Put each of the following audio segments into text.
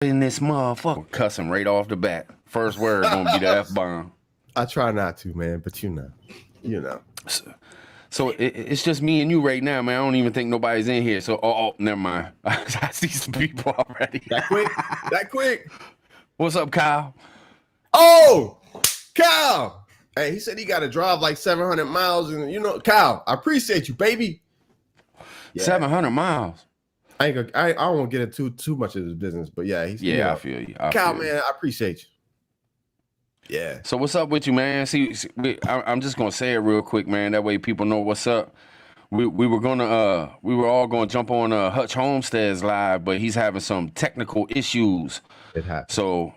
in this motherfucker. Cussing right off the bat. First word gonna be the F-bomb. I try not to, man, but you know. So it's just me and you right now, man. I don't even think nobody's in here. So, never mind. I see some people already. That quick. What's up, Kyle? Oh, Kyle. Hey, he said he got to drive like 700 miles. And, Kyle, I appreciate you, baby. Yeah. 700 miles. I don't want to get into too much of his business, but yeah. I feel you. Kyle, man, I appreciate you. Yeah. So what's up with you, man? I'm just gonna say it real quick, man. That way people know what's up. We were all gonna jump on Hutch Homestead's live, but he's having some technical issues. It happened. So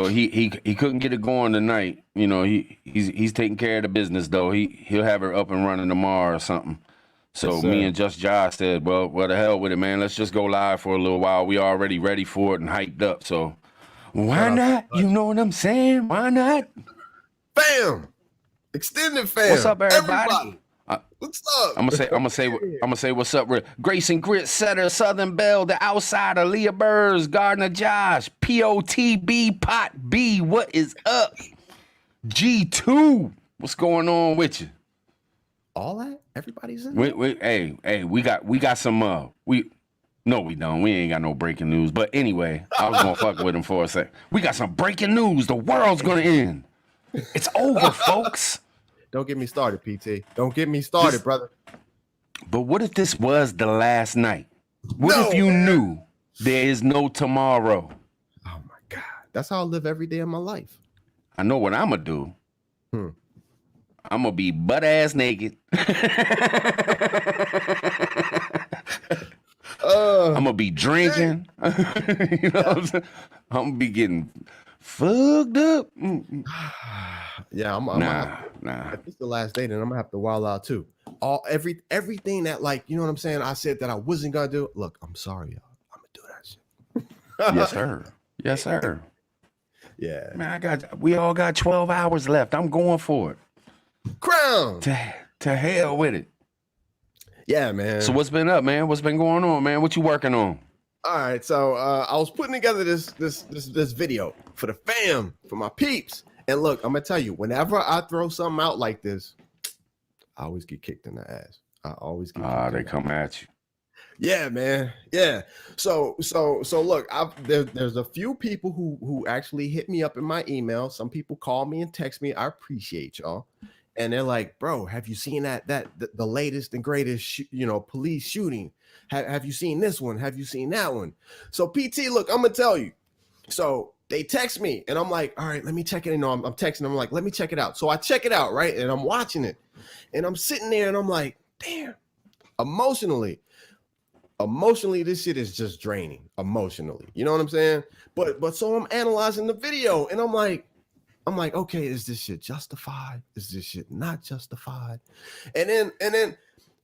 he couldn't get it going tonight. He's taking care of the business though. He'll have her up and running tomorrow or something. So yes, me and Just Josh said, well, the hell with it, man. Let's just go live for a little while. We already ready for it and hyped up. So why not? You know what I'm saying? Why not? Fam, extended fam. What's up, everybody? What's up? I'm gonna say what's up. Grayson Grit, Setter, Southern Belle, The Outsider, Leah Burrs, Gardner Josh, POTB, Pot B. What is up? G2. What's going on with you? All that? Everybody's in. Hey, we got some. No, we don't. We ain't got no breaking news. But anyway, I was gonna fuck with him for a sec. We got some breaking news. The world's gonna end. It's over, folks. Don't get me started, PT. Don't get me started, brother. But what if this was the last night? What if you knew there is no tomorrow? Oh my God. That's how I live every day of my life. I know what I'm gonna do. I'm gonna be butt ass naked. I'm gonna be drinking. You know what I'm saying? I'm gonna be getting fucked up. Yeah, nah. If it's the last day, then I'm gonna have to wild out too. Everything that, like, you know what I'm saying, I said that I wasn't gonna do. Look, I'm sorry, y'all. I'm gonna do that shit. Yes, sir. Yes, sir. Yeah. Man, we all got 12 hours left. I'm going for it. Crown. To hell with it. Yeah, man. So what's been up, man? What's been going on, man? What you working on? All right, so I was putting together this video for the fam, for my peeps. And look, I'm gonna tell you, whenever I throw something out like this, I always get kicked in the ass. I always get kicked they come at you. Yeah, man. Yeah. So look, there's a few people who actually hit me up in my email. Some people call me and text me. I appreciate y'all. And they're like, bro, have you seen the latest and greatest, police shooting? Have you seen this one? Have you seen that one? So PT, look, I'm gonna tell you. So they text me and I'm like, all right, let me check it. I'm texting them like, let me check it out. So I check it out, right? And I'm watching it and I'm sitting there and I'm like, damn, emotionally, this shit is just draining emotionally. You know what I'm saying? But so I'm analyzing the video and I'm like, okay, is this shit justified? Is this shit not justified? And then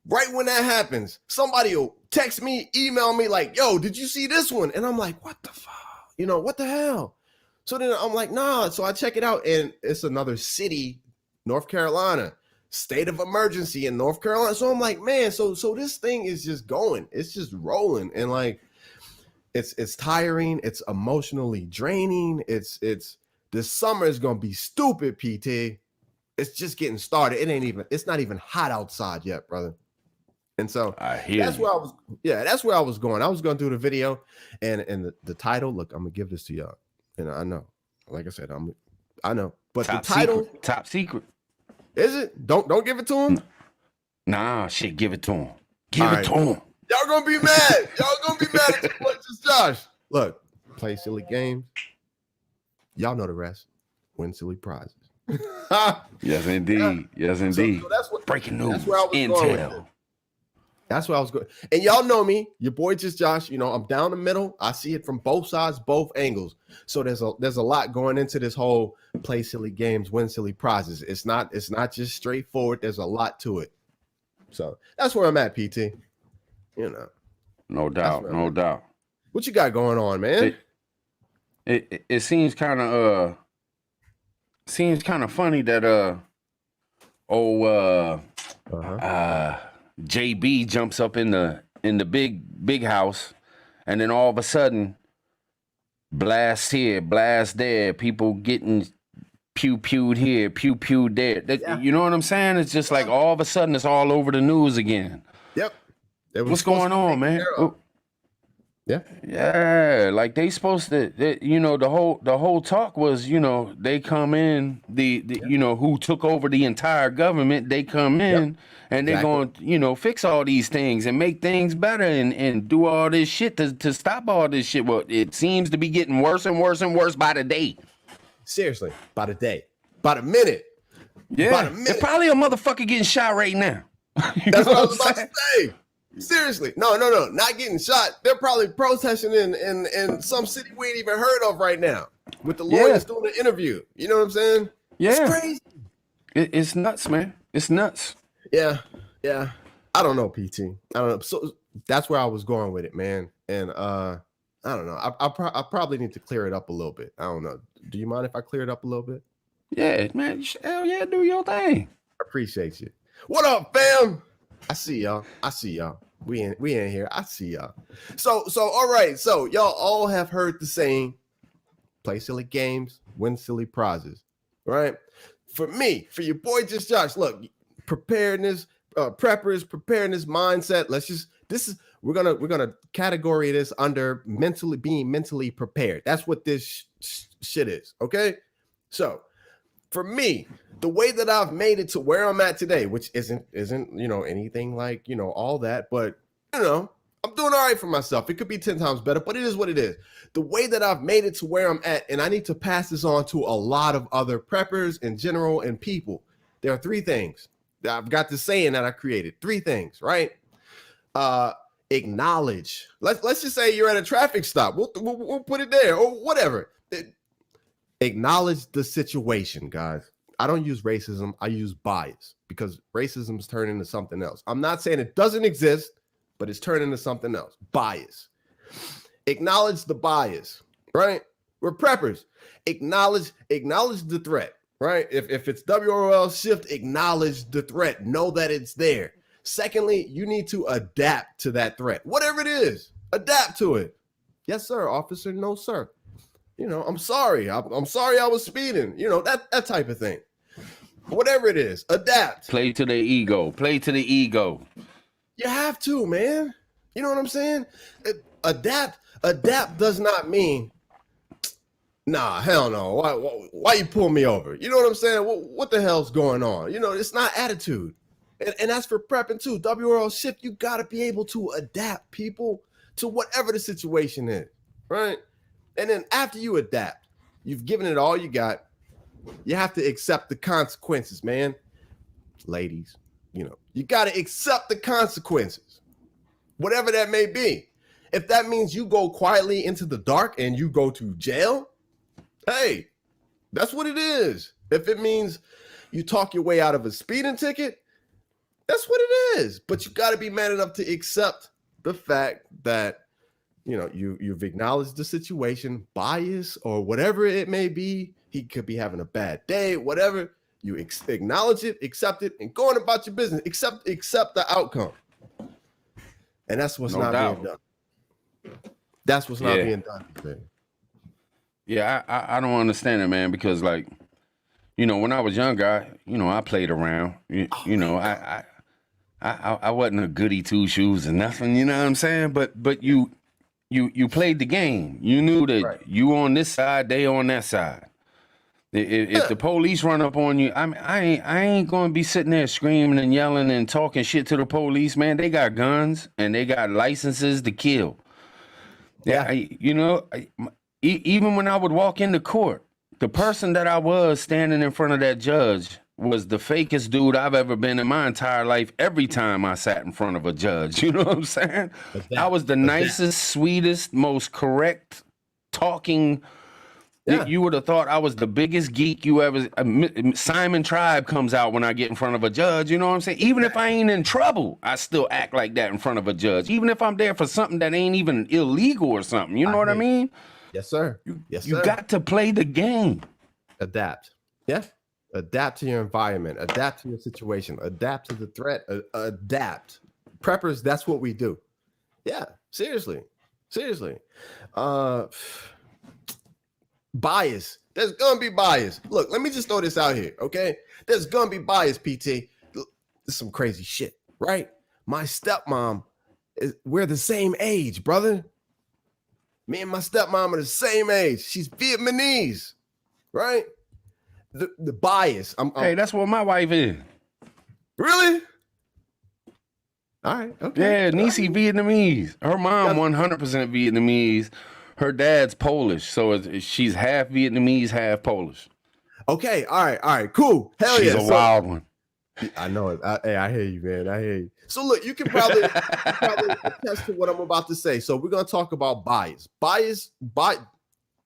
right when that happens, somebody will text me, email me like, yo, did you see this one? And I'm like, what the fuck? What the hell? So then I'm like, nah. So I check it out and it's another city, North Carolina, state of emergency in North Carolina. So I'm like, man, so this thing is just going. It's just rolling. And like, it's tiring. It's emotionally draining. This summer is going to be stupid, PT. It's just getting started. It's not even hot outside yet, brother. And so that's where I was going. I was going to do the video and the title. Look, I'm going to give this to y'all. And I know, like I said, I know, but the title, top secret. Is it? Don't give it to him. Nah, shit, give it to him. Give it to him. Y'all going to be mad. Y'all going to be mad at your boy, Just Josh. Look, play silly games. Y'all know the rest. Win silly prizes. Yes, indeed. Yes, indeed. So that's breaking news. That's where I was Intel. That's where I was going. And y'all know me, your boy Just Josh. I'm down the middle. I see it from both sides, both angles. So there's a lot going into this whole play silly games, win silly prizes. It's not just straightforward. There's a lot to it. So that's where I'm at, PT. No doubt. What you got going on, man? It seems kind of funny that JB jumps up in the big house, and then all of a sudden blast here, blast there, people getting pew-pewed here, pew-pewed there. You know what I'm saying? It's just like all of a sudden it's all over the news again. Yep. What's going on, man? Yeah. Yeah, like they supposed to, the whole talk was, they come in, who took over the entire government, they come in and they're going to, fix all these things and make things better and do all this shit to stop all this shit. Well, it seems to be getting worse and worse and worse by the day. Seriously, by the day, by the minute. Yeah, by the minute. There's probably a motherfucker getting shot right now. That's what I was about to say. Seriously, no, not getting shot. They're probably protesting in some city we ain't even heard of right now with the lawyers doing the interview. You know what I'm saying? Yeah, it's crazy. It's nuts, man. It's nuts. Yeah. I don't know, PT. I don't know. So that's where I was going with it, man. And I don't know. I probably need to clear it up a little bit. I don't know. Do you mind if I clear it up a little bit? Yeah, man. Hell yeah, do your thing. I appreciate you. What up, fam? I see y'all. We in here. I see y'all. So all right. So y'all all have heard the saying, play silly games, win silly prizes. Right? For me, for your boy Just Josh, look, preparedness, preppers, preparedness mindset. We're gonna category this under being mentally prepared. That's what this shit is. Okay. So for me, the way that I've made it to where I'm at today, which isn't anything like all that, but I'm doing all right for myself. It could be 10 times better, but it is what it is. The way that I've made it to where I'm at, and I need to pass this on to a lot of other preppers in general and people. There are 3 things that I've got this saying that I created. 3 things, right? Acknowledge. Let's just say you're at a traffic stop. We'll put it there or whatever. Acknowledge the situation, guys. I don't use racism. I use bias because racism is turning into something else. I'm not saying it doesn't exist, but it's turning into something else. Bias. Acknowledge the bias, right? We're preppers. Acknowledge the threat, right? If it's WRL shift, acknowledge the threat. Know that it's there. Secondly, you need to adapt to that threat. Whatever it is, adapt to it. Yes, sir, officer. No, sir. I'm sorry. I'm sorry I was speeding. That type of thing. Whatever it is, adapt. Play to the ego. You have to, man. You know what I'm saying? Adapt does not mean, nah, hell no. Why you pull me over? You know what I'm saying? What the hell's going on? It's not attitude. And that's for prepping too. WRL shift, you got to be able to adapt, people, to whatever the situation is, right? And then after you adapt, you've given it all you got. You have to accept the consequences, man. Ladies, you got to accept the consequences, whatever that may be. If that means you go quietly into the dark and you go to jail, hey, that's what it is. If it means you talk your way out of a speeding ticket, that's what it is. But you got to be man enough to accept the fact that you've acknowledged the situation, bias or whatever it may be. He could be having a bad day, whatever. You acknowledge it, accept it, and go on about your business. Accept the outcome. And that's what's not being done. That's what's not being done today. Yeah, I don't understand it, man, because when I was younger, I played around. I wasn't a goody two shoes or nothing, you know what I'm saying? But you played the game. You knew that you on this side, they on that side. If the police run up on you, I ain't gonna be sitting there screaming and yelling and talking shit to the police, man. They got guns and they got licenses to kill. Yeah, even when I would walk into court, the person that I was standing in front of that judge was the fakest dude I've ever been in my entire life. Every time I sat in front of a judge, you know what I'm saying? I was the nicest, sweetest, most correct talking. Yeah. You would have thought I was the biggest geek you ever. Simon Tribe comes out when I get in front of a judge. You know what I'm saying? Even if I ain't in trouble, I still act like that in front of a judge. Even if I'm there for something that ain't even illegal or something. You know what I mean? Yes, sir. You got to play the game. Adapt. Yeah. Adapt to your environment. Adapt to your situation. Adapt to the threat. Adapt. Preppers, that's what we do. Yeah. Seriously. bias. There's gonna be bias. Look, let me just throw this out here, okay? There's gonna be bias, PT. This is some crazy shit, right? My stepmom we're the same age, brother. Me and my stepmom are the same age. She's Vietnamese, right? The bias. Hey, that's what my wife is. Really? All right. Okay. Yeah, Nisi Vietnamese. Her mom 100% Vietnamese. Her dad's Polish, so she's half Vietnamese, half Polish. Okay. All right. Cool. Hell she's yeah. She's a wild one. I know it. I hear you, man. I hear you. So look, you can probably attest to what I'm about to say. So we're gonna talk about bias. That's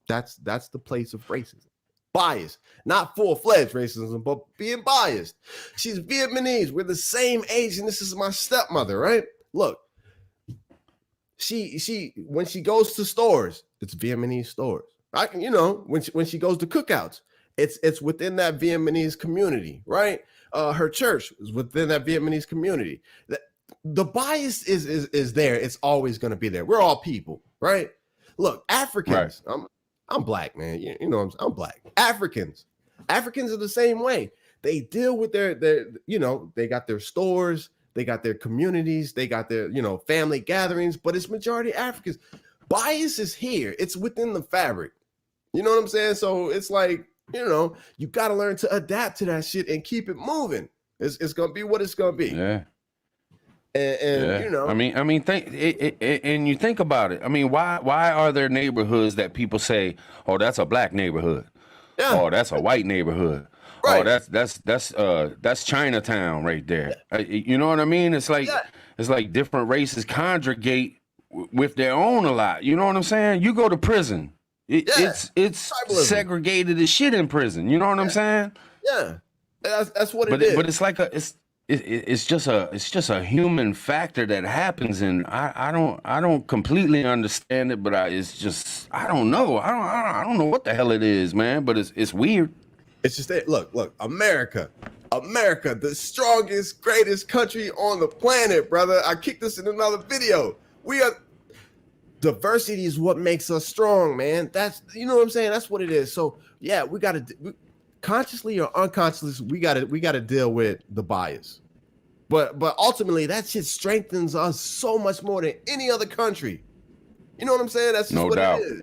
the place of racism. Bias, not full-fledged racism, but being biased. She's Vietnamese. We're the same age, and this is my stepmother, right? Look, she when she goes to stores, it's Vietnamese stores. When she goes to cookouts, it's within that Vietnamese community, right? Her church is within that Vietnamese community. The bias is there. It's always going to be there. We're all people, right? Look, Africans. Right. I'm black, man. You know, I'm black. Africans are the same way. They deal with their they got their stores, they got their communities, they got their family gatherings, but it's majority Africans. Bias is here. It's within the fabric. You know what I'm saying? So it's like, you got to learn to adapt to that shit and keep it moving. It's gonna be what it's gonna be. Yeah. And yeah. And you think about it. I mean, why are there neighborhoods that people say, "Oh, that's a black neighborhood," yeah. "Oh, that's a white neighborhood," right. "Oh, that's Chinatown right there." You know what I mean? It's like it's like different races congregate with their own a lot. You know what I'm saying? You go to prison, it's tribalism. Segregated as shit in prison. You know what I'm saying? Yeah, that's what it is. But it's like it's just a human factor that happens, and I don't completely understand it, but it's just I don't know what the hell it is, man. But it's weird. It's just that look, America, the strongest, greatest country on the planet, brother. I kicked this in another video. Diversity is what makes us strong, man. That's what I'm saying. That's what it is. So yeah, we gotta. Consciously or unconsciously, we gotta deal with the bias, but ultimately that shit strengthens us so much more than any other country. You know what I'm saying? That's just no doubt. It is.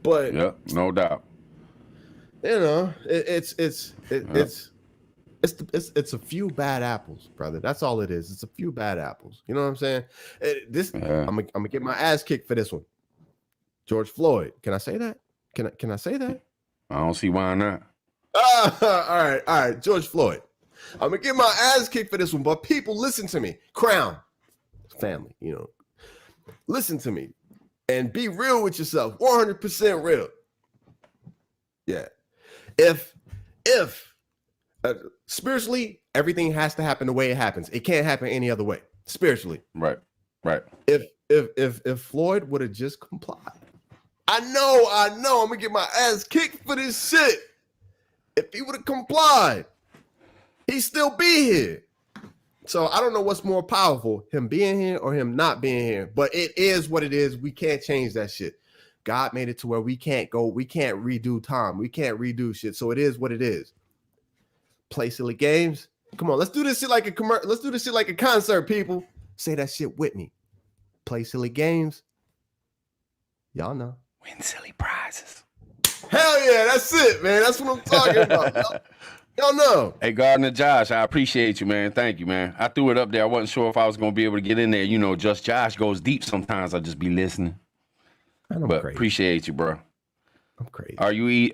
But yeah, no doubt. It's a few bad apples, brother. That's all it is. It's a few bad apples. You know what I'm saying? I'm gonna get my ass kicked for this one. George Floyd. Can I say that? Can I say that? I don't see why not. All right. George Floyd. I'm gonna get my ass kicked for this one, but people, listen to me. Crown family, listen to me and be real with yourself. 100% real. Yeah. If spiritually, everything has to happen the way it happens. It can't happen any other way. Spiritually. Right. If Floyd would have just complied, I know. I'm gonna get my ass kicked for this shit. If he would have complied, he'd still be here. So I don't know what's more powerful, him being here or him not being here. But it is what it is. We can't change that shit. God made it to where we can't redo time. We can't redo shit. So it is what it is. Play silly games. Come on, let's do this shit like let's do this shit like a concert, people. Say that shit with me. Play silly games. Y'all know. Win silly prizes. Hell yeah, that's it, man. That's what I'm talking about. Y'all know. Hey, Gardner Josh, I appreciate you, man. Thank you, man. I threw it up there. I wasn't sure if I was going to be able to get in there. Just Josh goes deep sometimes. I'll just be listening. But crazy. Appreciate you, bro. I'm crazy.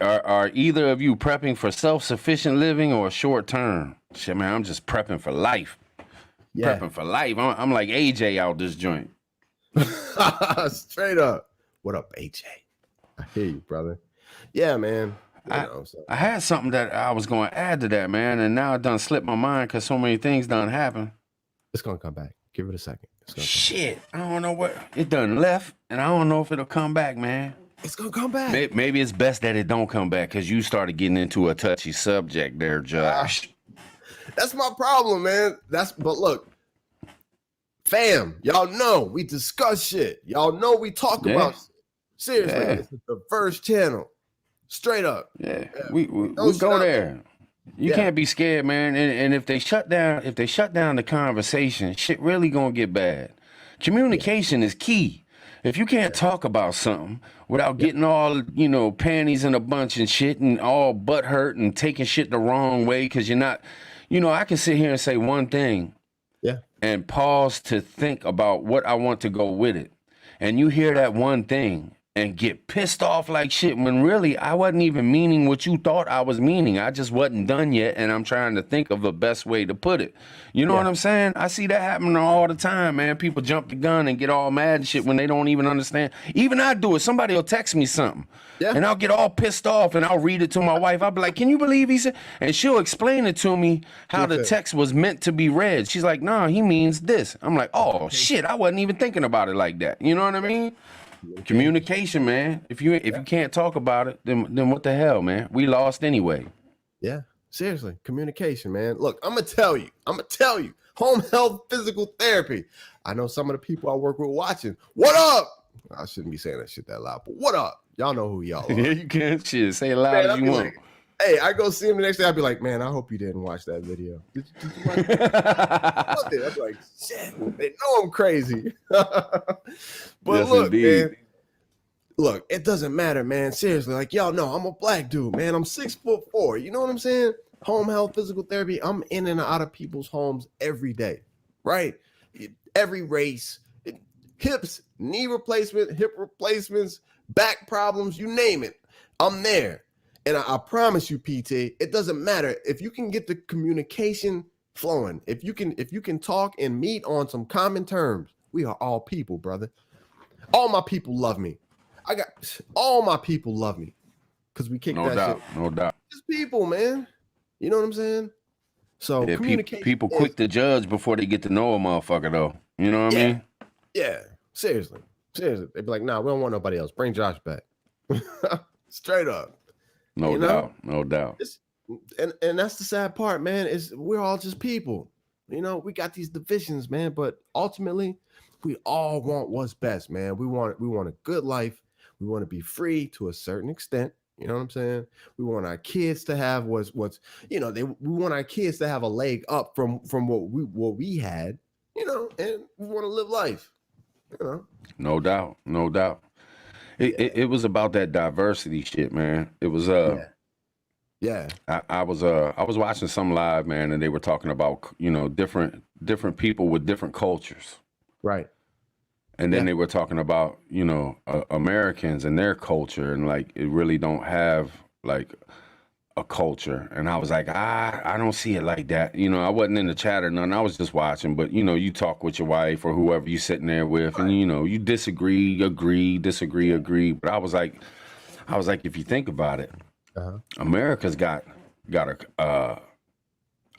Are either of you prepping for self-sufficient living or short term? Shit, man, I'm just prepping for life. Yeah. Prepping for life. I'm like AJ out this joint. Straight up. What up, AJ? I hear you, brother. Yeah, man. I had something that I was going to add to that, man, and now it done slipped my mind because so many things done happen. It's going to come back. Give it a second. Shit. I don't know what. It done left, and I don't know if it'll come back, man. It's going to come back. Maybe it's best that it don't come back because you started getting into a touchy subject there, Josh. That's my problem, man. But look, fam, y'all know we discuss shit. Y'all know we talk about shit. Seriously, This is the first channel. Straight up. Yeah, Yeah. we go there. You Yeah. can't be scared, man. And if they shut down the conversation, shit really gonna get bad. Communication is key. If you can't talk about something without getting all, panties in a bunch and shit and all butt hurt and taking shit the wrong way because you're not, I can sit here and say one thing and pause to think about what I want to go with it. And you hear that one thing and get pissed off like shit when really I wasn't even meaning what you thought I was meaning. I just wasn't done yet, and I'm trying to think of the best way to put it. You know what I'm saying? I see that happening all the time, man. People jump the gun and get all mad and shit when they don't even understand. Even I do it. Somebody will text me something, and I'll get all pissed off, and I'll read it to my wife. I'll be like, can you believe he said? And she'll explain it to me how the text was meant to be read. She's like, nah, he means this. I'm like, oh, shit, I wasn't even thinking about it like that. You know what I mean? Communication, man. If you can't talk about it, then what the hell, man? We lost anyway. Yeah, seriously, communication, man. Look, I'm gonna tell you. Home health, physical therapy. I know some of the people I work with watching. What up? I shouldn't be saying that shit that loud, but what up? Y'all know who y'all are. Yeah, you can shit. Say it loud as you want. Like, hey, I go see him the next day. I'll be like, man, I hope you didn't watch that video. Did you watch it? I'm like, shit, they know I'm crazy. But yes, look, indeed. Man, look, it doesn't matter, man. Seriously, like y'all know, I'm a black dude, man. I'm 6'4". You know what I'm saying? Home health, physical therapy. I'm in and out of people's homes every day, right? Every race, hips, knee replacement, hip replacements, back problems, you name it. I'm there. And I promise you, PT, it doesn't matter if you can get the communication flowing. If you can talk and meet on some common terms, we are all people, brother. All my people love me. All my people love me because we kick that shit. No doubt. Just people, man. You know what I'm saying? So communication. People quick to judge before they get to know a motherfucker, though. You know what I mean? Yeah. Seriously. They'd be like, nah, we don't want nobody else. Bring Josh back. Straight up. No doubt. And that's the sad part, man, is we're all just people. We got these divisions, man, but ultimately we all want what's best, man. We want a good life. We want to be free to a certain extent. You know what I'm saying? We want our kids to have we want our kids to have a leg up from what we had, and we want to live life. No doubt. It was about that diversity shit, man. It was yeah. I was watching some live, man, and they were talking about different people with different cultures, right? And then they were talking about Americans and their culture, and like it really don't have like a culture. And I was like, I don't see it like that. I wasn't in the chat or nothing. I was just watching. But you talk with your wife or whoever you sitting there with, and you disagree, agree, disagree, agree. But I was like, if you think about it, America's got a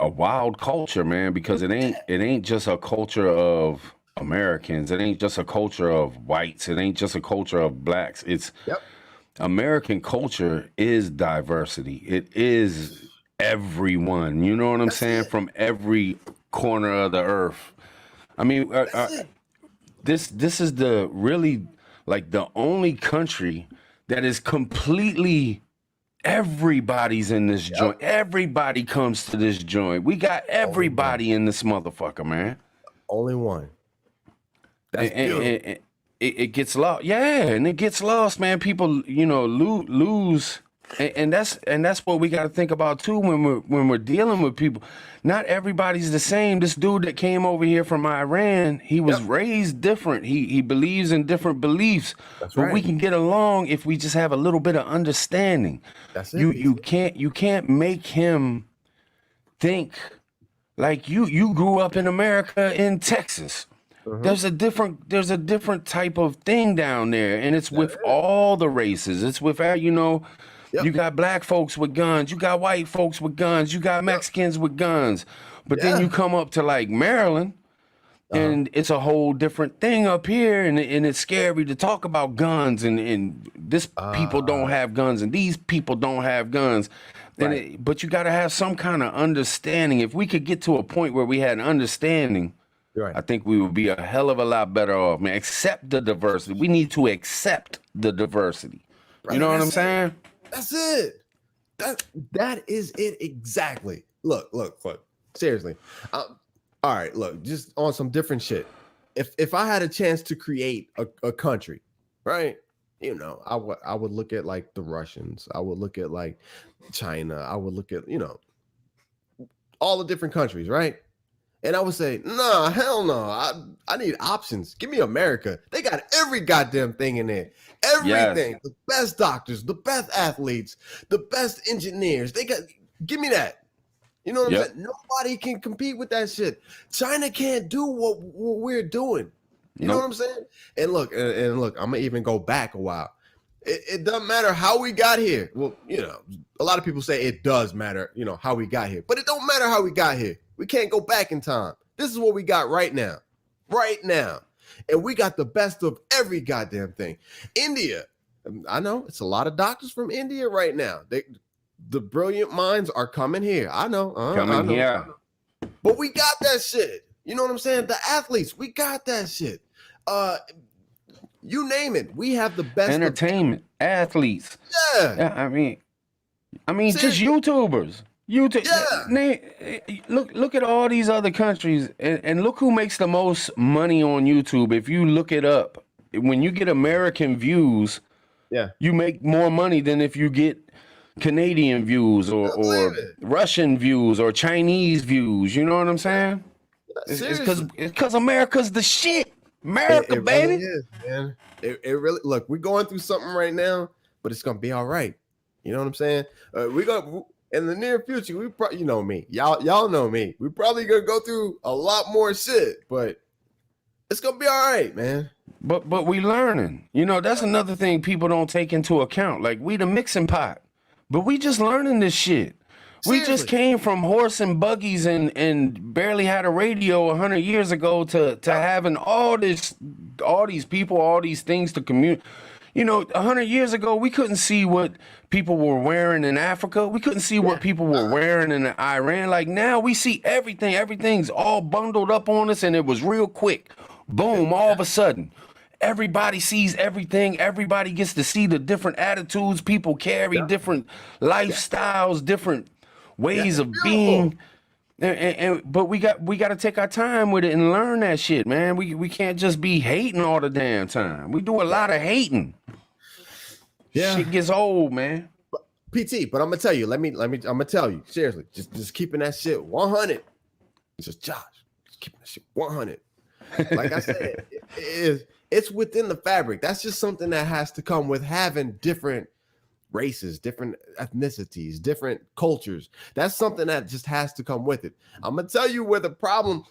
wild culture, man, because it ain't just a culture of Americans. It ain't just a culture of whites. It ain't just a culture of blacks. It's American culture is diversity. It is everyone. You know what I'm saying? From every corner of the earth. I mean, this is the really like the only country that is completely everybody's in this joint. Everybody comes to this joint. We got everybody in this motherfucker, man. Only one. That's beautiful. It gets lost, and it gets lost, man. People, lose, and that's what we got to think about too when we're dealing with people. Not everybody's the same. This dude that came over here from Iran, he was raised different. He believes in different beliefs. That's right. But we can get along if we just have a little bit of understanding. That's it. You can't make him think like you grew up in America in Texas. There's a different type of thing down there, and it's with all the races. It's with you got black folks with guns, you got white folks with guns, you got Mexicans with guns, but then you come up to like Maryland, and it's a whole different thing up here, and it's scary to talk about guns, and this people don't have guns, and these people don't have guns. Right. But you got to have some kind of understanding. If we could get to a point where we had an understanding. Right. I think we would be a hell of a lot better off, man. Accept the diversity. We need to accept the diversity. You know what I'm saying? That's it. That is it exactly. Look. Seriously. All right, look, just on some different shit. If I had a chance to create a country, right? You know, I would look at like the Russians. I would look at like China. I would look at, you know, all the different countries, right? And I would say, nah, hell no. I need options. Give me America. They got every goddamn thing in there. Everything. Yes. The best doctors, the best athletes, the best engineers. Give me that. You know what I'm saying? Nobody can compete with that shit. China can't do what we're doing. You know what I'm saying? And look, I'm gonna even go back a while. It doesn't matter how we got here. Well, you know, a lot of people say it does matter, you know, how we got here, but it don't matter how we got here. We can't go back in time. This is what we got right now. And we got the best of every goddamn thing. India, I know it's a lot of doctors from India right now. The brilliant minds are coming here. I know. Coming here. But we got that shit. You know what I'm saying? The athletes, we got that shit. You name it. We have the best entertainment, athletes. Yeah. I mean, just YouTubers. Look at all these other countries and look who makes the most money on YouTube. If you look it up, when you get American views, you make more money than if you get Canadian views or Russian views or Chinese views. You know what I'm saying? It's because America's the shit. America, it baby. Really is, man. It really, look, we're going through something right now, but it's gonna be all right. You know what I'm saying? We go in the near future. We probably, you know me, y'all know me. We probably gonna go through a lot more shit, but it's gonna be all right, man. But we learning. You know, that's another thing people don't take into account. Like, we the mixing pot, but we just learning this shit. Seriously. We just came from horse and buggies and barely had a radio 100 years ago to having all these people, all these things to communicate. You know, 100 years ago, we couldn't see what people were wearing in Africa. We couldn't see what people were wearing in Iran. Like, now we see everything. Everything's all bundled up on us, and it was real quick. Boom, all of a sudden. Everybody sees everything. Everybody gets to see the different attitudes people carry, different lifestyles, different ways of being. But we got to take our time with it and learn that shit, man. We can't just be hating all the damn time. We do a lot of hating. Shit gets old, man. PT, but I'm gonna tell you. I'm gonna tell you seriously. Just keeping that shit 100. It's just Josh. Just keeping that shit 100. Like I said, it's within the fabric. That's just something that has to come with having different races, different ethnicities, different cultures. That's something that just has to come with it. I'm gonna tell you where the problem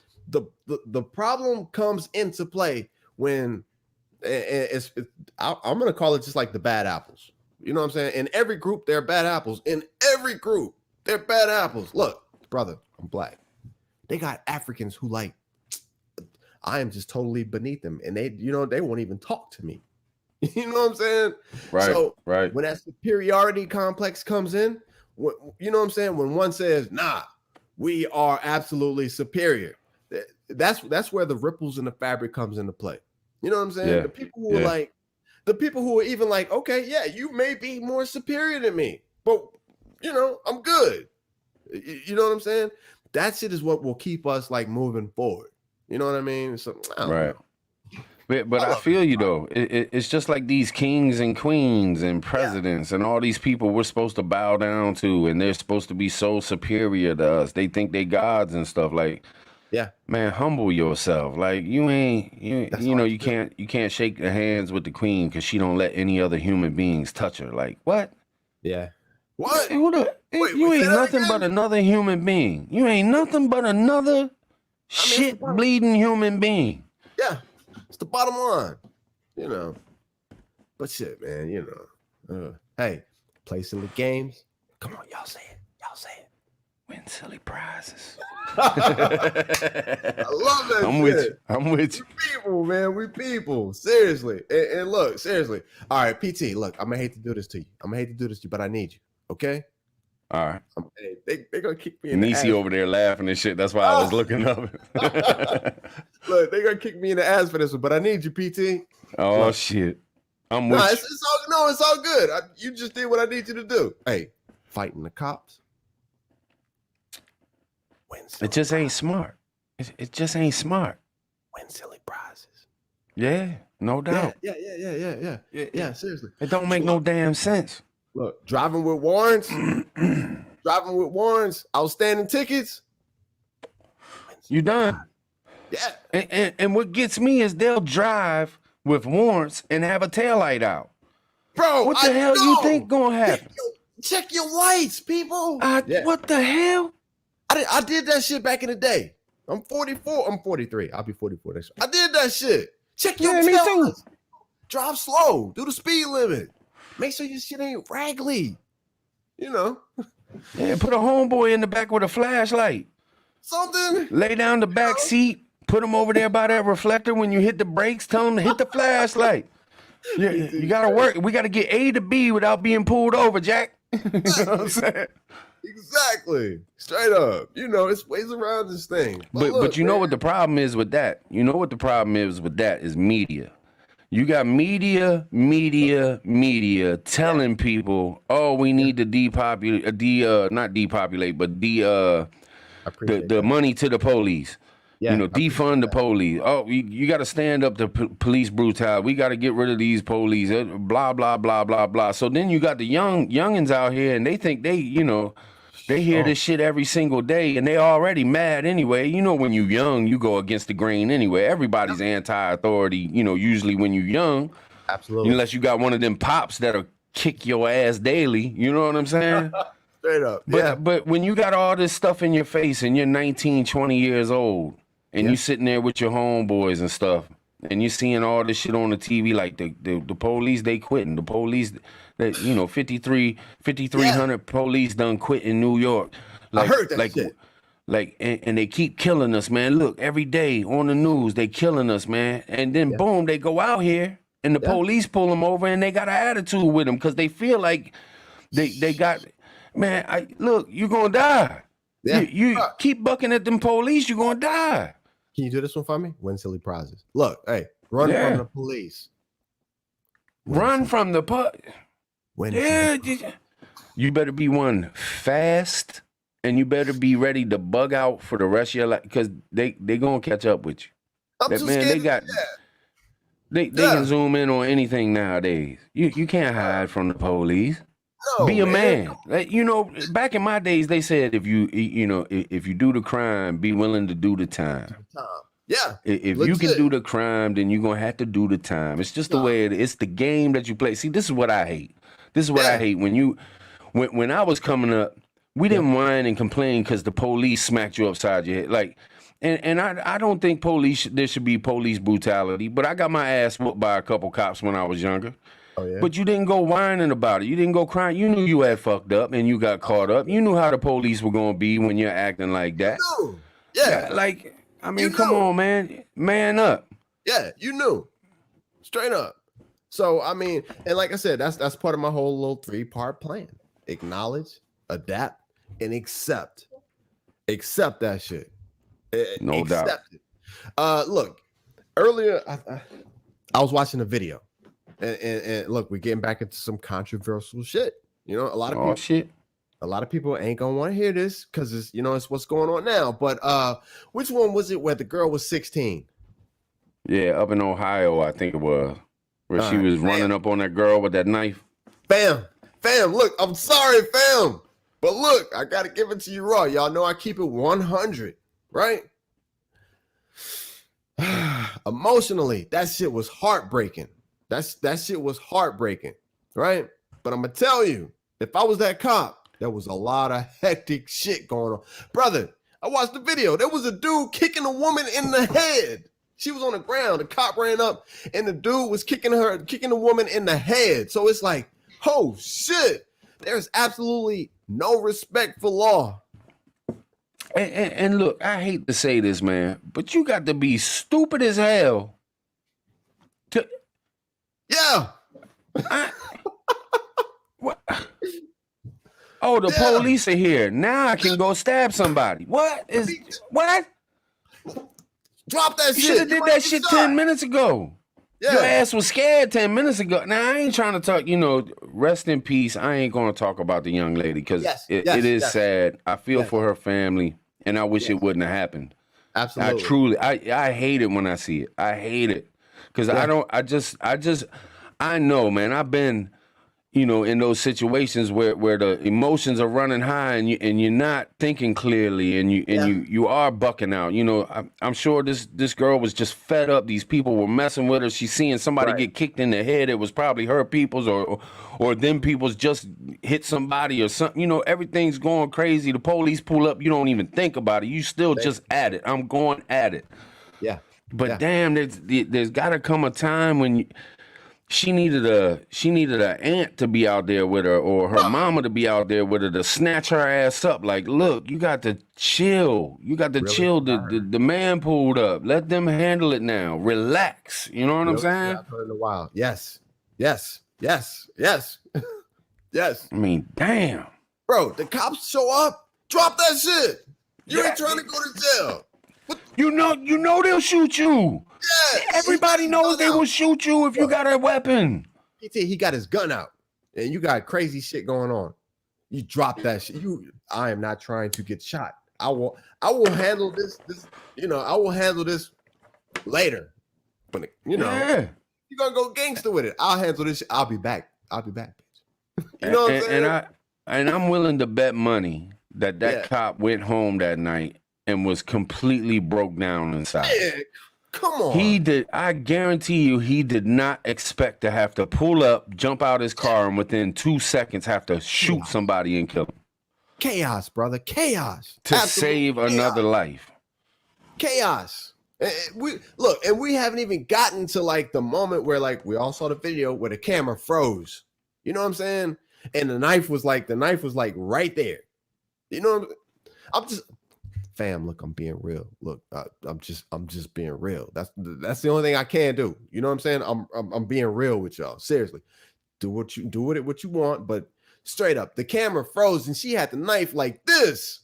comes into play when I'm gonna call it just like the bad apples. You know what I'm saying? In every group, there are bad apples. In every group, they're bad apples. Look, brother, I'm black. They got Africans who like, I am just totally beneath them, and they won't even talk to me. You know what I'm saying? Right. So right. When that superiority complex comes in, you know what I'm saying? When one says, "Nah, we are absolutely superior," that's where the ripples in the fabric comes into play. You know what I'm saying? Yeah. The people who are even like, okay, yeah, you may be more superior than me, but you know, I'm good. You know what I'm saying? That shit is what will keep us like moving forward. You know what I mean? So I don't know. But I feel you though. It's just like these kings and queens and presidents and all these people we're supposed to bow down to, and they're supposed to be so superior to us. They think they gods and stuff. Like, man, humble yourself. Like, you can't shake the hands with the queen because she don't let any other human beings touch her. Like, what? Yeah. What? You ain't nothing but another human being. You ain't nothing but another shit bleeding human being. Yeah. It's the bottom line, you know. But shit, man, you know. Hey, play silly games. Come on, y'all say it. Win silly prizes. I love that. I'm with you. We people, man. We people. Seriously. And look, seriously. All right, PT, look, I'm gonna hate to do this to you. But I need you. Okay? All right. They're gonna kick me in the ass. Nisi over there laughing and shit. That's why I was looking up. Look, they're gonna kick me in the ass for this one, but I need you, PT. Oh, shit. I'm No, with you. it's all good. You just did what I need you to do. Hey, fighting the cops. It just ain't smart. It just ain't smart. Win silly prizes. Yeah, no doubt. Yeah, seriously. It don't make no damn sense. Look, driving with warrants, outstanding tickets. You done. Yeah. And what gets me is they'll drive with warrants and have a taillight out. Bro, what the hell you think gonna happen? Check your lights, people. What the hell? I did that shit back in the day. I'm 44. I'm 43. I'll be 44 next year. I did that shit. Check your taillights. Drive slow. Do the speed limit. Make sure your shit ain't raggedy. You know. Yeah, put a homeboy in the back with a flashlight. Something. Lay down the back seat. Put him over there by that reflector. When you hit the brakes, tell him to hit the flashlight. Yeah, you gotta work. We gotta get A to B without being pulled over, Jack. You know what I'm saying? Exactly. Straight up. You know, it's ways around this thing. But you know what the problem is with that? You know what the problem is with that is media. You got media telling people, oh, we need to not depopulate, but the money to the police. Yeah, defund the police. Oh, you got to stand up to police brutality. We got to get rid of these police. Blah blah blah blah blah. So then you got the youngins out here, and they think they hear this shit every single day, and they already mad anyway. You know, when you young, you go against the grain anyway. Everybody's anti-authority. You know, usually when you young, absolutely, unless you got one of them pops that'll kick your ass daily. You know what I'm saying? Straight up. But when you got all this stuff in your face and you're 19, 20 years old. And you sitting there with your homeboys and stuff, and you seeing all this shit on the TV, like the police, they quitting. The police, that 5,300 police done quit in New York. Like, I heard that shit. Like, and they keep killing us, man. Look, every day on the news, they killing us, man. And then boom, they go out here, and the police pull them over, and they got an attitude with them because they feel like they got, man. Look, you gonna die. Yeah. You keep bucking at them police, you gonna die. Can you do this one for me? Win silly prizes. Look, hey, run from the police. Run from the You better be one fast, and you better be ready to bug out for the rest of your life, because they gonna catch up with you. They can zoom in on anything nowadays. You can't hide from the police. No, be a man. Like, back in my days, they said if you do the crime, be willing to do the time. Yeah. If you can do the crime, then you're gonna have to do the time. It's just the way it's the game that you play. See, this is what I hate. This is what I hate. When I was coming up, we didn't whine and complain because the police smacked you upside your head. Like, and I don't think there should be police brutality, but I got my ass whooped by a couple cops when I was younger. Oh, yeah. But you didn't go whining about it. You didn't go crying. You knew you had fucked up and you got caught up. You knew how the police were going to be when you're acting like that. You knew. Yeah. Like, I mean, come on, man. Man up. Yeah, you knew. Straight up. So, I mean, and like I said, that's part of my whole little 3-part plan. Acknowledge, adapt, and accept. Accept that shit. No doubt. It. Look, earlier, I was watching a video. And look, we're getting back into some controversial shit. A lot of people ain't gonna want to hear this because it's what's going on now. But which one was it where the girl was 16? Yeah, up in Ohio, I think it was, where she was running up on that girl with that knife. Fam, look, I'm sorry, fam, but look, I gotta give it to you raw. Y'all know I keep it 100, right? Emotionally, that shit was heartbreaking. That shit was heartbreaking, right? But I'm gonna tell you, if I was that cop, there was a lot of hectic shit going on. Brother, I watched the video. There was a dude kicking a woman in the head. She was on the ground. The cop ran up, and the dude was kicking the woman in the head. So it's like, oh shit, there's absolutely no respect for law. And look, I hate to say this, man, but you got to be stupid as hell to. Yeah. What? Oh, the police are here. Now I can go stab somebody. What? Drop that shit. You should have did that shit 10 minutes ago. Your ass was scared 10 minutes ago. Now, I ain't trying to talk, rest in peace. I ain't going to talk about the young lady because it is sad. I feel for her family, and I wish it wouldn't have happened. Absolutely. I hate it when I see it. I hate it because I know, man, I've been, in those situations where the emotions are running high and you're not thinking clearly and you are bucking out. I'm sure this girl was just fed up. These people were messing with her. She's seeing somebody get kicked in the head. It was probably her people's or them people's just hit somebody or something. Everything's going crazy. The police pull up. You don't even think about it. You still just at it. I'm going at it. Yeah. But damn, there's got to come a time when she needed a aunt to be out there with her or her mama to be out there with her to snatch her ass up. Like, look, you got to chill. You got to chill. The man pulled up. Let them handle it now. Relax. You know what I'm saying? I've heard in a while. Yes. Yes. Yes. I mean, damn. Bro, the cops show up. Drop that shit. You ain't trying to go to jail. You know they'll shoot you. Yes, everybody knows they will shoot you if you got a weapon. PT, he got his gun out, and you got crazy shit going on. You drop that shit. I am not trying to get shot. I will handle this. I will handle this later. But you're gonna go gangster with it. I'll handle this. I'll be back, bitch. You know what I'm saying? And I'm willing to bet money that cop went home that night and was completely broke down inside. Yeah, come on. I guarantee you, he did not expect to have to pull up, jump out his car, and within 2 seconds have to shoot somebody and kill him. Chaos, brother. Chaos. To save another life. Chaos. And we haven't even gotten to like the moment where like we all saw the video where the camera froze. You know what I'm saying? And the knife was like right there. You know, I'm just fam, look, I'm being real. Look, I'm just being real. That's the only thing I can do. You know what I'm saying? I'm being real with y'all. Seriously. Do what you want, but straight up, the camera froze and she had the knife like this.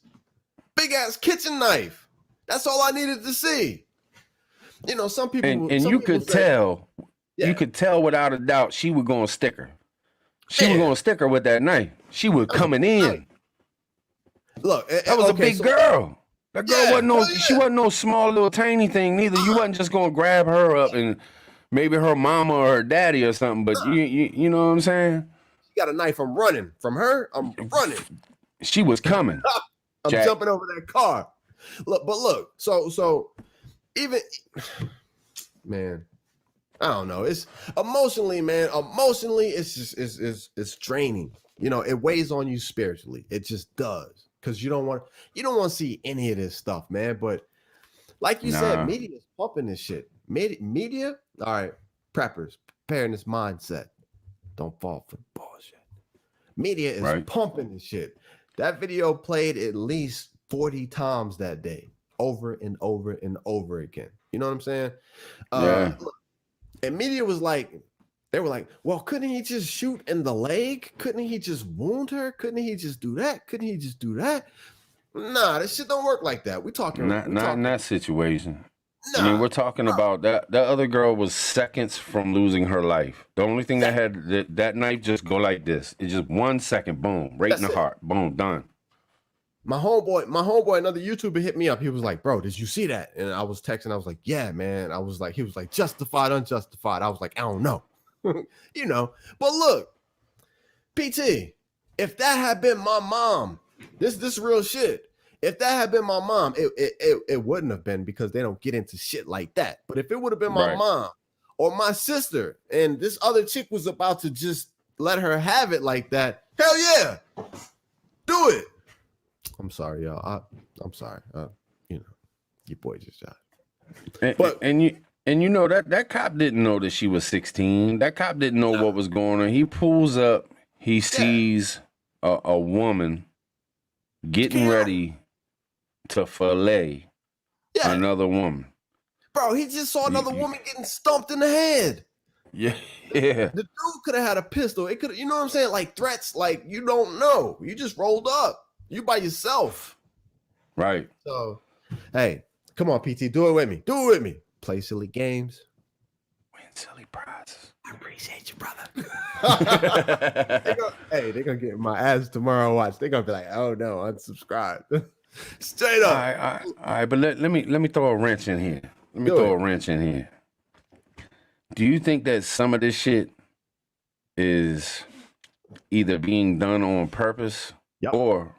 Big ass kitchen knife. That's all I needed to see. Some people and you could tell. You could tell without a doubt she was going to stick her. She was going to stick her with that knife. She was coming in. Look, that was a big girl. That girl she wasn't no small little tiny thing neither. You wasn't just gonna grab her up and maybe her mama or her daddy or something, but you know what I'm saying? She got a knife, I'm running. From her, I'm running. She was coming. I'm jumping over that car. Look, so even man, I don't know. It's emotionally, man. Emotionally, it's just it's draining. It weighs on you spiritually. It just does. Because you don't want to see any of this stuff, man. But like you said, media is pumping this shit. Media, all right, preppers, preparing this mindset. Don't fall for the bullshit. Media is pumping this shit. That video played at least 40 times that day, over and over and over again. You know what I'm saying? And media was like, they were like, well, couldn't he just shoot in the leg? Couldn't he just wound her? Couldn't he just do that? Couldn't he just do that? Nah, this shit don't work like that. We're talking not in that situation. Nah, I mean, we're talking about that other girl was seconds from losing her life. The only thing that had that knife just go like this. It's just 1 second, boom, right in the heart, boom, done. My homeboy, another YouTuber hit me up. He was like, bro, did you see that? And I was texting. I was like, yeah, man. He was like, justified, unjustified. I was like, I don't know. But look, PT, if that had been my mom, this real shit. If that had been my mom, it wouldn't have been because they don't get into shit like that. But if it would have been my mom or my sister and this other chick was about to just let her have it like that, hell yeah, do it. I'm sorry, y'all. I'm sorry. Your boy just shot. And that cop didn't know that she was 16. That cop didn't know what was going on. He pulls up. He sees a woman getting ready to fillet another woman. Bro, he just saw another woman getting stumped in the head. Yeah. The dude could have had a pistol. It could, you know what I'm saying? Like threats, like you don't know. You just rolled up. You by yourself. Right. So, hey, come on, PT. Do it with me. Play silly games. silly prizes. I appreciate you, brother. They're gonna get my ass tomorrow. Watch. They're gonna be like, oh no, unsubscribe. Straight up. All right. But let me throw a wrench in here. Do you think that some of this shit is either being done on purpose, or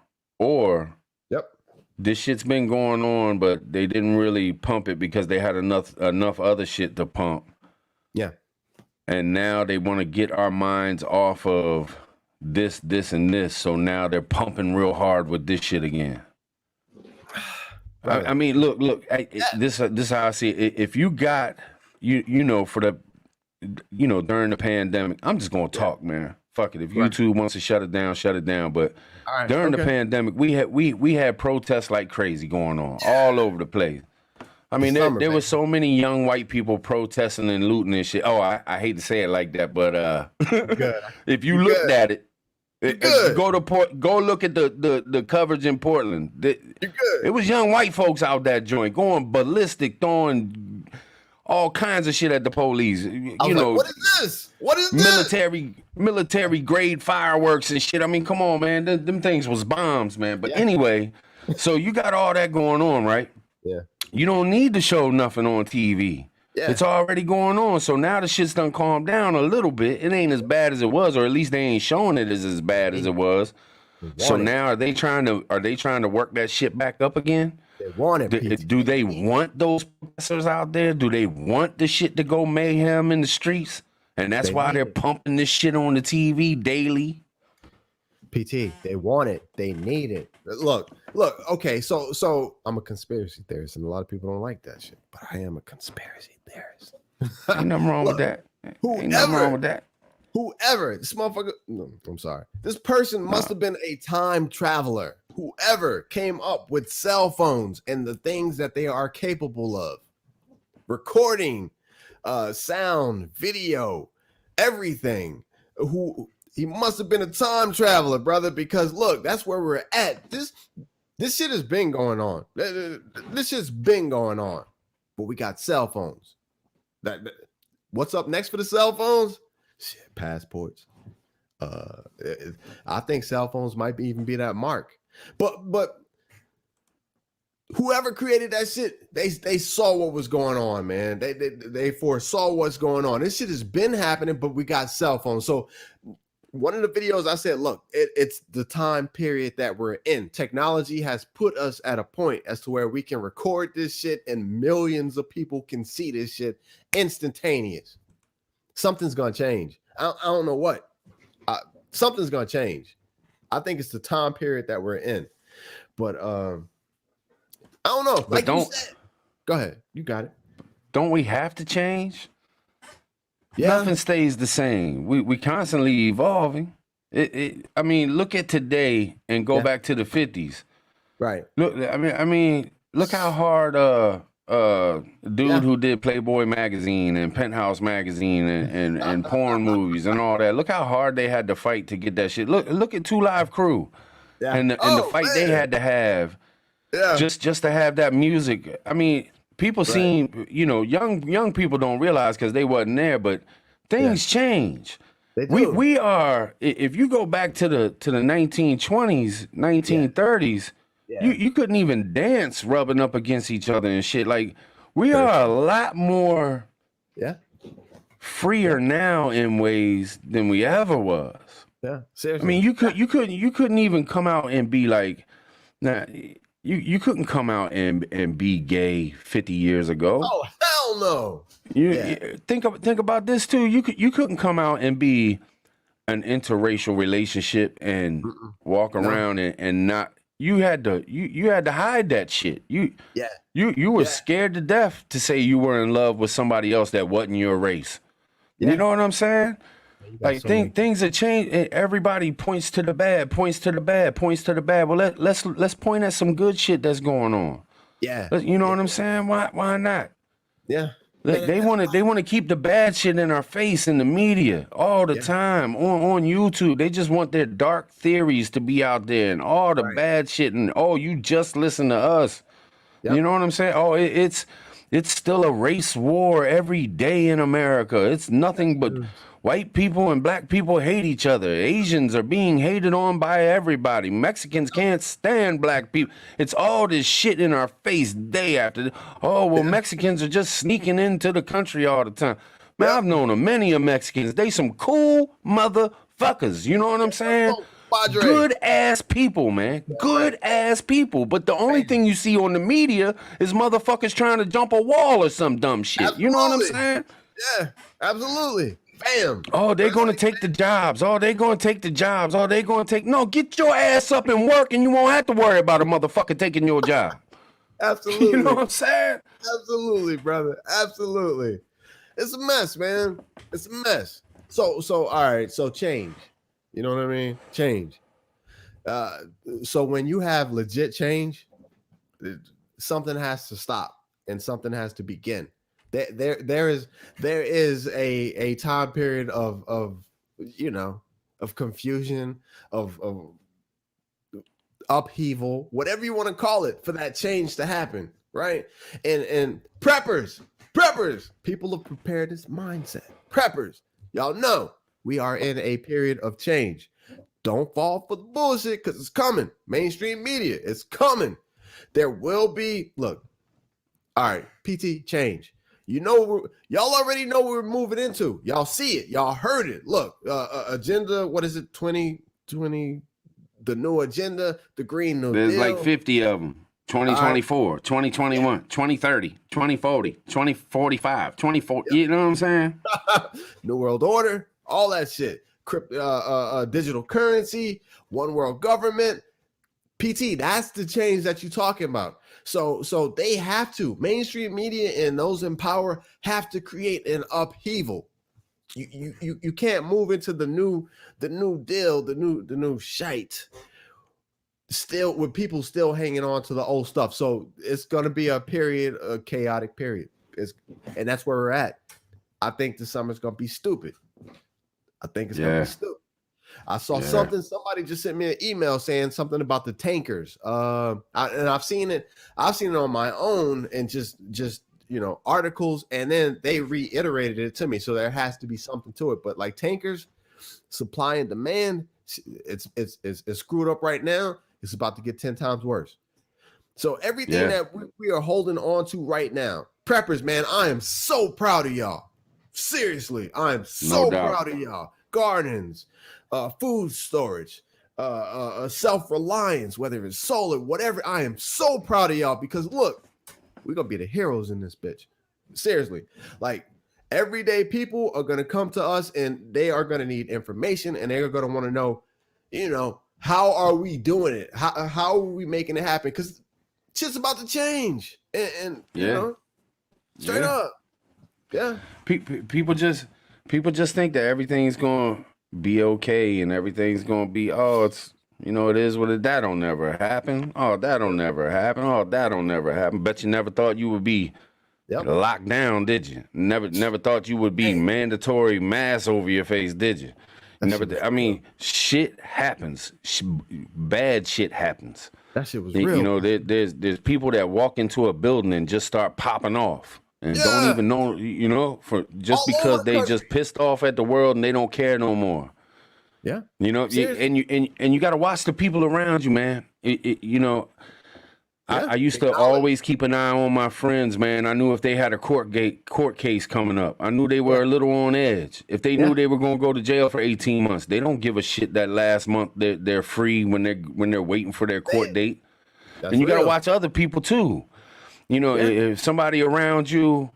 this shit's been going on, but they didn't really pump it because they had enough other shit to pump? Yeah. And now they want to get our minds off of this, and this. So now they're pumping real hard with this shit again. I mean, look. This is how I see it. If you got, for the, during the pandemic, I'm just gonna talk, man. Fuck it. If YouTube wants to shut it down, shut it down. But during the pandemic, we had protests like crazy going on all over the place. I mean, there was so many young white people protesting and looting and shit. Oh, I hate to say it like that, but if you looked at it, go look at the coverage in Portland. It was young white folks out that joint going ballistic, throwing all kinds of shit at the police. What is this? What is this? Military grade fireworks and shit. I mean, come on, man. Them things was bombs, man. But anyway, so you got all that going on, right? Yeah. You don't need to show nothing on TV. Yeah. It's already going on. So now the shit's done calmed down a little bit. It ain't as bad as it was, or at least they ain't showing it as bad as it was. So now are they trying to work that shit back up again? They want it. Do they want those professors out there? Do they want the shit to go mayhem in the streets? And that's why they're pumping this shit on the TV daily. PT, they want it. They need it. Look. Okay, so I'm a conspiracy theorist, and a lot of people don't like that shit. But I am a conspiracy theorist. Ain't nothing wrong with that. Ain't nothing wrong with that. Whoever this motherfucker, no, I'm sorry. This person must have been a time traveler. Whoever came up with cell phones and the things that they are capable of, recording, sound, video, everything. He must have been a time traveler, brother, because look, that's where we're at. This shit has been going on. This shit's been going on. But we got cell phones. What's up next for the cell phones? Shit, passports. I think cell phones might even be that mark. But whoever created that shit, they saw what was going on, man. They foresaw what's going on. This shit has been happening, but we got cell phones. So one of the videos I said, look, it's the time period that we're in. Technology has put us at a point as to where we can record this shit and millions of people can see this shit instantaneous. Something's going to change. I don't know what. Something's going to change. I think it's the time period that we're in. But I don't know. Like you said, go ahead. You got it. Don't we have to change? Yeah. Nothing stays the same. We constantly evolving. I mean, look at today and go back to the 50s. Right. Look, I mean, look how hard dude who did Playboy magazine and Penthouse magazine and porn movies and all that. Look how hard they had to fight to get that shit. Look at 2 Live Crew and the fight they had to have just to have that music. I mean, people seem, young people don't realize because they wasn't there, but things change. We are, if you go back to the 1920s, 1930s, you couldn't even dance rubbing up against each other and shit. Like, we are a lot more freer now in ways than we ever was. Yeah, seriously. I mean, you couldn't even come out and be like, nah, you couldn't come out and be gay 50 years ago. Oh, hell no. Think about this too. You couldn't come out and be an interracial relationship and walk around and not. You had to hide that shit. You were scared to death to say you were in love with somebody else that wasn't your race. You know what I'm saying? Like things have changed. Everybody points to the bad. Well, let's point at some good shit that's going on. You know what I'm saying? Why not? Yeah. They want to keep the bad shit in our face in the media all the time on YouTube. They just want their dark theories to be out there and all the bad shit and you just listen to us. You know what I'm saying? It's still a race war every day in America. It's nothing but white people and black people hate each other. Asians are being hated on by everybody. Mexicans can't stand black people. It's all this shit in our face day after day. Oh, well, Mexicans are just sneaking into the country all the time. Man, I've known many of Mexicans. They some cool motherfuckers. You know what I'm saying? Good ass people, man. Good ass people. But the only thing you see on the media is motherfuckers trying to jump a wall or some dumb shit. Absolutely. You know what I'm saying? Yeah, absolutely. Bam. Oh, they're going to take the jobs. Oh, they're going to take the jobs. Oh, they're going to take. No, get your ass up and work, and you won't have to worry about a motherfucker taking your job. Absolutely. You know what I'm saying? Absolutely, brother. Absolutely. It's a mess, man. It's a mess. So all right. So change. You know what I mean? Change. So when you have legit change, something has to stop and something has to begin. There is a time period of confusion, of upheaval, whatever you want to call it, for that change to happen, right? And preppers, people of preparedness mindset, preppers, y'all know we are in a period of change. Don't fall for the bullshit because it's coming. Mainstream media, it's coming. There will be, look, all right, PT change. You know, y'all already know what we're moving into. Y'all see it. Y'all heard it. Look, agenda, what is it, 2020, the new agenda, the Green New Deal. There's like 50 of them. 2024, 2021, 2030, 2040, 2045, 2040. You know what I'm saying? New World Order, all that shit. Digital currency, one world government. PT, that's the change that you're talking about. So they have to, mainstream media and those in power have to create an upheaval. You can't move into the new deal, the new shite, still with people still hanging on to the old stuff. So it's going to be a chaotic period. And that's where we're at. I think the summer's going to be stupid. I think it's going to be stupid. I saw something, somebody just sent me an email saying something about the tankers. And I've seen it on my own and just articles, and then they reiterated it to me. So there has to be something to it. But like tankers, supply and demand, it's screwed up right now. It's about to get 10 times worse. So everything that we are holding on to right now, preppers, man, I am so proud of y'all. Seriously, I am so proud of y'all. Gardens, food storage, self-reliance, whether it's solar, whatever. I am so proud of y'all because look, we're gonna be the heroes in this bitch. Seriously, like everyday people are gonna come to us and they are gonna need information and they're gonna want to know, how are we doing it? How are we making it happen? Because shit's about to change, and straight up, People just think that everything's gonna be okay and everything's gonna be it is what it. That don't never happen. Oh, that don't never happen. Oh, that don't never happen. Bet you never thought you would be locked down, did you? Never thought you would be mandatory mask over your face, did you? Shit happens. Bad shit happens. That shit was real. There's people that walk into a building and just start popping off and don't even know, because they just pissed off at the world and they don't care no more. Yeah. And you got to watch the people around you, man. I used to always keep an eye on my friends, man. I knew if they had a court case coming up. I knew they were a little on edge. If they knew they were going to go to jail for 18 months, they don't give a shit that last month they're free when they're waiting for their court date. And you got to watch other people too. If somebody around you,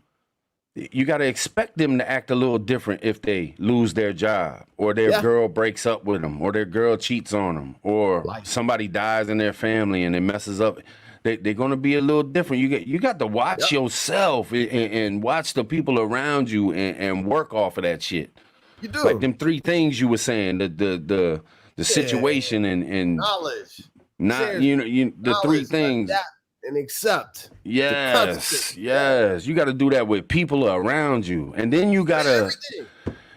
you got to expect them to act a little different if they lose their job or their girl breaks up with them or their girl cheats on them or somebody dies in their family and it messes up. They're going to be a little different. You got to watch yourself and watch the people around you and work off of that shit. You do. Like them three things you were saying, the situation and knowledge. The three things. Adapt and accept. Yes. You got to do that with people around you. And then you got to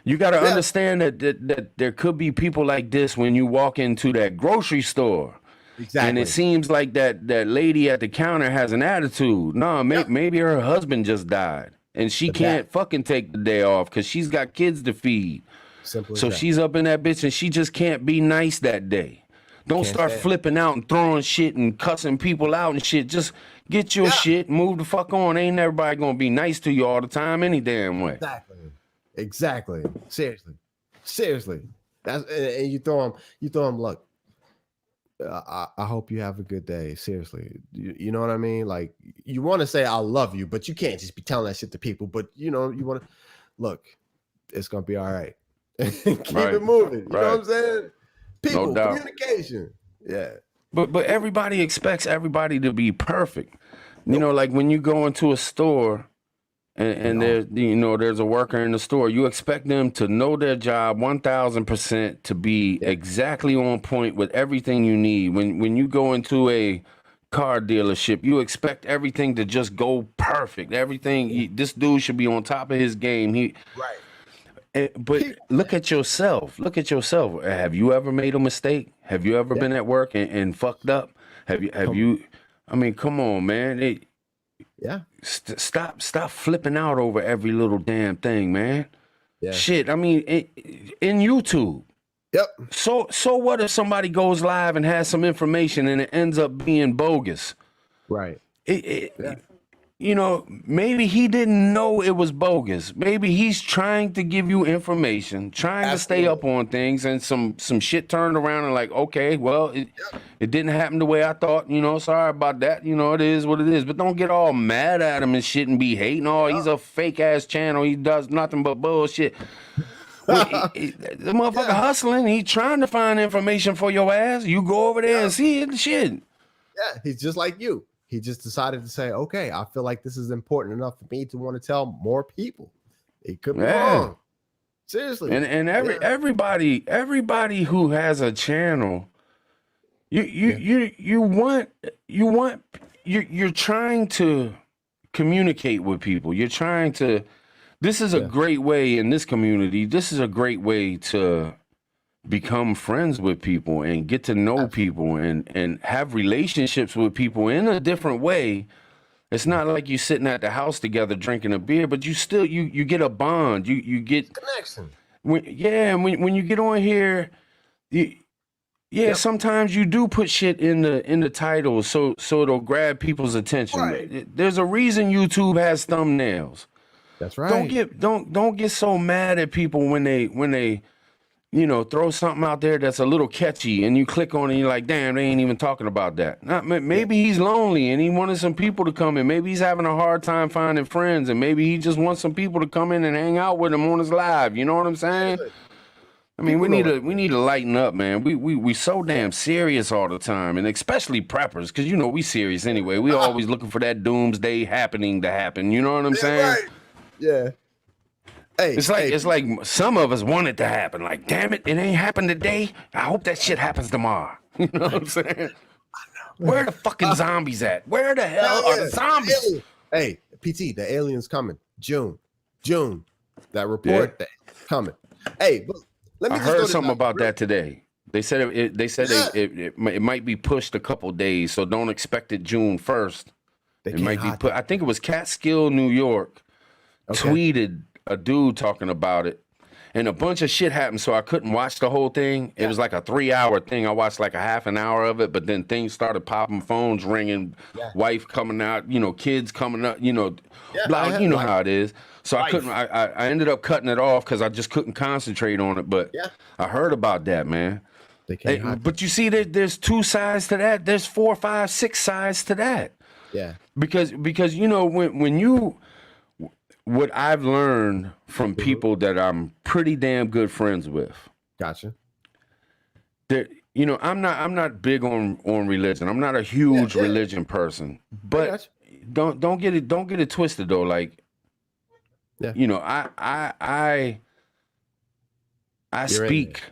understand that there could be people like this when you walk into that grocery store. Exactly. And it seems like that lady at the counter has an attitude. No, maybe her husband just died and she can't fucking take the day off because she's got kids to feed. Simple as So that. she's up in that bitch and she just can't be nice that day. Don't start flipping out and throwing shit and cussing people out and shit. Just get your shit, move the fuck on. Ain't everybody gonna be nice to you all the time any damn way. Exactly. Seriously. That's and you throw them. Look, I hope you have a good day. Seriously, you know what I mean? Like, you want to say I love you, but you can't just be telling that shit to people. But you know, you want to look. It's gonna be all right. Keep it moving. You know what I'm saying? People, communication. Yeah. But everybody expects everybody to be perfect. You know, like when you go into a store and there's a worker in the store, you expect them to know their job 1000%, to be exactly on point with everything you need. When you go into a car dealership, you expect everything to just go perfect. Everything, this dude should be on top of his game. But look at yourself. Have you ever made a mistake? Have you ever been at work and fucked up? Have you? I mean, come on, man. Stop flipping out over every little damn thing, man. Shit. I mean, in YouTube. So what if somebody goes live and has some information and it ends up being bogus? Right. You know, maybe he didn't know it was bogus. Maybe he's trying to give you information, trying to stay up on things, and some shit turned around and like, okay, well, it didn't happen the way I thought. You know, sorry about that. You know, it is what it is. But don't get all mad at him and shit and be hating. Oh, he's a fake ass channel. He does nothing but bullshit. The motherfucker hustling. He trying to find information for your ass. You go over there and see it and shit. Yeah, he's just like you. He just decided to say, okay, I feel like this is important enough for me to want to tell more people. It could be wrong. Seriously. And everybody who has a channel, you're trying to communicate with people. You're trying to, this is a great way in this community. This is a great way to become friends with people and get to know people and have relationships with people in a different way. It's not like you sitting at the house together drinking a beer, but you still you get a bond. You get connection. When you get on here, sometimes you do put shit in the title so it'll grab people's attention. Right. There's a reason YouTube has thumbnails. That's right. Don't get so mad at people when they you know, throw something out there that's a little catchy and you click on it and you're like, damn, they ain't even talking about that. Maybe he's lonely and he wanted some people to come in. Maybe he's having a hard time finding friends and maybe he just wants some people to come in and hang out with him on his live. You know what I'm saying? I mean, we need to lighten up, man. We so damn serious all the time, and especially preppers, because, you know, we serious anyway. We always looking for that doomsday happening to happen. You know what I'm saying? Right. Yeah. Hey, it's like some of us want it to happen. Like, damn it ain't happened today. I hope that shit happens tomorrow. You know what I'm saying? I know. Where the fucking zombies at? Where the hell are the zombies? Hey, PT, the aliens coming. June. That report coming. Hey, but let me. I heard something about that today. They said it might be pushed a couple days, so don't expect it June 1st. It might be put. I think it was Catskill, New York, tweeted a dude talking about it, and a bunch of shit happened, so I couldn't watch the whole thing. It was like a 3-hour thing. I watched like a half an hour of it, but then things started popping, phones ringing, wife coming out, you know, kids coming up, you know, you know how it is. So I couldn't. I ended up cutting it off because I just couldn't concentrate on it. But I heard about that, man. But you see, there's 2 sides to that. There's 4, 5, 6 sides to that. Yeah. Because you know when you. What I've learned from people that I'm pretty damn good friends with. Gotcha. That, you know, I'm not big on religion. I'm not a huge religion person. But don't get it twisted though. Like, you know, I speak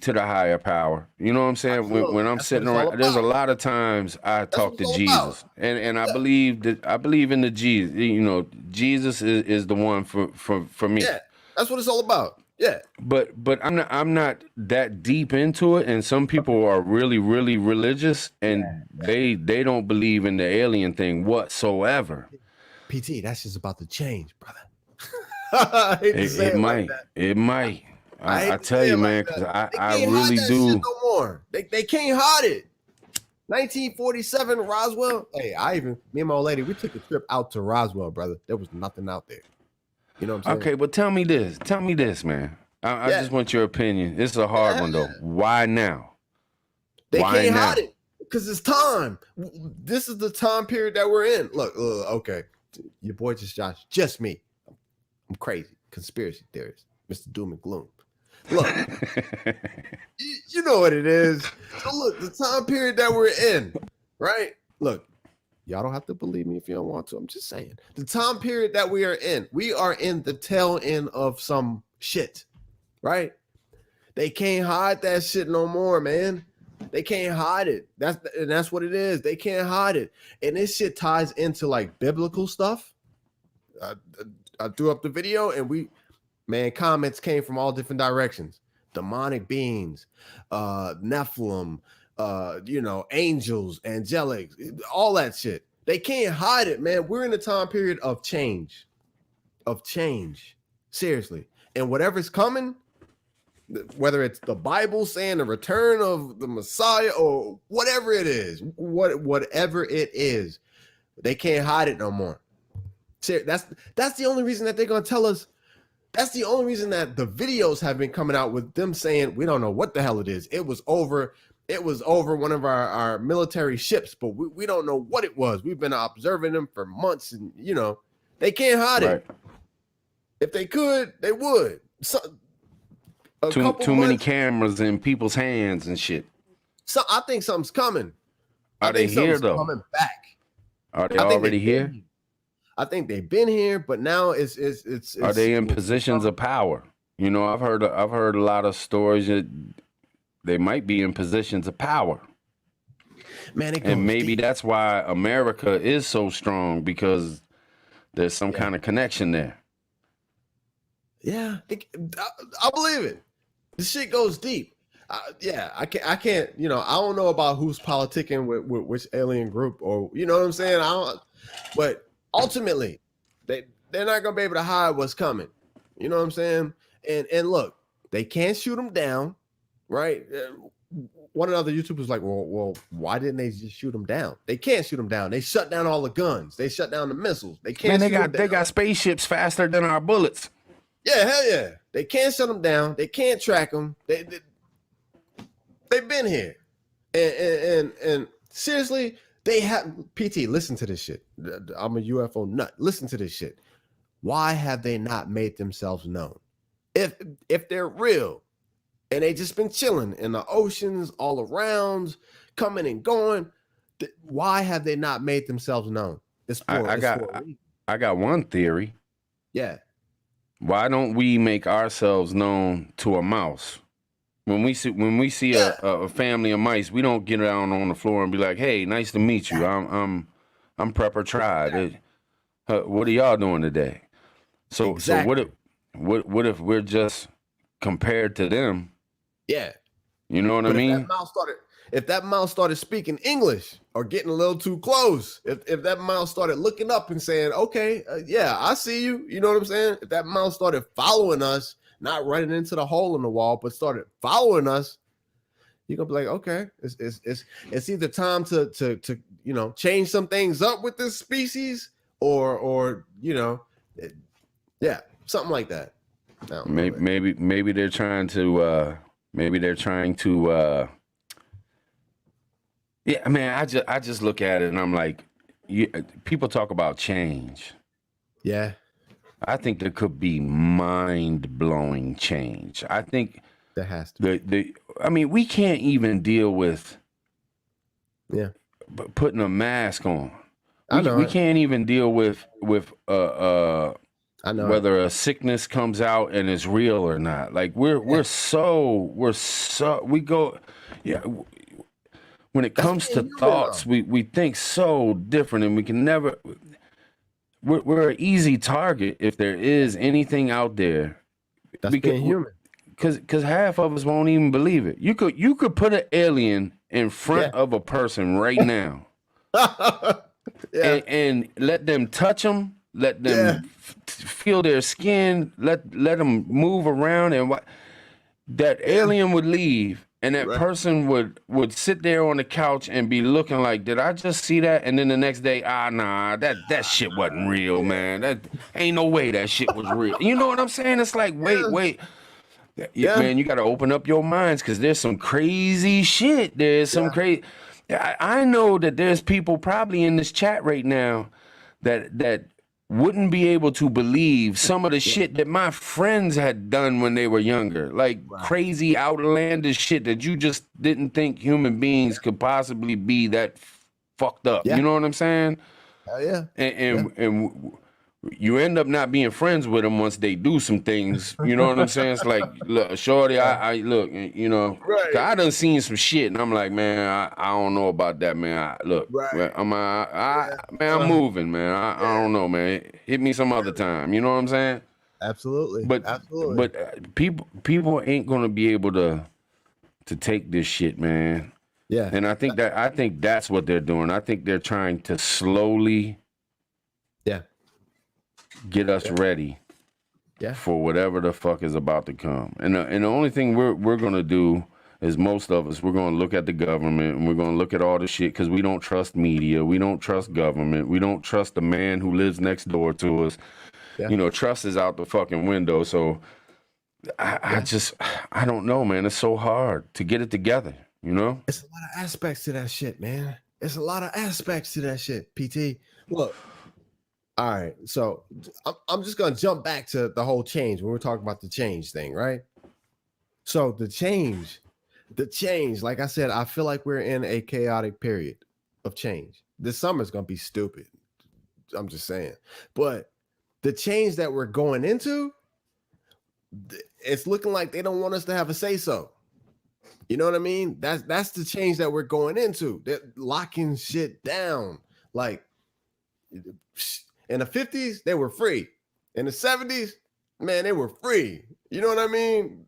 to the higher power. You know what I'm saying? When I'm sitting around, there's a lot of times I talk to Jesus, and I believe in the Jesus. You know, Jesus is the one for me. Yeah, that's what it's all about. Yeah. But I'm not that deep into it, and some people are really really religious, and they don't believe in the alien thing whatsoever. PT, that's just about to change, brother. I hate to say It it like might, that. it might. I I hate to tell say you, it like man, that. because I They I can't hide really that shit do. no more. They can't hide it. 1947 Roswell. Hey, me and my old lady, we took a trip out to Roswell, brother. There was nothing out there. You know what I'm saying? Okay, but tell me this, man. I Yeah. just want your opinion. This is a hard one though. Why now? They Why can't hide now? it because it's time. This is the time period that we're in. Look, okay. Your boy just me. I'm crazy. Conspiracy theorist, Mr. Doom and Gloom. Look, you know what it is. So look, the time period that we're in, right? Look, y'all don't have to believe me if you don't want to. I'm just saying. The time period that we are in the tail end of some shit, right? They can't hide that shit no more, man. They can't hide it. That's what it is. They can't hide it. And this shit ties into like biblical stuff. I threw up the video and comments came from all different directions. Demonic beings, Nephilim, angels, angelics, all that shit. They can't hide it, man. We're in a time period of change. Seriously. And whatever's coming, whether it's the Bible saying the return of the Messiah or whatever it is, whatever it is, they can't hide it no more. That's the only reason that they're gonna tell us. That's the only reason that the videos have been coming out with them saying we don't know what the hell it is. It was over one of our military ships, but we don't know what it was. We've been observing them for months, and they can't hide it. If they could, they would. Too many cameras in people's hands and shit. So I think something's coming. Are they here though? Coming back. Are they already here? I think they've been here, but now it's. Are they in positions of power? I've heard a lot of stories that they might be in positions of power. Man, and maybe that's why America is so strong, because there's some kind of connection there. Yeah, I believe it. This shit goes deep. I can't. I don't know about who's politicking with which alien group, or you know what I'm saying. But ultimately, they're not gonna be able to hide what's coming. You know what I'm saying? And look, they can't shoot them down, right? One of the other YouTubers was like, well, why didn't they just shoot them down? They can't shoot them down. They shut down all the guns. They shut down the missiles. They can't. Man, they got spaceships faster than our bullets. Yeah, hell yeah. They can't shut them down. They can't track them. They've been here, and seriously, they have. PT, listen to this shit. I'm a UFO nut. Listen to this shit. Why have they not made themselves known? If they're real, and they just been chilling in the oceans all around, coming and going, why have they not made themselves known? I got one theory. Yeah. Why don't we make ourselves known to a mouse? When we see a family of mice, we don't get down on the floor and be like, "Hey, nice to meet you. I'm preppertribe. What are y'all doing today?" So what if we're just compared to them? Yeah. You know what I mean? If that mouse started speaking English or getting a little too close, if that mouse started looking up and saying, okay, yeah, I see you. You know what I'm saying? If that mouse started following us, not running into the hole in the wall, but started following us, you're going to be like, okay, it's either time to change some things up with this species or yeah, something like that. Maybe they're trying to, yeah, I mean, I just look at it and I'm like, people talk about change. Yeah. I think there could be mind-blowing change. I think there has to be. I mean, we can't even deal with putting a mask on. We can't even deal with whether a sickness comes out and it's real or not. Like we go, yeah. When it comes to thoughts, we think so different, and we can never. We're an easy target if there is anything out there That's being human. Because half of us won't even believe it. You could put an alien in front of a person right now, and let them touch them, let them feel their skin, let them move around, and that alien would leave, and that person would sit there on the couch and be looking like, did I just see that? And then the next day, nah, that shit wasn't real, man. That ain't no way that shit was real. You know what I'm saying? It's like, wait. Man, you got to open up your minds, because there's some crazy shit. There's some crazy. I know that there's people probably in this chat right now that wouldn't be able to believe some of the shit that my friends had done when they were younger, like crazy outlandish shit that you just didn't think human beings could possibly be that fucked up. You know what I'm saying? Hell yeah. And you end up not being friends with them once they do some things. You know what I'm saying? It's like, look, shorty, I look, you know, I done seen some shit, and I'm like, man, I don't know about that, man. I'm moving, man. I don't know, man. Hit me some other time. You know what I'm saying? Absolutely. But people ain't gonna be able to take this shit, man. Yeah. And I think that's what they're doing. I think they're trying to slowly get us ready for whatever the fuck is about to come. And the only thing we're gonna do is, most of us, we're gonna look at the government, and we're gonna look at all the shit, because we don't trust media, we don't trust government, we don't trust the man who lives next door to us. You know, trust is out the fucking window. So I don't know, man. It's so hard to get it together, you know? It's a lot of aspects to that shit, man. It's a lot of aspects to that shit, PT. Look, all right, so I'm just gonna jump back to the whole change when we're talking about the change thing, right? So the change, like I said, I feel like we're in a chaotic period of change. This summer's gonna be stupid. I'm just saying. But the change that we're going into, it's looking like they don't want us to have a say-so. You know what I mean? That's the change that we're going into. They're locking shit down. Like, in the 50s, they were free. In the 70s, man, they were free. You know what I mean?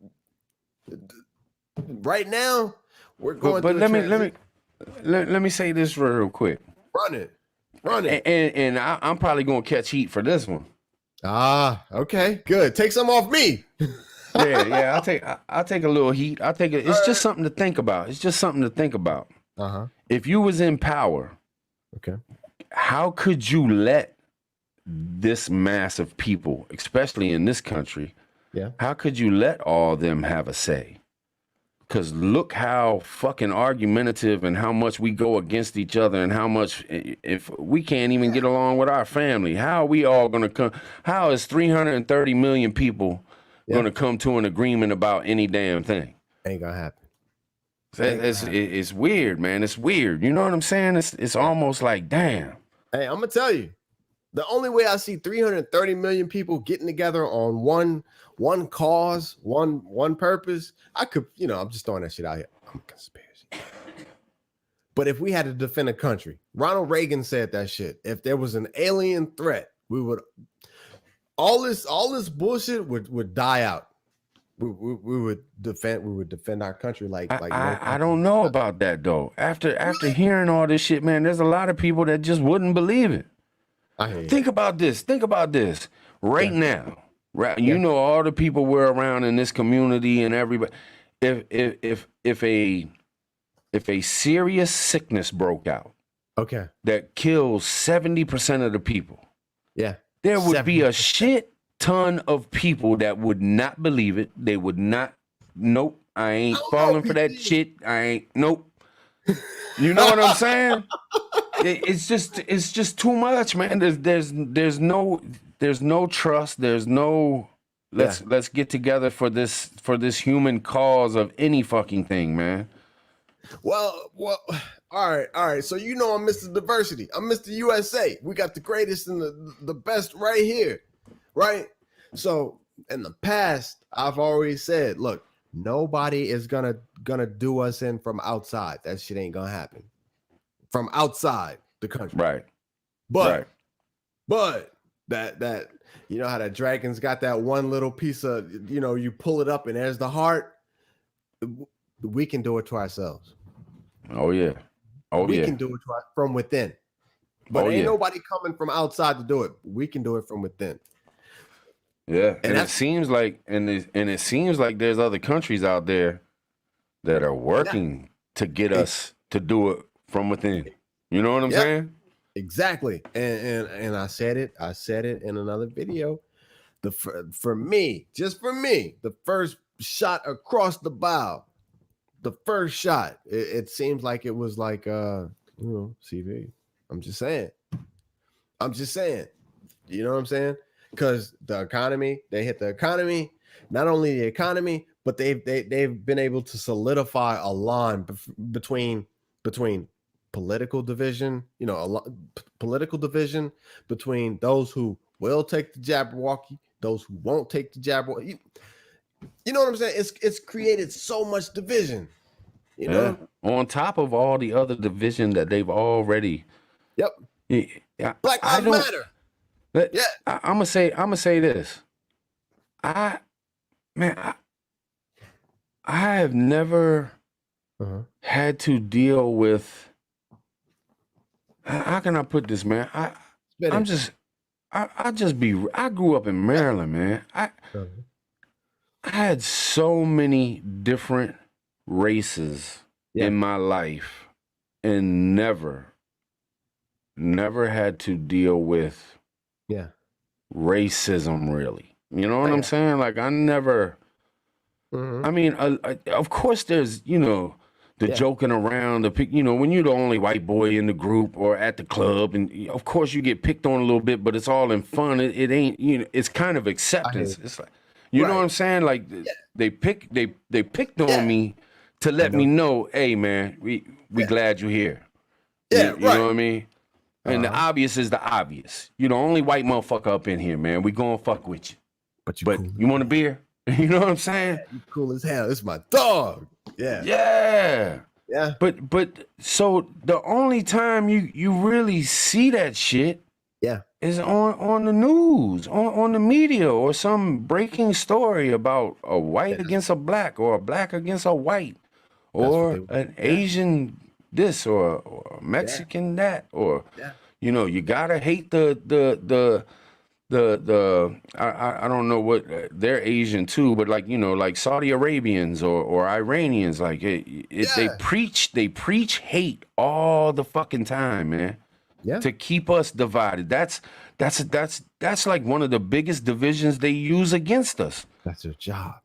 Right now, we're going. But let me say this real quick. Run it. And I'm probably gonna catch heat for this one. Okay, good. Take some off me. I'll take a little heat. It's just something to think about. It's just something to think about. If you was in power, how could you let this mass of people, especially in this country, how could you let all of them have a say? Because look how fucking argumentative and how much we go against each other, and how much, if we can't even get along with our family, how are we all going to come? How is 330 million people going to come to an agreement about any damn thing? Ain't gonna happen. It's weird, man. It's weird. You know what I'm saying? It's almost like, damn. Hey, I'm gonna tell you, the only way I see 330 million people getting together on one cause, one purpose, I could, I'm just throwing that shit out here. I'm a conspiracy. But if we had to defend a country, Ronald Reagan said that shit. If there was an alien threat, we would all this bullshit would die out. We would defend our country like I don't know about that though. After hearing all this shit, man, there's a lot of people that just wouldn't believe it. Think about this right now. Right, you know, all the people we're around in this community and everybody. If a serious sickness broke out, that kills 70% of the people, there would be a shit ton of people that would not believe it. They would not. Nope, I ain't falling for that shit. I ain't. Nope. You know what I'm saying? It's just too much, man. There's no trust. There's no let's get together for this human cause of any fucking thing, man. Well, all right. So I'm Mr. Diversity. I'm Mr. USA. We got the greatest and the best right here, right? So in the past, I've already said, look, nobody is gonna do us in from outside. That shit ain't gonna happen. From outside the country. Right. But That you know how the dragon's got that one little piece of, you know, you pull it up and there's the heart. We can do it to ourselves. Oh yeah. We can do it from within. But ain't nobody coming from outside to do it. We can do it from within. Yeah, and it seems like, it seems like there's other countries out there that are working to get us to do it from within. You know what I'm saying? Exactly. And I said it in another video. For me, the first shot across the bow, the first shot, it seems like it was like CV. I'm just saying. You know what I'm saying? Because the economy, they hit the economy, not only the economy, but they've been able to solidify a line between political division, you know, political division between those who will take the Jabberwocky, those who won't take the Jabberwocky. You know what I'm saying? It's created so much division. You know, on top of all the other division that they've already. Yep. Yeah. Black Lives Matter. I'm gonna say this. I have never had to deal with. How can I put this, man? I grew up in Maryland, man. I had so many different races in my life, and never had to deal with racism, really. You know what I'm saying? Like, I never. I mean, of course, there's, you know, the joking around, you know, when you're the only white boy in the group or at the club, and of course you get picked on a little bit, but it's all in fun. It ain't, you know, it's kind of acceptance. It's like, you know what I'm saying? Like, they picked on me to let me know, hey man, we glad you're here. You know what I mean? And the obvious is the obvious. You're the only white motherfucker up in here, man. We gonna fuck with you. But cool. You want a beer? You know what I'm saying? You cool as hell. It's my dog. Yeah. But so the only time you really see that shit is on the news, on the media, or some breaking story about a white against a black, or a black against a white, or an Asian this, or a Mexican that, or you know, you gotta hate the I don't know what, they're Asian too, but like, you know, like Saudi Arabians or Iranians, like they preach hate all the fucking time, man. To keep us divided. That's like one of the biggest divisions they use against us. That's their job.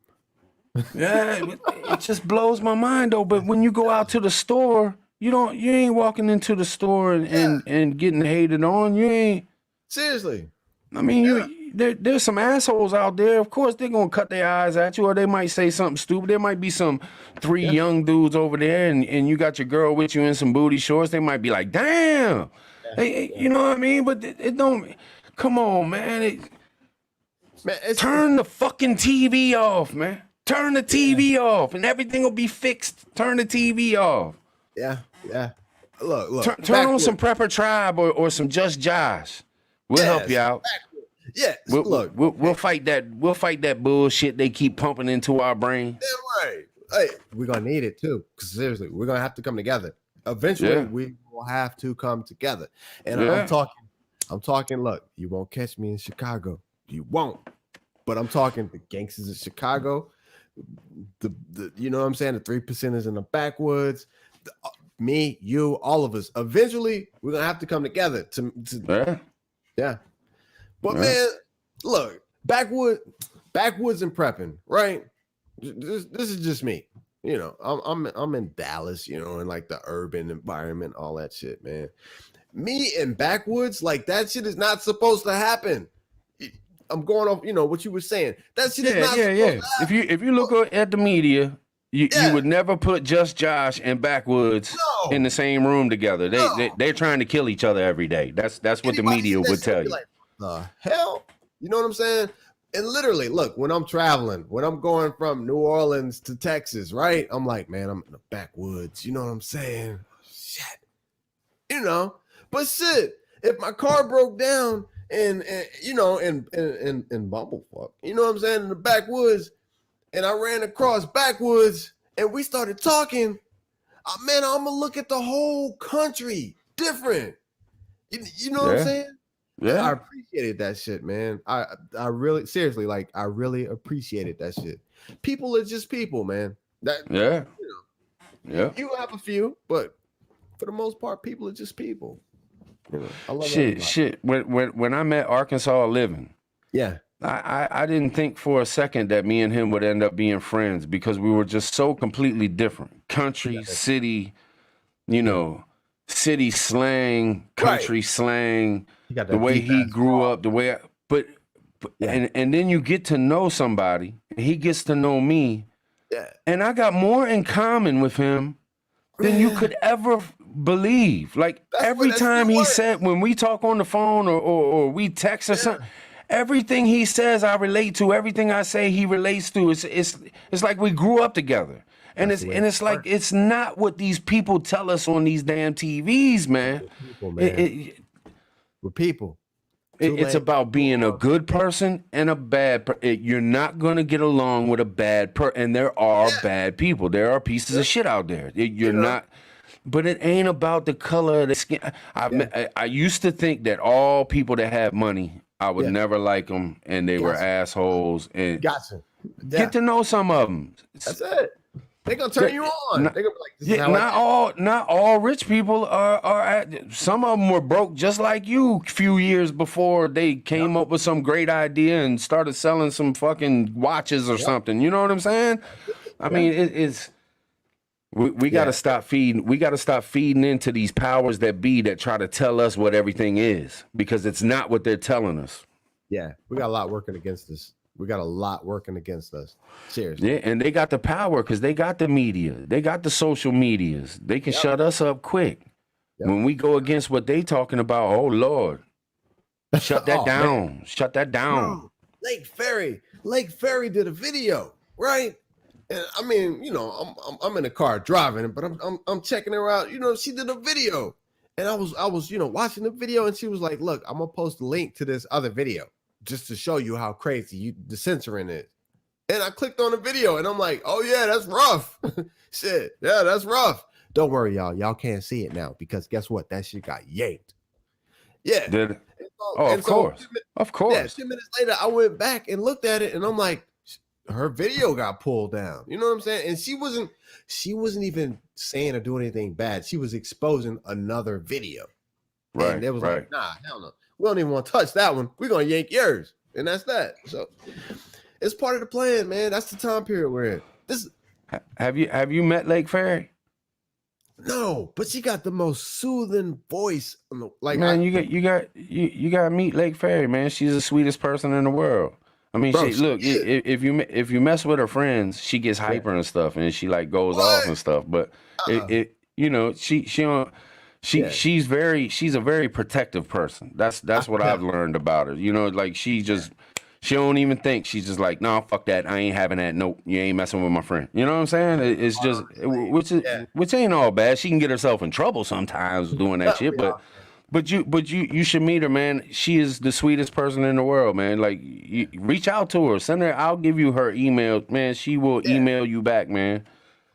It just blows my mind though. But when you go out to the store, you ain't walking into the store and getting hated on. You ain't. Seriously. I mean, there's some assholes out there. Of course, they're gonna cut their eyes at you, or they might say something stupid. There might be some three young dudes over there, and you got your girl with you in some booty shorts. They might be like, "Damn," you know what I mean? But it don't. Come on, man. Turn the fucking TV off, man. Turn the TV off, and everything will be fixed. Turn the TV off. Yeah. Look. Turn on some Prepper Tribe or some Just Josh. We'll help you out. Yes. We'll fight that. We'll fight that bullshit they keep pumping into our brain. Yeah, right. Hey, we're gonna need it too. Because seriously, we're gonna have to come together. Eventually, we will have to come together. And I'm talking. Look, you won't catch me in Chicago. You won't. But I'm talking the gangsters of Chicago. The you know what I'm saying? The 3%ers in the backwoods. Me, you, all of us. Eventually, we're gonna have to come together to But man, look, backwoods and prepping, right? This is just me. You know, I'm in Dallas, you know, in like the urban environment, all that shit, man. Me and backwoods, like that shit is not supposed to happen. I'm going off, you know, what you were saying. That shit is not supposed to happen. If you look at the media, you would never put Just Josh and Backwoods in the same room together. They're trying to kill each other every day. That's what the media would tell you. Like, the hell? You know what I'm saying? And literally, look, when I'm traveling, when I'm going from New Orleans to Texas, right? I'm like, man, I'm in the backwoods. You know what I'm saying? Shit. You know, but shit, if my car broke down and you know, in Bumblefuck, you know what I'm saying, in the backwoods, and I ran across backwoods, and we started talking. Man, I'm gonna look at the whole country different. You know what I'm saying? Yeah. I appreciated that shit, man. I really, seriously, like, I really appreciated that shit. People are just people, man. That you have a few, but for the most part, people are just people. You know, I love shit. When I met Arkansas Living, yeah, I didn't think for a second that me and him would end up being friends because we were just so completely different. Country, city, you know, city slang, country slang, the way he grew up, the way and then you get to know somebody, and he gets to know me. Yeah. And I got more in common with him than you could ever believe. Like every time he said, when we talk on the phone or we text or something, everything he says I relate to. Everything I say he relates to. It's like we grew up together. And it's like it's not what these people tell us on these damn TVs, man. We're people. It's about being a good person and a bad person. You're not going to get along with a bad person. And there are bad people. There are pieces of shit out there. You're not. But it ain't about the color of the skin. I used to think that all people that have money, I would never like them, and they were assholes. And get to know some of them. That's it. They're gonna turn you on. They're gonna be like, this is how not all rich people are some of them were broke just like you a few years before they came up with some great idea and started selling some fucking watches or something. You know what I'm saying? I mean, it's we gotta stop feeding. We gotta stop feeding into these powers that be that try to tell us what everything is, because it's not what they're telling us. Yeah, we got a lot working against us. We got a lot working against us. Seriously. Yeah, and they got the power because they got the media. They got the social medias. They can shut us up quick. When we go against what they talking about, oh, Lord. Shut that down. Man. Shut that down. Bro, Lake Ferry did a video, right? And I mean, you know, I'm in the car driving, but I'm checking her out. You know, she did a video. And I was, you know, watching the video, and she was like, look, I'm gonna post a link to this other video just to show you how crazy the censoring is. And I clicked on the video, and I'm like, oh yeah, that's rough. Shit, yeah, that's rough. Don't worry, y'all. Y'all can't see it now because guess what? That shit got yanked. Yeah. Did it? Of course. Of course. Yeah, 10 minutes later, I went back and looked at it, and I'm like, her video got pulled down. You know what I'm saying? And she wasn't even saying or doing anything bad. She was exposing another video. Right. And it was like, nah, hell no. We don't even want to touch that one. We're gonna yank yours. And that's that. So it's part of the plan, man. That's the time period we're in. Have you met Lake Ferry? No, but she got the most soothing voice. Like, man, you got to meet Lake Ferry, man. She's the sweetest person in the world. I mean, bro, look, if you mess with her friends, she gets hyper and stuff, and she like goes off and stuff. But you know, she's a very protective person. That's what I've learned about her. You know, like she don't even think. She's just like, no, fuck that. I ain't having that. Nope, you ain't messing with my friend. You know what I'm saying? It's just which ain't all bad. She can get herself in trouble sometimes doing that shit, but you should meet her, man. She is the sweetest person in the world, man. Like, you reach out to her, send her. I'll give you her email, man. She will email you back, man.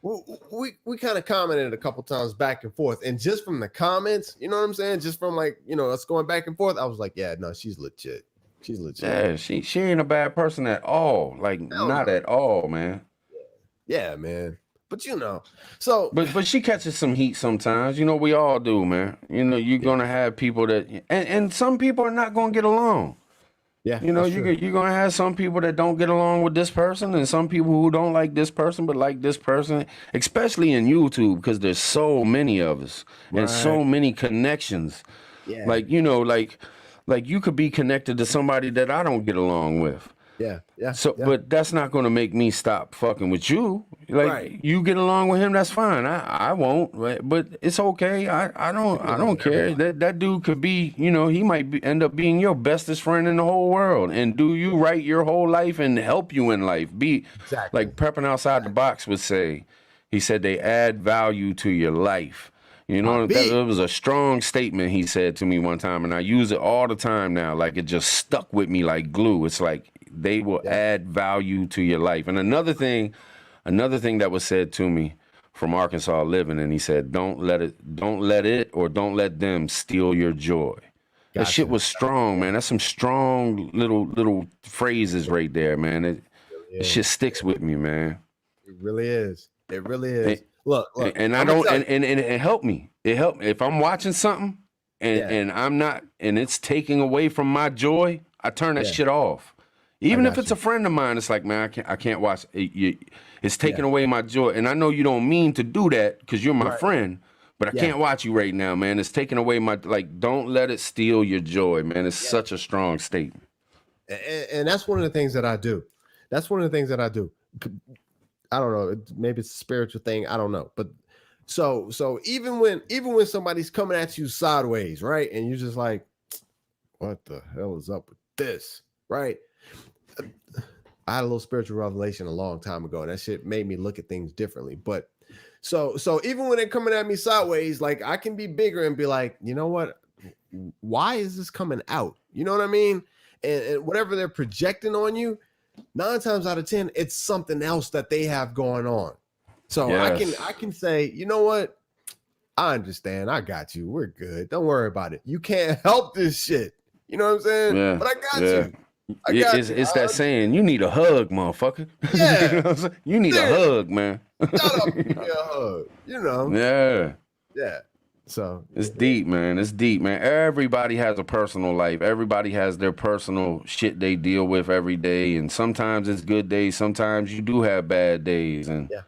We kind of commented a couple times back and forth, and just from the comments, you know what I'm saying? Just from like, you know, us going back and forth, I was like, yeah, no, she's legit. She's legit. Yeah, she ain't a bad person at all. Like, not at all, man. Yeah, man. But you know, so but she catches some heat sometimes. You know, we all do, man. You know, you're gonna have people that and some people are not gonna get along. Yeah, you know, you're gonna have some people that don't get along with this person, and some people who don't like this person but like this person, especially in YouTube, because there's so many of us and so many connections. Yeah. Like, you know, like you could be connected to somebody that I don't get along with. Yeah. So, but that's not going to make me stop fucking with you. Like, you get along with him, that's fine. I won't, but it's okay. I don't care. That dude could be, you know, he might end up being your bestest friend in the whole world and do you right your whole life and help you in life. Be like Prepping Outside the Box would say. He said they add value to your life. You My know, B. it was a strong statement he said to me one time, and I use it all the time now. Like it just stuck with me like glue. It's like they will Yeah. add value to your life. And another thing that was said to me from Arkansas living, and he said, don't let it, or don't let them steal your joy. That shit Gotcha. was strong, man. That's some strong little phrases right there, man. It Yeah. shit sticks with me, man. It really is. It really And, is. Look, and I I'm gonna don't, tell you. and it helped me. It helped me if I'm watching something Yeah. and I'm not, and it's taking away from my joy. I turn that Yeah. shit off. I Even if got it's you. a friend of mine, it's like, man, I can't watch it. It's taking Yeah. away my joy. And I know you don't mean to do that because you're my Right. friend, but I Yeah. can't watch you right now, man. It's taking away my, like, don't let it steal your joy, man. It's Yeah. such a strong statement. And that's one of the things that I do. That's one of the things that I do. I don't know. Maybe it's a spiritual thing. I don't know. But so even when somebody's coming at you sideways, right? And you're just like, what the hell is up with this? Right? I had a little spiritual revelation a long time ago, and that shit made me look at things differently. But so even when they're coming at me sideways, like I can be bigger and be like, you know what? Why is this coming out? You know what I mean? And whatever they're projecting on you, 9 times out of 10, it's something else that they have going on. So Yes. I can say, you know what? I understand. I got you. We're good. Don't worry about it. You can't help this shit. You know what I'm saying? Yeah. But I got Yeah. you. I got It's, you. it's that saying, you need a hug, motherfucker. Yeah. You know what I'm saying? You need a Seriously. hug, man. Shut up and give me a hug. You know? Yeah. Yeah. So It's deep, man. It's deep, man. Everybody has a personal life. Everybody has their personal shit they deal with every day. And sometimes it's good days. Sometimes you do have bad days. And yeah.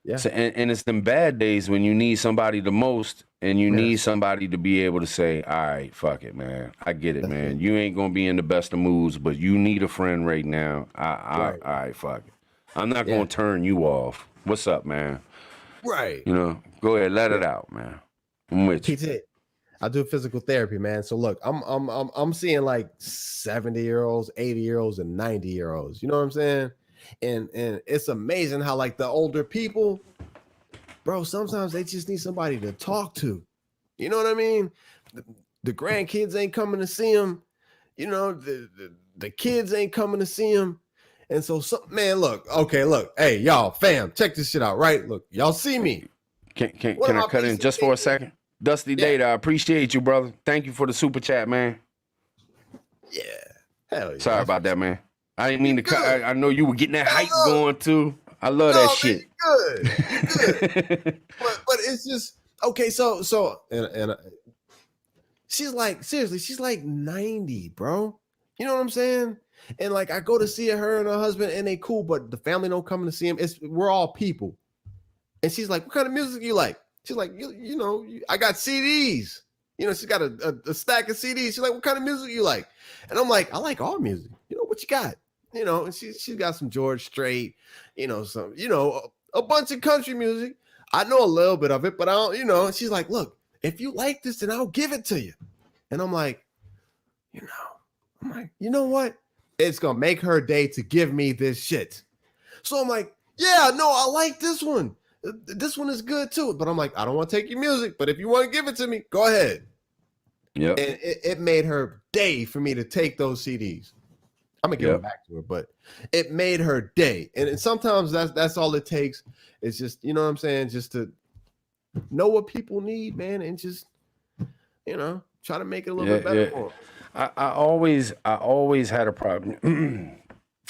Yeah. so, and it's them bad days when you need somebody the most, and you need Yes. somebody to be able to say, all right, fuck it, man. I get it, That's man. it. You ain't gonna be in the best of moods, but you need a friend right now. Right. All right, fuck it. I'm not Yeah. gonna turn you off. What's up, man? Right. You know, go ahead, let it Yeah. out, man. I'm with you. PT. I do physical therapy, man. So look, I'm seeing like 70-year-olds, 80-year-olds, and 90-year-olds. You know what I'm saying? And it's amazing how like the older people, bro, sometimes they just need somebody to talk to. You know what I mean? The grandkids ain't coming to see them. You know, the kids ain't coming to see them. And so, man, look, hey, y'all, fam, check this shit out, right? Look, y'all see me. Can I cut in just for a second? Dusty Data, I appreciate you, brother. Thank you for the super chat, man. Yeah. Hell yeah. Sorry about that, man. I didn't mean to cut. I know you were getting that hype no. going too. I love that shit. Man, you good. but it's just okay. So and she's like, seriously, she's like 90, bro. You know what I'm saying? And like I go to see her and her husband, and they cool, but the family don't come to see him. We're all people. And she's like, what kind of music you like? She's like, you know, I got CDs. You know, she's got a stack of CDs. She's like, what kind of music you like? And I'm like, I like all music. You know, what you got? You know, and she's got some George Strait, you know, some, you know, a bunch of country music. I know a little bit of it, but I don't, you know, and she's like, look, if you like this, then I'll give it to you. And I'm like, you know what? It's going to make her day to give me this shit. So I'm like, yeah, no, I like this one. This one is good too. But I'm like, I don't want to take your music, but if you want to give it to me, go ahead. Yep. And it made her day for me to take those CDs. I'm gonna give them back to her, but it made her day. And sometimes that's all it takes. It's just, you know what I'm saying, just to know what people need, man, and just, you know, try to make it a little bit better for them. I always had a problem.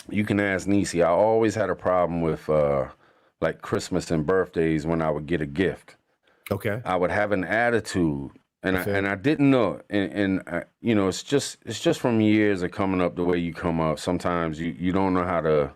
You can ask Nisi. I always had a problem with like Christmas and birthdays when I would get a gift. Okay. I would have an attitude. And I didn't know, and you know, it's just from years of coming up the way you come up. Sometimes you don't know how to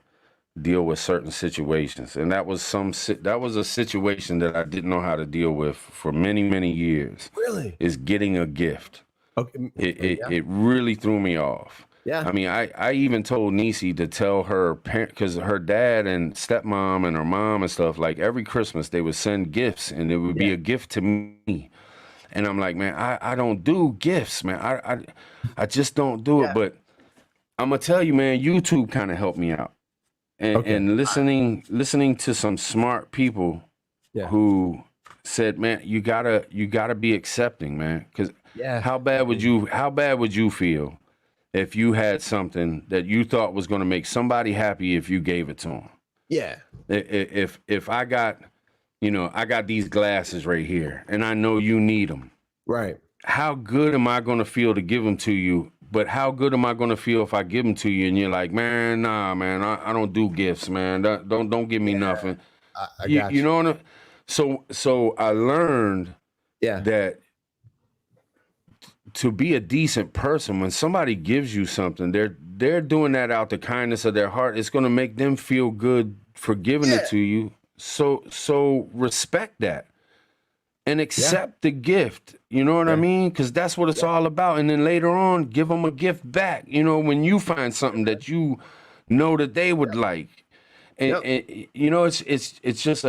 deal with certain situations, and that was a situation that I didn't know how to deal with for many years. Really? Is getting a gift. Okay. It really threw me off. Yeah. I mean, I even told Nisi to tell her parent, because her dad and stepmom and her mom and stuff, like every Christmas they would send gifts, and it would be a gift to me. And I'm like, man, I don't do gifts, man. I just don't do it. But I'm gonna tell you, man, YouTube kind of helped me out, and listening to some smart people who said, man, you gotta be accepting, man. Because Yeah. how bad would you feel if you had something that you thought was going to make somebody happy if you gave it to them? Yeah. If I got, I got these glasses right here, and I know you need them. Right. How good am I going to feel to give them to you? But how good am I going to feel if I give them to you and you're like, man, nah, man, I don't do gifts, man. Don't give me nothing. I got you. You know what I mean? So I learned that to be a decent person, when somebody gives you something, they're doing that out the kindness of their heart. It's going to make them feel good for giving it to you. So respect that and accept the gift. You know what I mean? Because that's what it's all about. And then later on, give them a gift back. You know, when you find something that you know that they would like, and it's just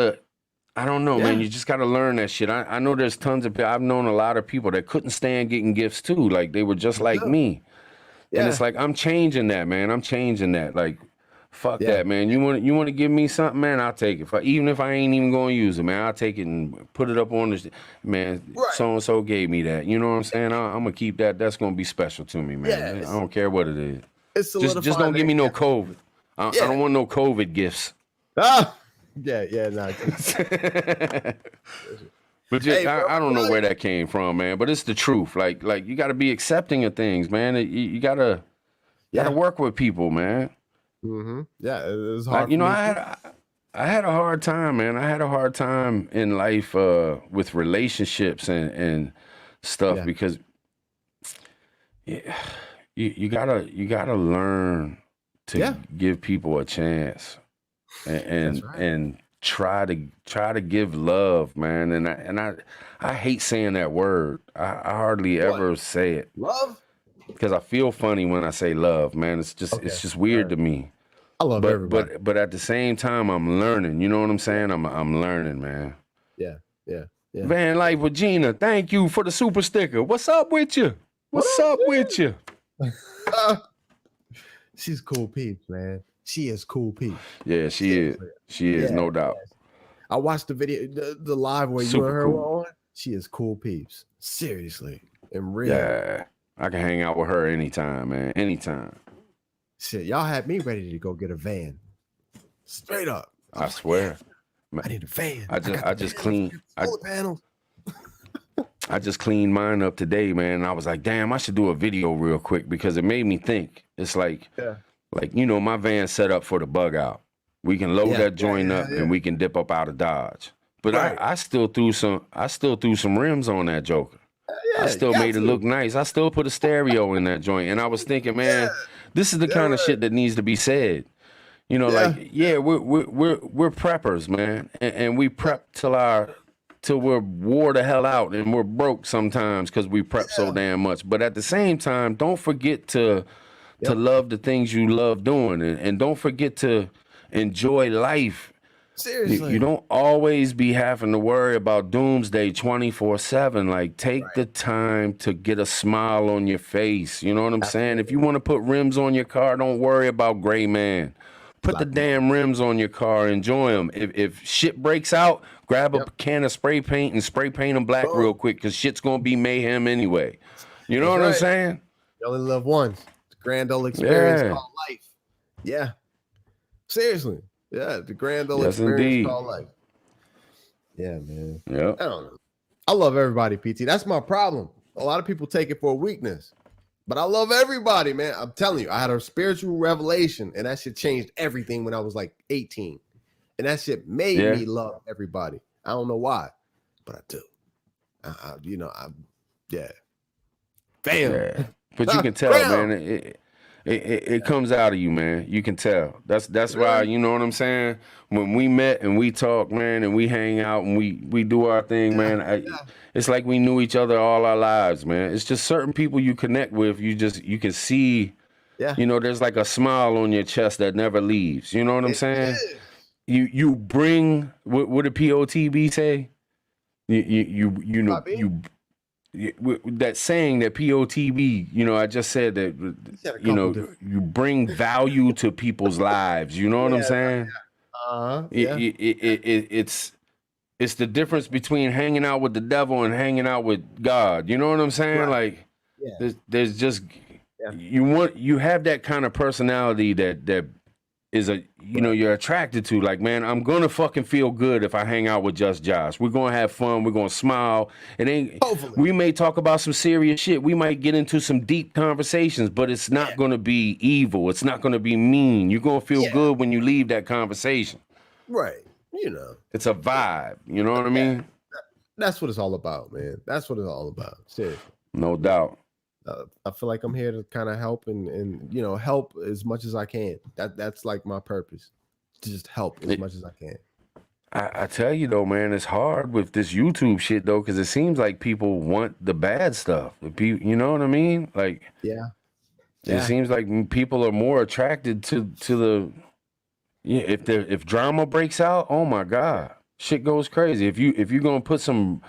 I don't know, man. You just got to learn that shit. I know there's tons of people. I've known a lot of people that couldn't stand getting gifts too. Like they were just like me. And it's like, I'm changing that, man. I'm changing that. Like, fuck that, man. You want to give me something, man? I'll take it. Even if I ain't even going to use it, man, I'll take it and put it up on the, man, so-and-so gave me that. You know what I'm saying? I'm going to keep that. That's going to be special to me, man. I don't care what it is. Just don't give me no COVID. I don't want no COVID gifts. Ah! Yeah, no. But I don't know where that came from, man. But it's the truth. Like you got to be accepting of things, man. You gotta work with people, man. Mm-hmm. Yeah, it was hard. I had a hard time, man. I had a hard time in life with relationships and stuff because you gotta learn to give people a chance. And try to give love, man. And I hate saying that word. I hardly ever say it. Love? Because I feel funny when I say love, man. It's just weird to me. I love everybody. But at the same time, I'm learning. You know what I'm saying? I'm learning, man. Yeah. Van Life with Gina, thank you for the super sticker. What's up with you? What's up with you? She's cool peeps, man. She is cool peeps. Yeah, she is. She is, no doubt. I watched the video, the live where you and her were on. She is cool peeps. Seriously. And real. Yeah. I can hang out with her anytime, man. Anytime. Shit, y'all had me ready to go get a van. Straight up. I swear. I need a van. I just cleaned. Solar panels. I just cleaned mine up today, man. And I was like, damn, I should do a video real quick because it made me think. It's like, my van's set up for the bug out. We can load that joint up and we can dip up out of Dodge. But I still threw some rims on that joker. I still made it look nice. I still put a stereo in that joint. And I was thinking, man, this is the kind of shit that needs to be said. You know, we're preppers, man. And we prep till we're wore the hell out and we're broke sometimes because we prep so damn much. But at the same time, don't forget to love the things you love doing, and don't forget to enjoy life. Seriously, you don't always be having to worry about doomsday 24/7. Like, take the time to get a smile on your face. You know what I'm saying? If you want to put rims on your car, don't worry about gray man. Put the damn rims on your car. Enjoy them. If shit breaks out, grab a can of spray paint and spray paint them black real quick, because shit's gonna be mayhem anyway. You know what I'm saying? You only live once. Grand old experience called life. Yeah. Seriously. Yeah, the grand old experience called life. Yeah, man. Yeah. I don't know. I love everybody, PT. That's my problem. A lot of people take it for a weakness. But I love everybody, man. I'm telling you, I had a spiritual revelation, and that shit changed everything when I was like 18. And that shit made me love everybody. I don't know why, but I do. Bam. Yeah. But you can tell, man. It comes out of you, man. You can tell. That's why, you know what I'm saying? When we met and we talk, man, and we hang out and we do our thing, man. It's like we knew each other all our lives, man. It's just certain people you connect with. You can see, there's like a smile on your chest that never leaves. You know what I'm saying? You bring what did POTB say? That saying that POTB, I just said that, you bring value to people's lives. You know what I'm saying? It's it's the difference between hanging out with the devil and hanging out with God. You know what I'm saying? Right. Like, Yeah. there's just Yeah. you have that kind of personality that is you're attracted to. Like, man, I'm gonna fucking feel good if I hang out with Just Josh. We're gonna have fun. We're gonna smile. It ain't. Hopefully. We may talk about some serious shit. We might get into some deep conversations, but it's not gonna be evil. It's not gonna be mean. You're gonna feel good when you leave that conversation. Right. You know, it's a vibe. You know what I mean? That's what it's all about, man. That's what it's all about. Seriously. No doubt. I feel like I'm here to kind of help and help as much as I can. That's like my purpose, to just help as much as I can. I tell you though, man, it's hard with this YouTube shit though, because it seems like people want the bad stuff. You know what I mean? Like, it seems like people are more attracted to the. Yeah, if drama breaks out, oh my God, shit goes crazy. If you're gonna put some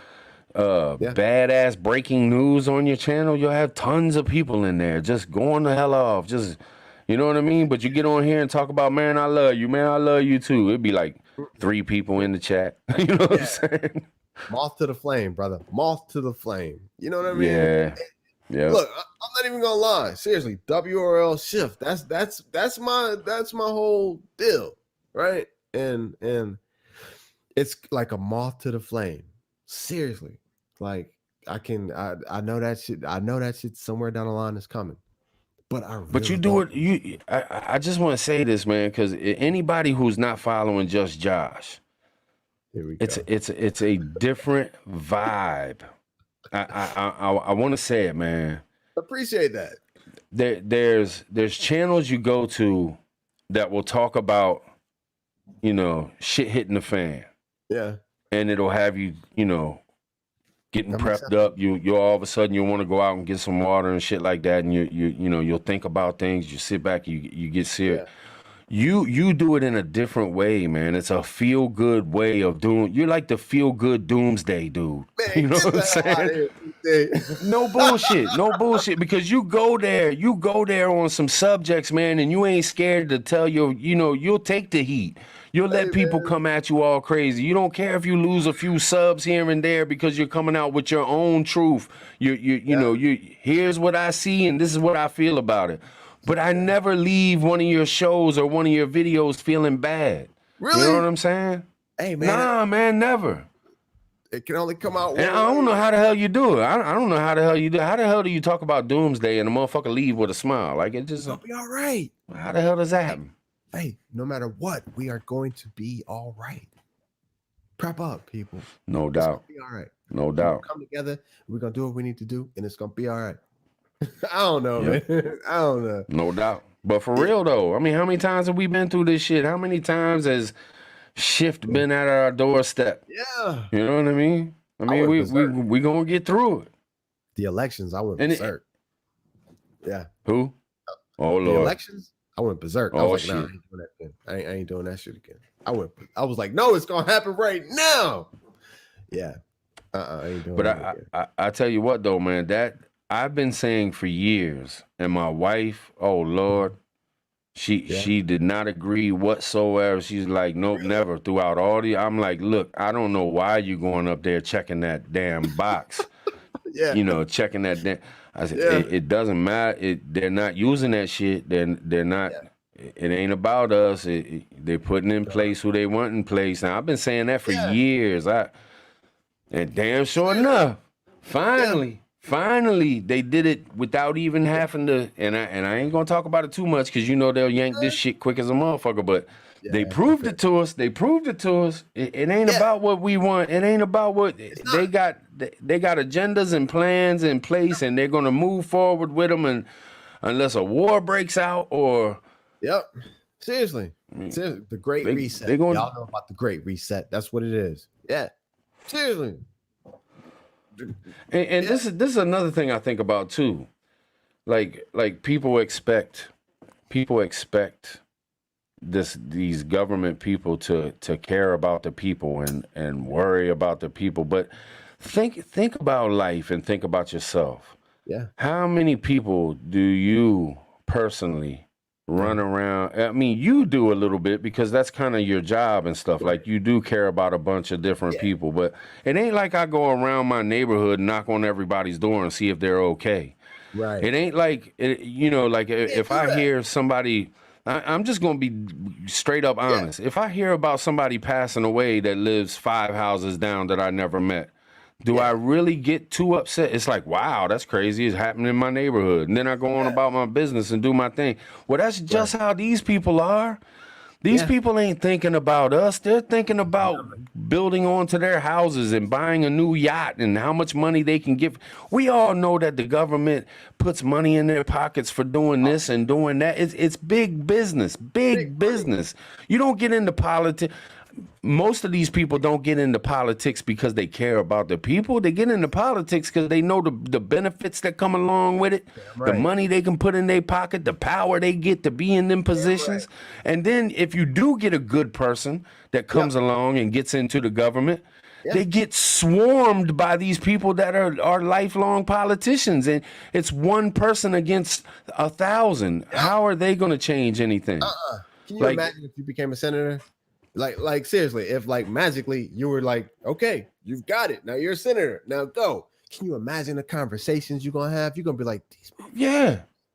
badass breaking news on your channel, you'll have tons of people in there just going the hell off. Just, you know what I mean? But you get on here and talk about, man, I love you, man, I love you too. It'd be like 3 people in the chat. You know what I'm saying? Moth to the flame, brother. Moth to the flame. You know what I mean? Yeah. Look, I'm not even gonna lie. Seriously, WRL shift. That's my whole deal, right? And it's like a moth to the flame. Seriously, like I know that shit. I know that shit somewhere down the line is coming. But you do it. I just want to say this, man, because anybody who's not following Just Josh, here we go. It's a different vibe. I want to say it, man. Appreciate that. There's channels you go to that will talk about, shit hitting the fan. Yeah. And it'll have you, getting prepped up. You all of a sudden you want to go out and get some water and shit like that, and you'll think about things. You sit back, you get serious. Yeah. You do it in a different way, man. It's a feel good way of doing. You're like the feel good doomsday dude. Man, you know what I'm saying? No bullshit. Because you go there on some subjects, man, and you ain't scared to tell you'll take the heat. You'll let people come at you all crazy. You don't care if you lose a few subs here and there because you're coming out with your own truth. Here's what I see and this is what I feel about it. But I never leave one of your shows or one of your videos feeling bad. Really? You know what I'm saying? Hey, man. Nah, man, never. It can only come out one and I don't know how the hell you do it. I don't know how the hell you do it. How the hell do you talk about doomsday and the motherfucker leave with a smile? Like, it just... It'll be all right. How the hell does that happen? Hey, no matter what, we are going to be all right. Prep up, people. No doubt. It's gonna be all right. No doubt. Come together. We're going to do what we need to do, and it's going to be all right. I don't know, man. I don't know. No doubt. But for real, though, I mean, how many times have we been through this shit? How many times has shift been at our doorstep? Yeah. You know what I mean? I mean, we going to get through it. The elections, I went berserk. Yeah. Who? Oh, Lord. The elections, I went berserk. I was like, nah, I ain't doing that again. I ain't doing that shit again. I was like, no, it's going to happen right now. Yeah. I ain't doing that again. I tell you what, though, man, that I've been saying for years, and my wife, oh Lord, she did not agree whatsoever. She's like, nope, never. Throughout all the, I'm like, look, I don't know why you going up there checking that damn box. Checking that damn. I said, it doesn't matter. They're not using that shit. They're not. Yeah. It ain't about us. They're putting in place who they want in place. Now I've been saying that for years. And damn sure enough, Finally, they did it without even having to, and I ain't gonna talk about it too much because they'll yank this shit quick as a motherfucker. But they proved it to us. They proved it to us. It ain't about what we want. It ain't about what they got. They got agendas and plans in place, and they're gonna move forward with them. And unless a war breaks out, or seriously, the Great Reset. Y'all know about the Great Reset. That's what it is. Yeah, seriously. And this is another thing I think about too. Like people expect these government people to care about the people and worry about the people. But think about life and think about yourself. Yeah. How many people do you personally run around. I mean, you do a little bit because that's kind of your job and stuff. Like you do care about a bunch of different people, but it ain't like I go around my neighborhood and knock on everybody's door and see if they're okay. Right. It ain't like, like if I hear somebody, I'm just going to be straight up honest. If I hear about somebody passing away that lives 5 houses down that I never met, do I really get too upset? It's like, wow, that's crazy. It's happening in my neighborhood. And then I go on about my business and do my thing. Well, that's just how these people are. These people ain't thinking about us. They're thinking about building onto their houses and buying a new yacht and how much money they can give. We all know that the government puts money in their pockets for doing this and doing that. It's big business, big business. You don't get into politics. Most of these people don't get into politics because they care about the people. They get into politics because they know the benefits that come along with it, the money they can put in their pocket, the power they get to be in them positions. And then if you do get a good person that comes along and gets into the government, they get swarmed by these people that are lifelong politicians. And it's one person against 1,000. How are they going to change anything? Can you imagine if you became a senator? Like seriously, if like magically you were like, okay, you've got it. Now you're a senator. Now go. Can you imagine the conversations you're gonna have? You're gonna be like, these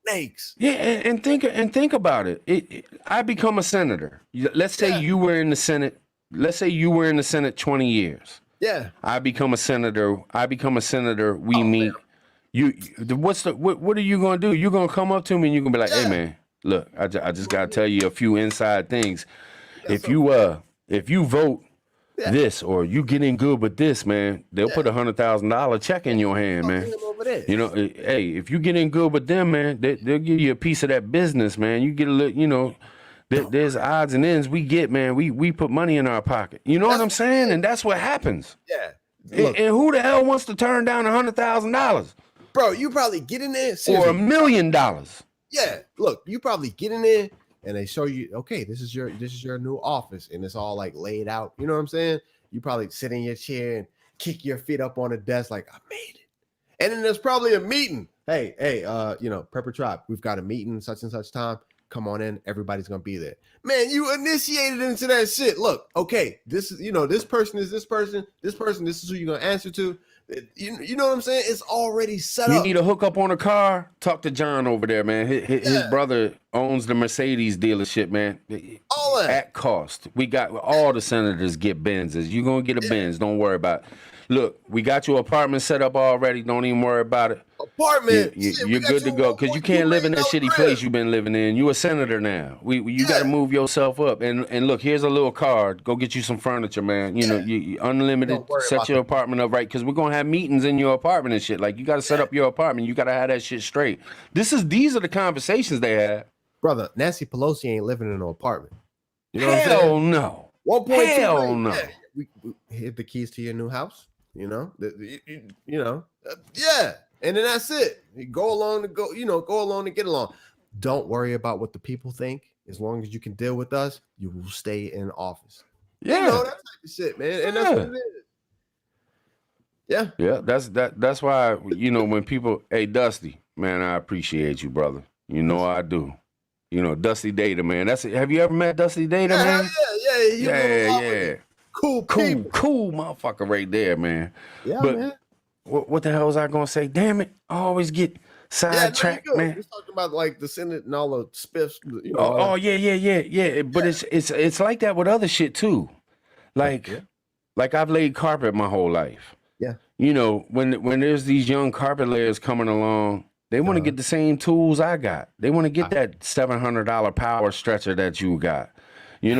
snakes. Yeah, and think about it. I become a senator. Let's say you were in the Senate. Let's say you were in the Senate 20 years. Yeah. I become a senator. We meet. What are you gonna do? You're gonna come up to me and you're gonna be like, hey man, look, I just gotta tell you a few inside things. If you vote this or you get in good with this, man, they'll put $100,000 check in your hand, man. You know, hey, if you get in good with them, man, they'll give you a piece of that business, man. You get a little, there's odds and ends we get, man. We put money in our pocket. You know what I'm saying? And that's what happens. Yeah. And who the hell wants to turn down $100,000? Bro, you probably get in there or $1 million. Yeah. Look, you probably get in there. And they show you, okay, this is your new office, and it's all like laid out. You know what I'm saying? You probably sit in your chair and kick your feet up on the desk, like I made it. And then there's probably a meeting. Hey, Prepper Tribe, we've got a meeting such and such time. Come on in. Everybody's gonna be there. Man, you initiated into that shit. Look, okay, this is this person is this person. This person, this is who you're gonna answer to. You know what I'm saying? It's already set up. You need a hookup on a car? Talk to John over there, man. His brother owns the Mercedes dealership, man. All that. At cost. We got all the senators get Benzes. You're going to get a Benz. Don't worry about it. Look, we got your apartment set up already. Don't even worry about it. Apartment? You're good to go because you can't live in that shitty place you've been living in. You're a senator now. You got to move yourself up. And look, here's a little card. Go get you some furniture, man. You unlimited. Set your apartment up right because we're going to have meetings in your apartment and shit. Like, you got to set up your apartment. You got to have that shit straight. These are the conversations they have. Brother, Nancy Pelosi ain't living in an apartment. You know what I'm saying? Hell no. 1.2 Hell no. Yeah. We hit the keys to your new house. And then that's it. You go along to get along. Don't worry about what the people think. As long as you can deal with us, you will stay in office. Yeah, that type of shit, man. And that's what it is. Yeah. That's why when people, hey Dusty, man, I appreciate you, brother. You know I do. Dusty Data, man. Have you ever met Dusty Data, man? Yeah. Cool motherfucker right there, man. Yeah, but man. What the hell was I gonna say? Damn it! I always get sidetracked, man. We're talking about like the Senate and all the spiffs. Yeah. But it's like that with other shit too. Like I've laid carpet my whole life. Yeah. When there's these young carpet layers coming along, they want to get the same tools I got. They want to get that $700 power stretcher that you got. They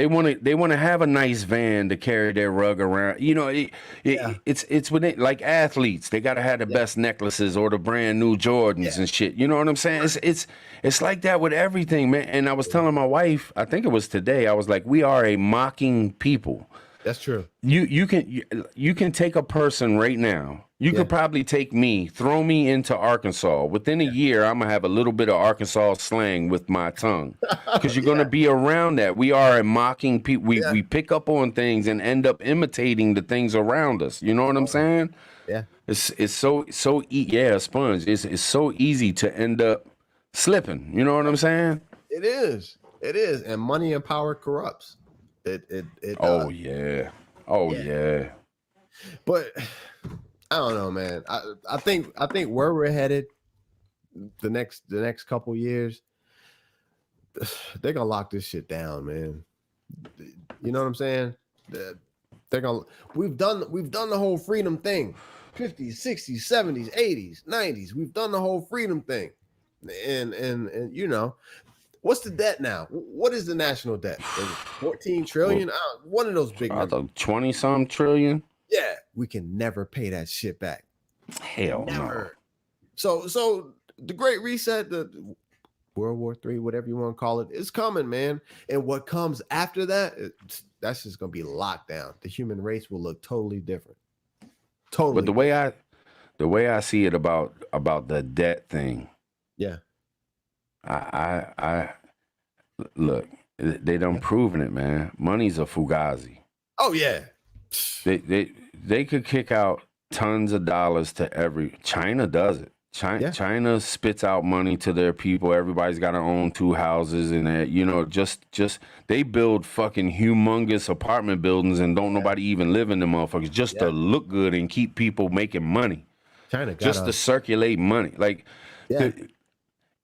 want to have a nice van to carry their rug around. It's when like athletes, they got to have the best necklaces or the brand new Jordans and shit. You know what I'm saying? It's like that with everything, man. And I was telling my wife, I think it was today, I was like, we are a mocking people. That's true. You can take a person right now. You could probably take me, throw me into Arkansas. Within a year, I'm going to have a little bit of Arkansas slang with my tongue because you're going to be around that. We are a mocking people. We pick up on things and end up imitating the things around us. You know what I'm saying? Yeah. It's so a sponge. It's so easy to end up slipping. You know what I'm saying? It is. It is. And money and power corrupts. It Oh yeah. Oh yeah. But I don't know, man. I think where we're headed the next couple years, they're gonna lock this shit down, man. You know what I'm saying? They're gonna we've done the whole freedom thing. 50s, 60s, 70s, 80s, 90s. We've done the whole freedom thing. And you know, what's the debt now? What is the national debt? Is it 14 trillion? One of those big numbers. 20-some trillion? Yeah, we can never pay that shit back. Hell never. No. So the Great Reset, the World War III, whatever you want to call it, is coming, man. And what comes after that, that's just gonna be locked down. The human race will look totally different. Totally. But the way I see it about the debt thing, yeah. I look, they done proven it, man. Money's a fugazi. Oh yeah. They could kick out tons of dollars to every. China does it. China spits out money to their people. Everybody's got to own 2 houses, and you know, just they build fucking humongous apartment buildings, and don't nobody even live in them motherfuckers just to look good and keep people making money. China just to circulate money. Like,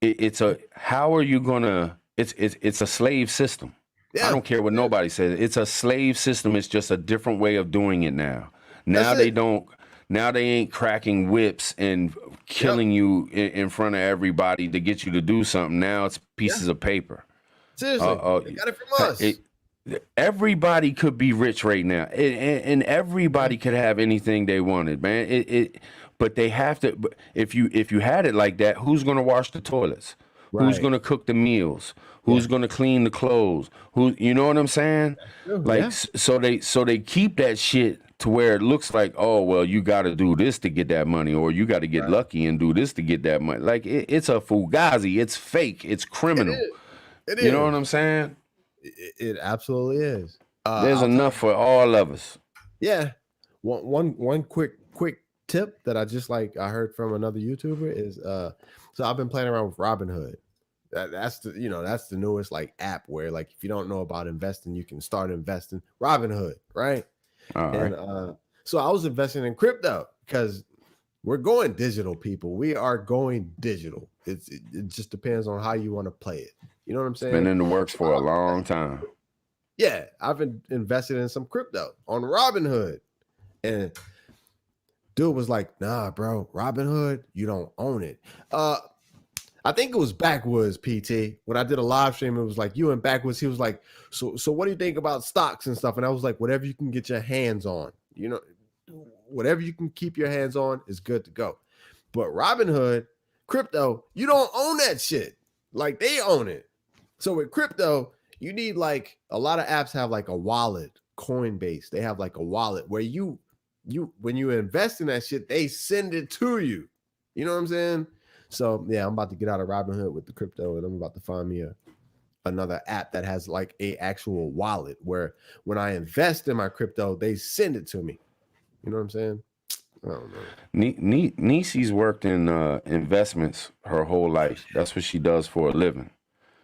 it's a. How are you gonna? It's a slave system. Yeah. I don't care what nobody says. It's a slave system. It's just a different way of doing it now. Now they don't. Now they ain't cracking whips and killing you in front of everybody to get you to do something. Now it's pieces of paper. Seriously, they got it from us. Everybody could be rich right now, and everybody could have anything they wanted, man. But they have to. If you had it like that, who's gonna wash the toilets? Right. Who's gonna cook the meals? Who's gonna clean the clothes? You know what I'm saying? Like, so they keep that shit to where it looks like, oh, well, you got to do this to get that money, or you got to get lucky and do this to get that money. Like, it's a fugazi. It's fake. It's criminal. It is. You know what I'm saying? It absolutely is. There's enough for all of us. Yeah. One quick tip that I heard from another YouTuber is, so I've been playing around with Robinhood. That's the newest like app where, like, if you don't know about investing, you can start investing. Robinhood, right? And so I was investing in crypto because we're going digital, people. We are going digital. It just depends on how you want to play it. You know what I'm saying? Been in the works for a long time. Yeah, I've invested in some crypto on Robinhood, and dude was like, "Nah, bro, Robinhood, you don't own it." I think it was Backwoods, PT. When I did a live stream, it was like you and Backwoods. He was like, so what do you think about stocks and stuff? And I was like, whatever you can get your hands on, you know, whatever you can keep your hands on is good to go. But Robinhood, crypto, you don't own that shit. Like, they own it. So with crypto, you need, like, a lot of apps have like a wallet. Coinbase, they have like a wallet where you when you invest in that shit, they send it to you. You know what I'm saying? So yeah, I'm about to get out of Robinhood with the crypto, and I'm about to find me another app that has like a actual wallet where when I invest in my crypto, they send it to me. You know what I'm saying? I don't know. Niecy's worked in investments her whole life. That's what she does for a living.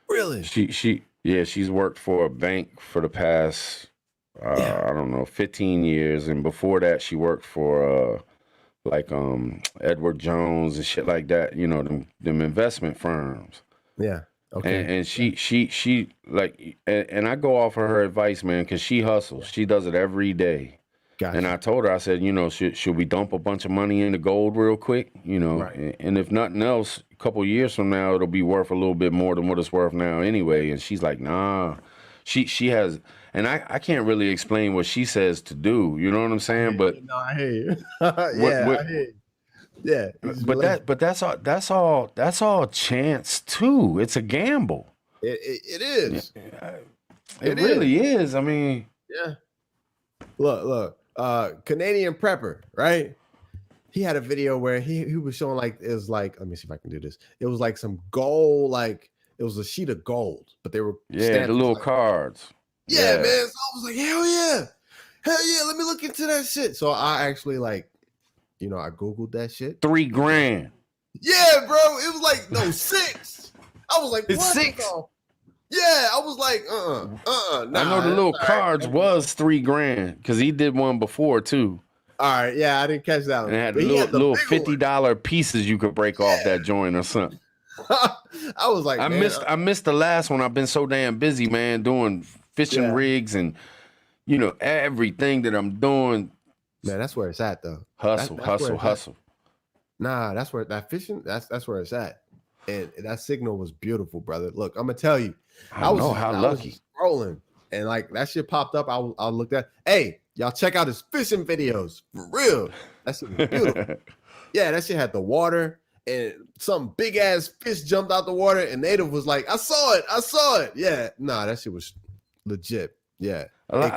Really? She's worked for a bank for the past I don't know, 15 years, and before that she worked for like Edward Jones and shit like that, you know, them investment firms. Yeah. Okay. And she like, and I go off of her advice, man, because she hustles. She does it every day. Gotcha. And I told her, I said, you know, should we dump a bunch of money into gold real quick? You know, right. And if nothing else, a couple of years from now, it'll be worth a little bit more than what it's worth now anyway. And she's like, nah. She has, and I can't really explain what she says to do. You know what I'm saying? But no, I hear you. I hear you. Yeah, but that's all chance too. It's a gamble. It is. It really is. I mean, yeah. Look. Canadian prepper, right? He had a video where he was showing, like, it was like, let me see if I can do this. It was like some gold, like it was a sheet of gold, but they were the little cards. Yeah, man. So I was like, hell yeah, let me look into that shit. So I actually, like, you know, I Googled that shit. $3,000. Yeah, bro. It was like, no, 6. I was like, it's what? 6. Yeah, I was like, nah. I know the little cards was $3,000 because he did one before too. All right, yeah, I didn't catch that one. And it had But he had the little big one. $50 pieces you could break off that joint or something. I was like, I missed the last one. I've been so damn busy, man, doing fishing rigs and everything that I'm doing. Man, that's where it's at though. Hustle. Nah, that's where that fishing. That's where it's at. And that signal was beautiful, brother. Look, I'm gonna tell you. I was lucky. Was scrolling and like that shit popped up. I looked at. Hey, y'all check out his fishing videos for real. That shit was beautiful. Yeah, that shit had the water and some big ass fish jumped out the water and Native was like, I saw it. Yeah, nah, that shit was legit. Yeah, but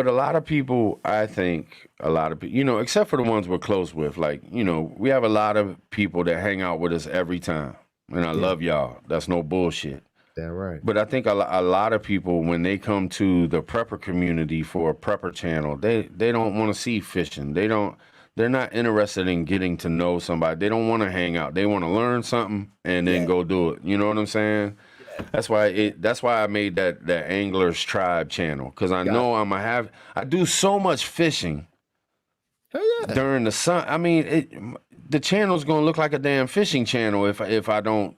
a lot of people, I think a lot of people, except for the ones we're close with, like, we have a lot of people that hang out with us every time. And I love y'all. That's no bullshit. Damn right. But I think a lot of people, when they come to the prepper community for a prepper channel, they don't want to see fishing. They're not interested in getting to know somebody. They don't want to hang out. They want to learn something and then go do it. You know what I'm saying? That's why I made that Anglers Tribe channel, because I know I do so much fishing during the sun. I mean, the channel's gonna look like a damn fishing channel if I don't,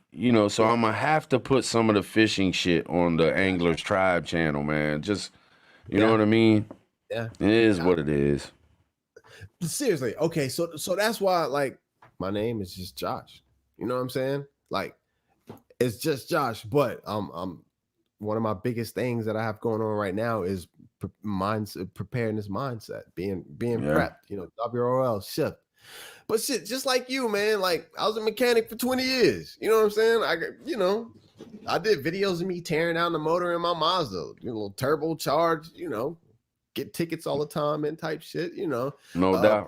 so I'm gonna have to put some of the fishing shit on the Anglers Tribe channel, man. Just you know what I mean? Yeah. It is what it is. Seriously, okay, so that's why, like, my name is just Josh. You know what I'm saying? Like, it's just Josh, but one of my biggest things that I have going on right now is preparedness mindset, being prepped, WRL shift. But shit, just like you, man, like I was a mechanic for 20 years. You know what I'm saying? I did videos of me tearing down the motor in my Mazda, little turbo charge, get tickets all the time and type shit, No doubt.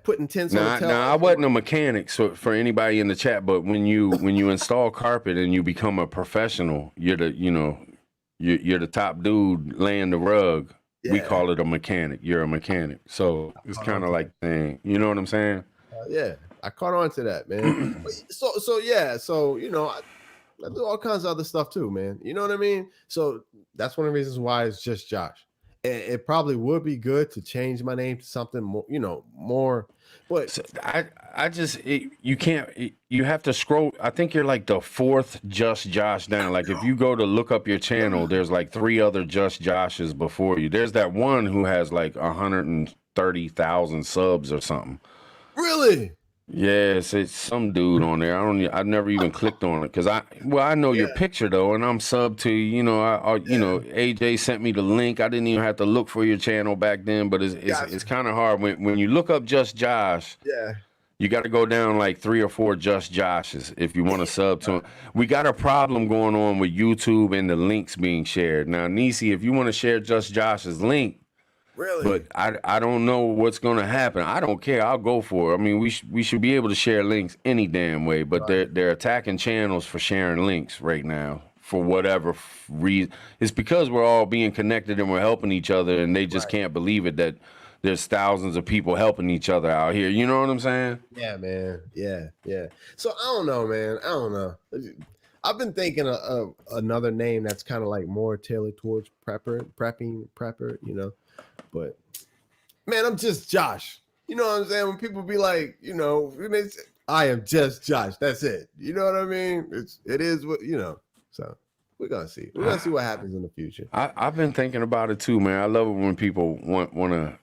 Putting tents on the tail. Now I wasn't a mechanic, so for anybody in the chat, but when you install carpet and you become a professional, you're the top dude laying the rug. Yeah. We call it a mechanic. You're a mechanic. So it's kind of like thing. You know what I'm saying? Yeah, I caught on to that, man. So I do all kinds of other stuff too, man. You know what I mean? So that's one of the reasons why it's just Josh. It probably would be good to change my name to something more, more. But so you can't. You have to scroll. I think you're like the fourth Just Josh down. Like if you go to look up your channel, there's like 3 other Just Joshes before you. There's that one who has like 130,000 subs or something. Really? Yes, it's some dude on there. I never even clicked on it because I know your picture though, and I'm sub to you. AJ sent me the link. I didn't even have to look for your channel back then, but it's kind of hard when you look up Just Josh. Yeah, you got to go down like 3 or 4 Just Joshes if you want to sub to him. We got a problem going on with YouTube and the links being shared now. Nisi, if you want to share Just Josh's link. Really? But I don't know what's gonna happen. I don't care. I'll go for it. I mean, we should be able to share links any damn way. But they're attacking channels for sharing links right now for whatever reason. It's because we're all being connected and we're helping each other, and they just can't believe it that there's thousands of people helping each other out here. You know what I'm saying? Yeah, man. Yeah. So I don't know, man. I don't know. I've been thinking of another name that's kind of like more tailored towards prepper. But man, I'm just Josh. You know what I'm saying? When people be like, I am just Josh. That's it. You know what I mean? It is what So we're gonna see. We're gonna see what happens in the future. I've been thinking about it too, man. I love it when people want to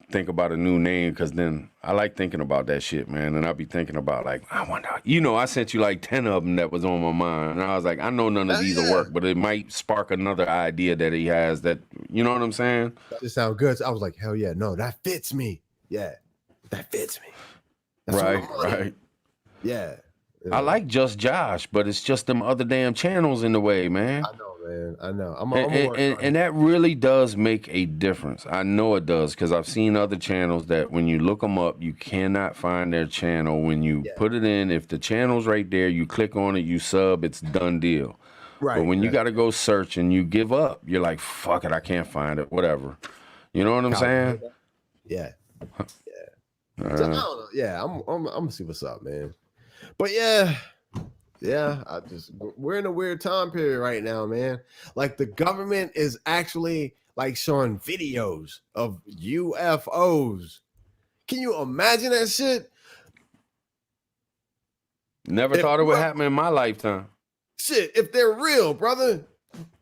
think about a new name, because then I like thinking about that shit, man. And I'll be thinking about like, I wonder, I sent you like 10 of them that was on my mind. And I was like, I know none of these will work, but it might spark another idea that he has that, you know what I'm saying? That just sounds good. So I was like, hell yeah, no, that fits me. Yeah, that fits me. That's right. Yeah. I like Just Josh, but it's just them other damn channels in the way, man. I know, man. I know. And that really does make a difference. I know it does, because I've seen other channels that when you look them up, you cannot find their channel. When you put it in, if the channel's right there, you click on it, you sub, it's done deal. Right. But when you got to go search and you give up, you're like, fuck it, I can't find it, whatever. You know what I'm saying? Yeah. So, I don't know. Yeah, I'm gonna see what's up, man. But yeah, Yeah, we're in a weird time period right now, man. Like the government is actually like showing videos of UFOs. Can you imagine that shit? Never thought it would happen in my lifetime. Shit, if they're real, brother,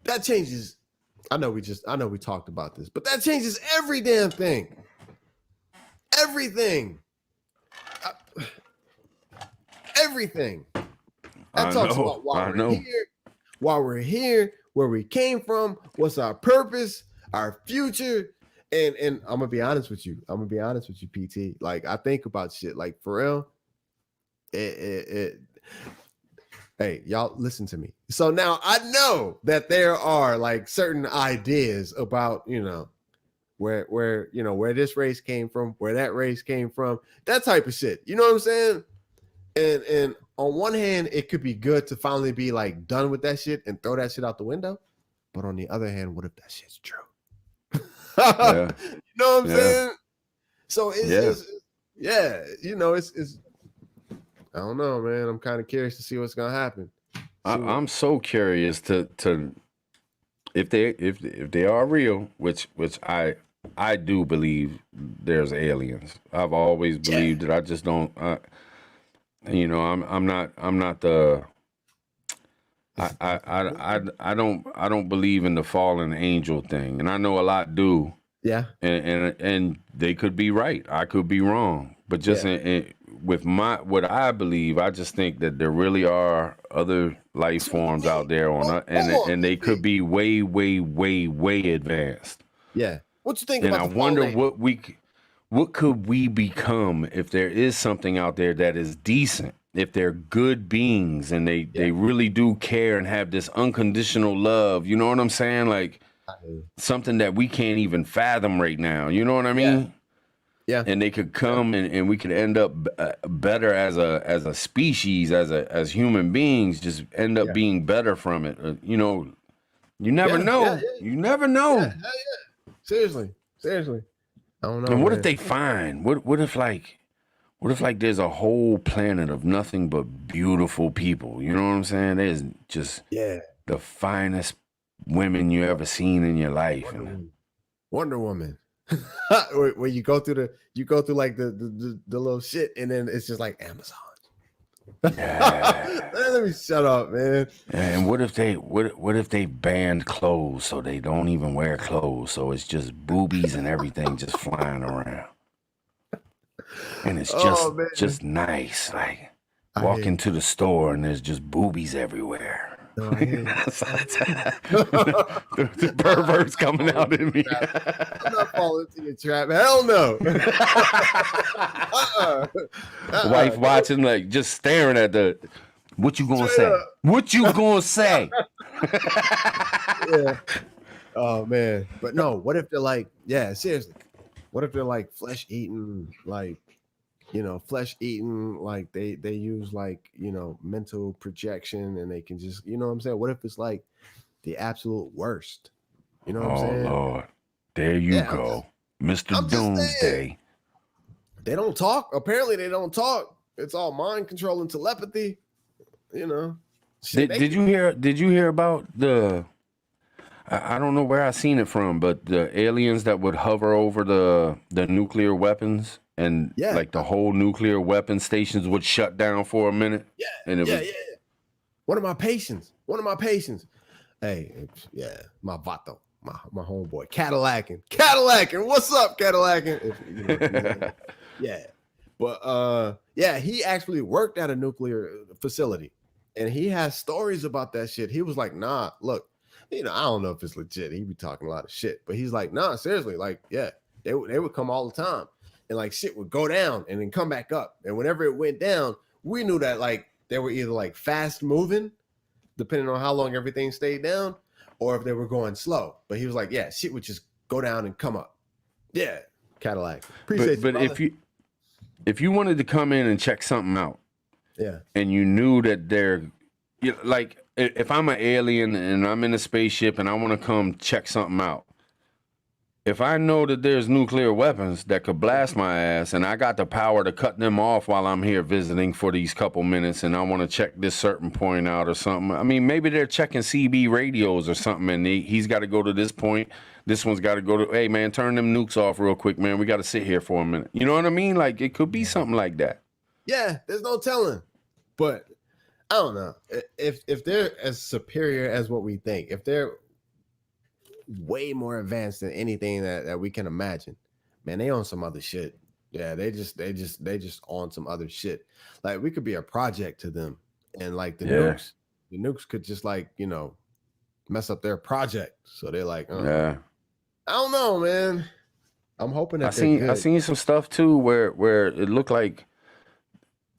that changes. I know we talked about this, but that changes every damn thing. Everything. Everything. That talks about why we're here, where we came from, what's our purpose, our future. And I'm gonna be honest with you. PT. Like I think about shit like for real. Hey, y'all listen to me. So now I know that there are like certain ideas about, where this race came from, where that race came from, that type of shit. You know what I'm saying? And on one hand, it could be good to finally be like done with that shit and throw that shit out the window. But on the other hand, what if that shit's true? Yeah. You know what I'm saying? So it's I don't know, man. I'm kind of curious to see what's gonna happen. I'm so curious to if they are real, which I do believe there's aliens. I've always believed it. I just don't. I'm not the. I don't believe in the fallen angel thing, and I know a lot do. Yeah, and they could be right. I could be wrong, but just with what I believe, I just think that there really are other life forms out there and they could be way, way, way, way advanced. Yeah. What you think and about? And I wonder what could we become if there is something out there that is decent, if they're good beings and they really do care and have this unconditional love. You know what I'm saying? Like something that we can't even fathom right now. You know what I mean? Yeah. And they could come and we could end up better as a species, as human beings, just end up being better from it. You never know. You never know. Yeah. Seriously. I don't know. And what if they find what if there's a whole planet of nothing but beautiful people? You know what I'm saying? There's just the finest women you ever seen in your life. Wonder Woman. Where you go through like the little shit, and then it's just like Amazon. Yeah. Let me shut up, man. And what if they banned clothes so they don't even wear clothes, so it's just boobies and everything just flying around, and it's just nice, like walk into the store and there's just boobies everywhere. No, the pervert's coming out in me. I'm not falling into your trap. Hell no. Wife watching, like just staring at the. What you gonna say? What you gonna say? Yeah. Oh man, but no. What if they're like, seriously? What if they're like flesh eating, like? Flesh eating, like they use like, mental projection, and they can just, you know what I'm saying? What if it's like the absolute worst? You know what I'm saying? Oh Lord, there you go, Mr. Doomsday. They don't talk. Apparently, they don't talk. It's all mind control and telepathy. Did you hear about the? I don't know where I seen it from, but the aliens that would hover over the nuclear weapons. And like the whole nuclear weapon stations would shut down for a minute. Yeah. And it was One of my patients. Hey, my Vato, my homeboy, Cadillacin. What's up, Cadillacin? Yeah. But he actually worked at a nuclear facility, and he has stories about that shit. He was like, nah, look, I don't know if it's legit. He be talking a lot of shit, but he's like, nah, seriously, like, they would come all the time. And like shit would go down and then come back up. And whenever it went down, we knew that like they were either like fast moving, depending on how long everything stayed down, or if they were going slow. But he was like, shit would just go down and come up. Yeah, Cadillac. Appreciate but if you wanted to come in and check something out, and you knew that like if I'm an alien and I'm in a spaceship and I want to come check something out, if I know that there's nuclear weapons that could blast my ass and I got the power to cut them off while I'm here visiting for these couple minutes and I want to check this certain point out or something. I mean, maybe they're checking CB radios or something and he's got to go to this point. This one's got to go to, hey, man, turn them nukes off real quick, man. We got to sit here for a minute. You know what I mean? Like, it could be something like that. Yeah, there's no telling. But I don't know. If they're as superior as what we think, if they're way more advanced than anything that we can imagine, man, they on some other shit. Yeah, they just on some other shit. Like, we could be a project to them, and like the nukes could just, like, you know, mess up their project. So they're like, I don't know, man. I'm hoping that I seen some stuff too where it looked like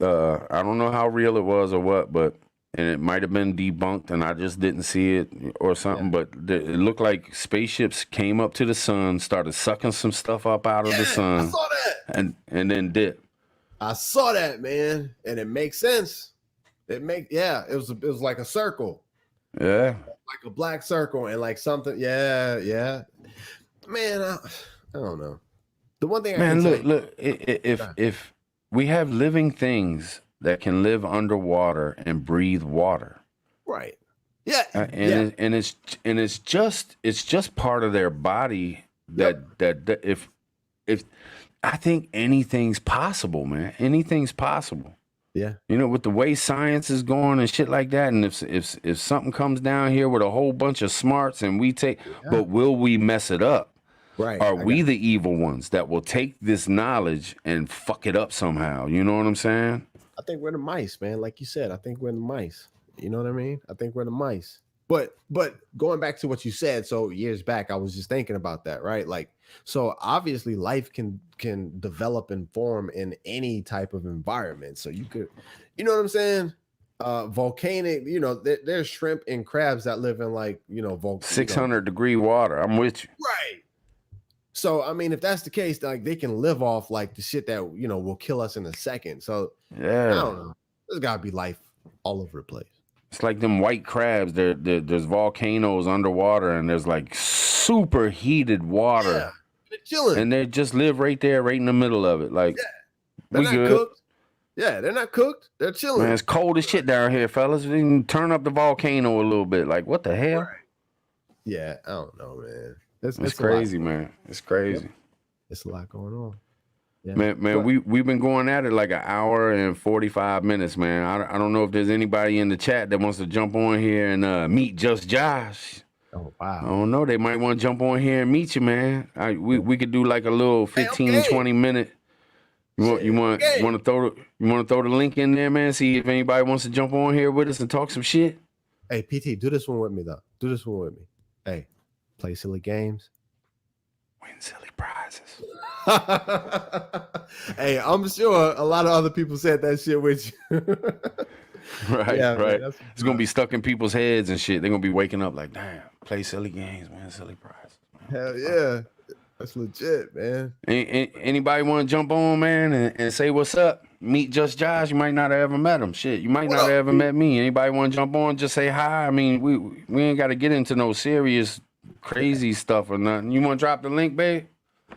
I don't know how real it was or what, but and it might have been debunked and I just didn't see it or something, but it looked like spaceships came up to the sun, started sucking some stuff up out of the sun. I saw that. And then dip. I saw that, man, and it makes sense. It was like a circle. Yeah. Like a black circle and like something. Yeah. Man, I don't know. The one thing look, if we have living things that can live underwater and breathe water. Right. Yeah. And it's just part of their body that if I think anything's possible, man. Anything's possible. Yeah. You know, with the way science is going and shit like that, and if something comes down here with a whole bunch of smarts and we take, but will we mess it up? Right. Are we the evil ones that will take this knowledge and fuck it up somehow? You know what I'm saying? I think we're the mice, man. Like you said, I think we're the mice. You know what I mean? I think we're the mice. But going back to what you said, so years back, I was just thinking about that, right? Like, so obviously life can develop and form in any type of environment. So you could, you know what I'm saying? Volcanic, you know, there's shrimp and crabs that live in, like, you know, 600-degree water. I'm with you. Right. So, I mean, if that's the case, like, they can live off like the shit that, you know, will kill us in a second. So yeah, I don't know. There's gotta be life all over the place. It's like them white crabs. There's volcanoes underwater, and there's like super heated water. Yeah, they're chilling, and they just live right there, right in the middle of it. Like, they're not cooked. Yeah, they're not cooked. They're chilling. Man, it's cold as shit down here, fellas. We can turn up the volcano a little bit. Like, what the hell? Right. Yeah, I don't know, man. It's crazy, man. It's crazy. Yep. It's a lot going on. Yeah. Man, we've been going at it like an hour and 45 minutes, man. I don't know if there's anybody in the chat that wants to jump on here and meet Just Josh. Oh, wow. I don't know. They might want to jump on here and meet you, man. We could do like a little 15, 20 minute. You want to throw the link in there, man? See if anybody wants to jump on here with us and talk some shit. Hey, PT, do this one with me though. Do this one with me. Hey, play silly games. Win silly prizes. Hey, I'm sure a lot of other people said that shit with you. Right. Man, it's gonna be stuck in people's heads and shit. They're gonna be waking up like, damn, play silly games, man, silly prizes. Hell yeah. That's legit, man. Anybody want to jump on, man, and say what's up? Meet Just Josh. You might not have ever met him. Shit, you might not have ever met me. Anybody want to jump on? Just say hi. I mean, we ain't got to get into no serious, crazy stuff or nothing. You want to drop the link, babe?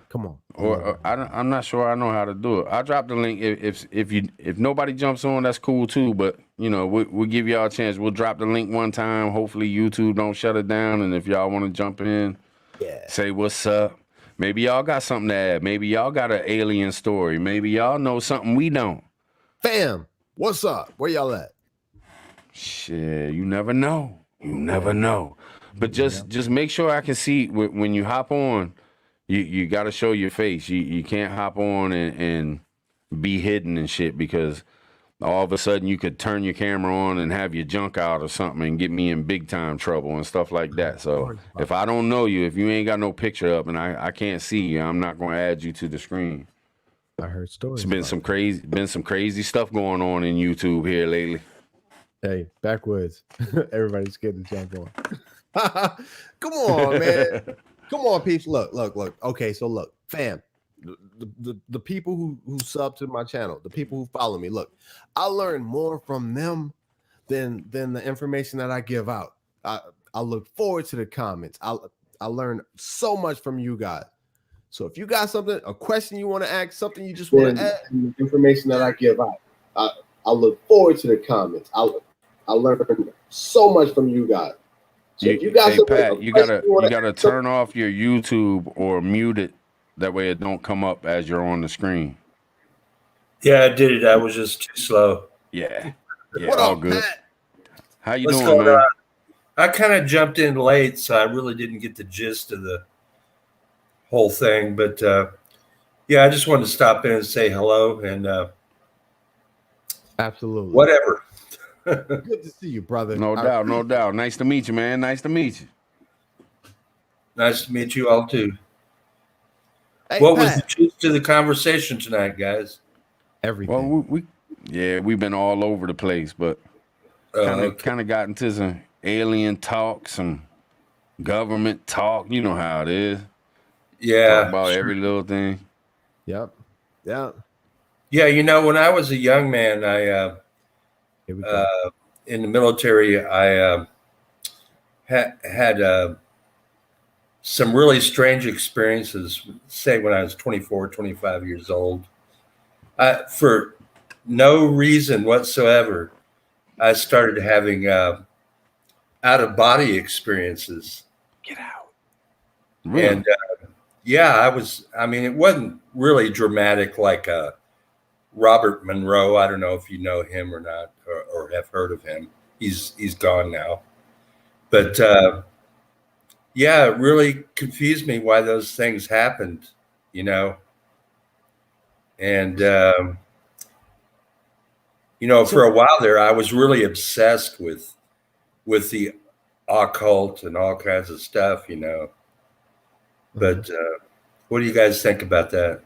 Come on. Or I'm not sure I know how to do it. I'll drop the link. If nobody jumps on, that's cool too. But you know, we'll give y'all a chance. We'll drop the link one time. Hopefully YouTube don't shut it down. And if y'all want to jump in, say what's up. Maybe y'all got something to add. Maybe y'all got an alien story. Maybe y'all know something we don't. Fam, what's up? Where y'all at? Shit, you never know. You never know. But just make sure I can see when you hop on. You got to show your face. You can't hop on and be hidden and shit, because all of a sudden you could turn your camera on and have your junk out or something and get me in big time trouble and stuff like that. So if I don't know you, if you ain't got no picture up and I can't see you, I'm not going to add you to the screen. I heard stories. It's been some crazy stuff going on in YouTube here lately. Hey, backwoods. Everybody's scared to jump on. Come on, man. Come on, peeps. Look. Okay, so look, fam. The people who sub to my channel, the people who follow me, look, I learn more from them than the information that I give out. I look forward to the comments. I learn so much from you guys. So if you got something, a question you want to ask, something you just want to add, the information that I give out, I look forward to the comments. I learned so much from you guys. So if you got hey Pat, you gotta turn off your YouTube or mute it. That way it don't come up as you're on the screen. Yeah, I did it. I was just too slow. Yeah. What all up, good. Pat? How you What's doing, going man? on? I kind of jumped in late, so I really didn't get the gist of the whole thing. But yeah, I just wanted to stop in and say hello and Absolutely. whatever. Good to see you, brother. No doubt, no doubt. Nice to meet you, man. Nice to meet you. Nice to meet you all too. Hey, What Pat. was the gist of the conversation tonight, guys? Everything. Well, we've been all over the place, but kind of got into some alien talk, some government talk. You know how it is. Yeah, Talk about every little thing. Yep. Yeah. yeah. You know, when I was a young man, Here we go. in the military, I had some really strange experiences, say when I was 24, 25 years old. For no reason whatsoever, I started having out-of-body experiences. Get out. Really? And yeah, I mean, it wasn't really dramatic like Robert Monroe. I don't know if you know him or not, or have heard of him. He's gone now. But yeah, it really confused me why those things happened, you know. And you know, for a while there, I was really obsessed with the occult and all kinds of stuff, you know. But what do you guys think about that?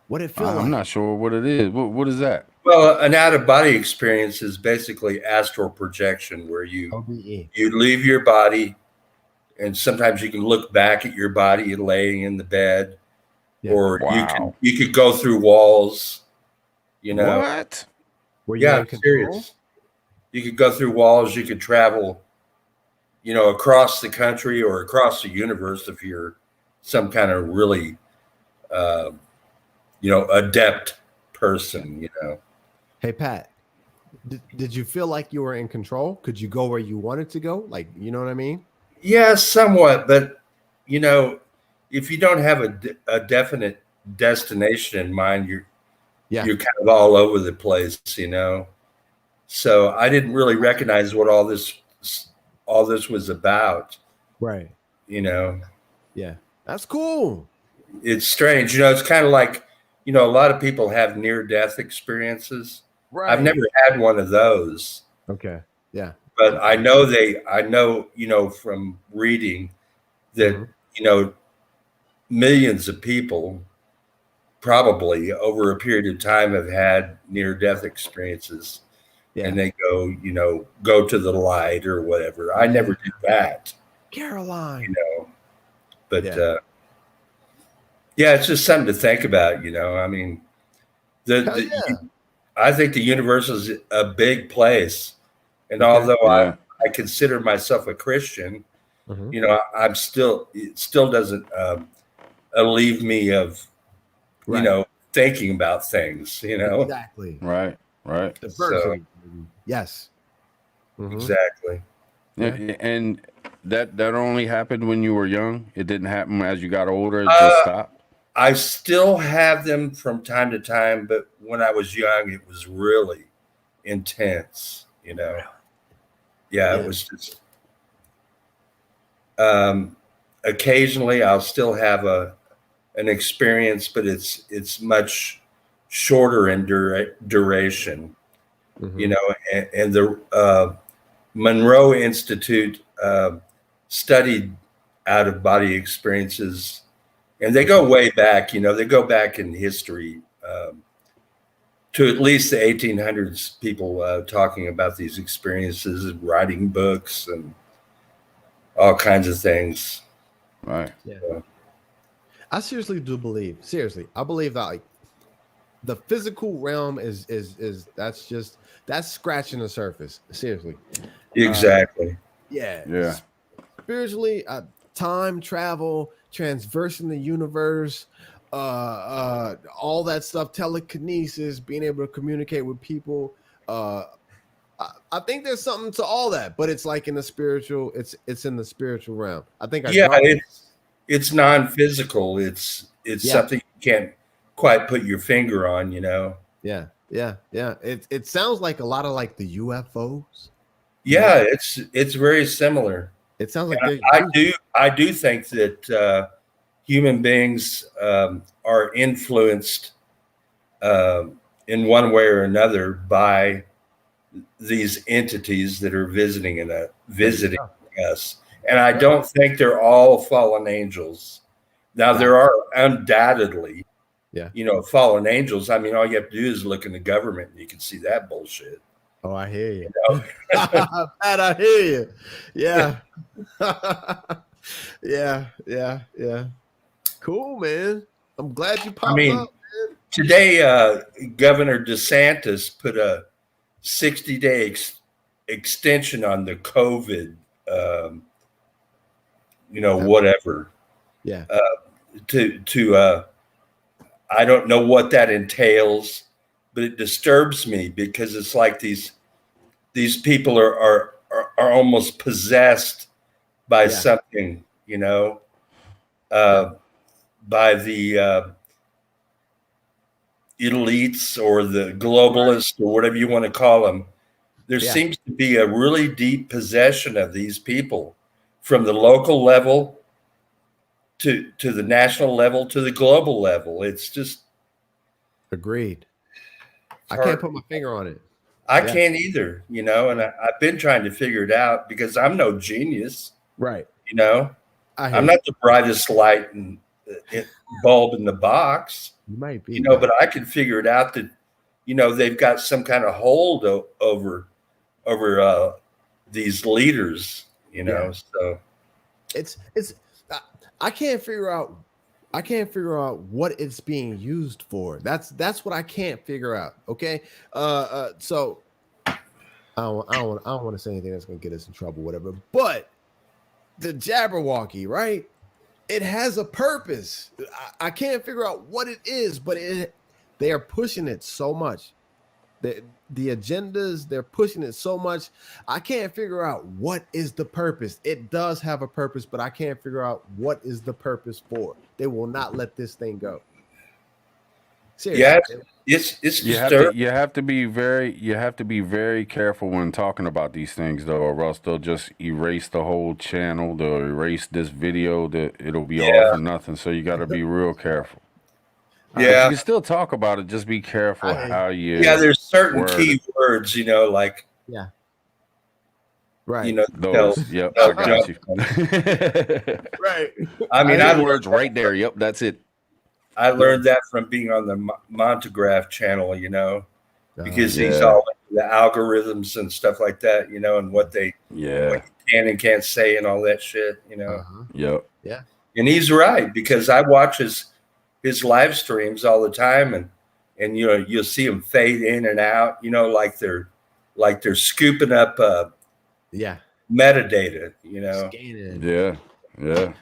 What it feel like? I'm not sure what it is. What is that? Well, an out-of-body experience is basically astral projection, where you OBE. leave your body, and sometimes you can look back at your body laying in the bed, Yeah. or Wow. you could go through walls. You know, What? Were you yeah, in control? serious. You could go through walls. You could travel, you know, across the country or across the universe if you're some kind of really, you know, adept person. You know. Hey, Pat, did you feel like you were in control? Could you go where you wanted to go? Like, you know what I mean? Yeah, somewhat, but you know, if you don't have a definite destination in mind, you're kind of all over the place, you know. So I didn't really recognize what all this was about. Right. You know, Yeah. That's cool. it's strange. You know, it's kind of like, you know, a lot of people have near-death experiences. Right. I've never had one of those. Okay. Yeah. But I know, you know, from reading that, you know, millions of people probably over a period of time have had near-death experiences. Yeah. And they go, you know, go to the light or whatever. I never did that. Caroline. You know, but yeah, it's just something to think about, you know. I mean, I think the universe is a big place. And although I consider myself a Christian, you know, it still doesn't relieve me of, you know, thinking about things, you know. Exactly. Right. Diversity. Yes. Exactly. Yeah. And that only happened when you were young. It didn't happen as you got older. It just stopped. I still have them from time to time, but when I was young, it was really intense, you know. Yeah, it was just occasionally I'll still have an experience, but it's much shorter in duration, you know. And the Monroe Institute studied out-of-body experiences, and they go way back, you know. They go back in history to at least the 1800s, people talking about these experiences and writing books and all kinds of things. Right. Yeah. I seriously do believe. Seriously, I believe that like the physical realm is that's scratching the surface. Seriously. Exactly. Yeah. Spiritually, time travel, transversing the universe, all that stuff, telekinesis, being able to communicate with people. I think there's something to all that, but it's like in the spiritual. It's in the spiritual realm. I think. It's non-physical. It's something you can't quite put your finger on. Yeah. It sounds like a lot of like the UFOs. Yeah, it's very similar. It sounds like I do think that human beings are influenced in one way or another by these entities that are visiting us. And I don't think they're all fallen angels. Now, there are undoubtedly, fallen angels. I mean, all you have to do is look in the government and you can see that bullshit. Oh, I hear you. Pat, I hear you. Yeah. Yeah. Cool, man. I'm glad you popped up, man. Today, Governor DeSantis put a 60-day extension on the COVID, whatever. Yeah. I don't know what that entails, but it disturbs me because it's like these people are almost possessed by something, by the elites or the globalists or whatever you want to call them. There seems to be a really deep possession of these people from the local level to the national level to the global level. It's just agreed. I can't put my finger on it. I can't either, and I've been trying to figure it out because I'm no genius, right? I'm not the brightest light and bulb in the box. You might be, but I can figure it out that, they've got some kind of hold over these leaders, So it's. I can't figure out what it's being used for. That's what I can't figure out. Okay. So I don't want to say anything that's gonna get us in trouble, whatever. But the Jabberwocky, right? It has a purpose. I can't figure out what it is, but they are pushing it so much. The agendas, they're pushing it so much. I can't figure out what is the purpose. It does have a purpose, but I can't figure out what is the purpose for. They will not let this thing go. Seriously. Yeah, it's you have to be very careful when talking about these things, though, or else they'll just erase the whole channel. They'll erase this video. It'll be all for nothing. So you got to be real careful. Yeah, you can still talk about it. Just be careful how you. Yeah, there's certain key words, like. Yeah. Right. Those. Yep. I got you. Right. I mean, I words right there. Yep. That's it. I learned that from being on the Montegraph channel, because he's all into the algorithms and stuff like that, and what they what you can and can't say and all that shit, Yep. Yeah. And he's right, because I watch his live streams all the time, and you'll see them fade in and out, like they're scooping up metadata, Scanning. Yeah.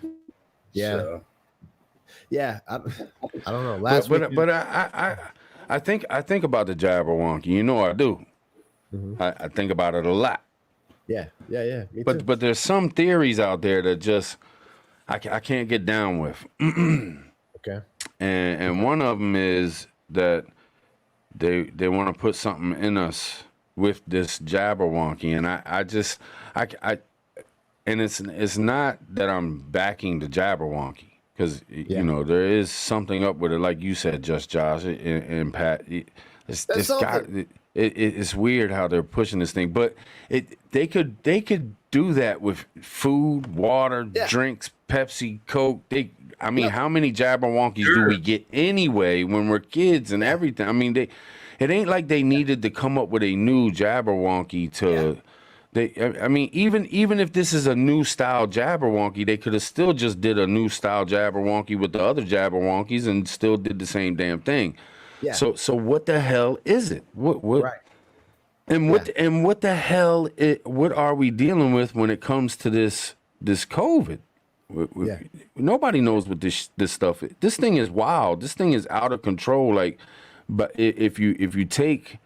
So. Yeah, I don't know. Last week, but I think about the Jabberwocky. I do. Mm-hmm. I think about it a lot. Yeah. Me too. But there's some theories out there that just I can't get down with. Okay. And one of them is that they want to put something in us with this Jabberwocky, and I and it's not that I'm backing the Jabberwocky. Because, there is something up with it, like you said, Just Josh and Pat. It's weird how they're pushing this thing. But they could do that with food, water, drinks, Pepsi, Coke. How many Jabberwockies do we get anyway when we're kids and everything? I mean, it ain't like they needed to come up with a new Jabberwocky to... even if this is a new style Jabberwocky, they could have still just did a new style Jabberwocky with the other Jabberwockies and still did the same damn thing. Yeah. So what the hell is it? What? Right. And what the hell? What are we dealing with when it comes to this COVID? Yeah. Nobody knows what this stuff is. This thing is wild. This thing is out of control. Like, but if you take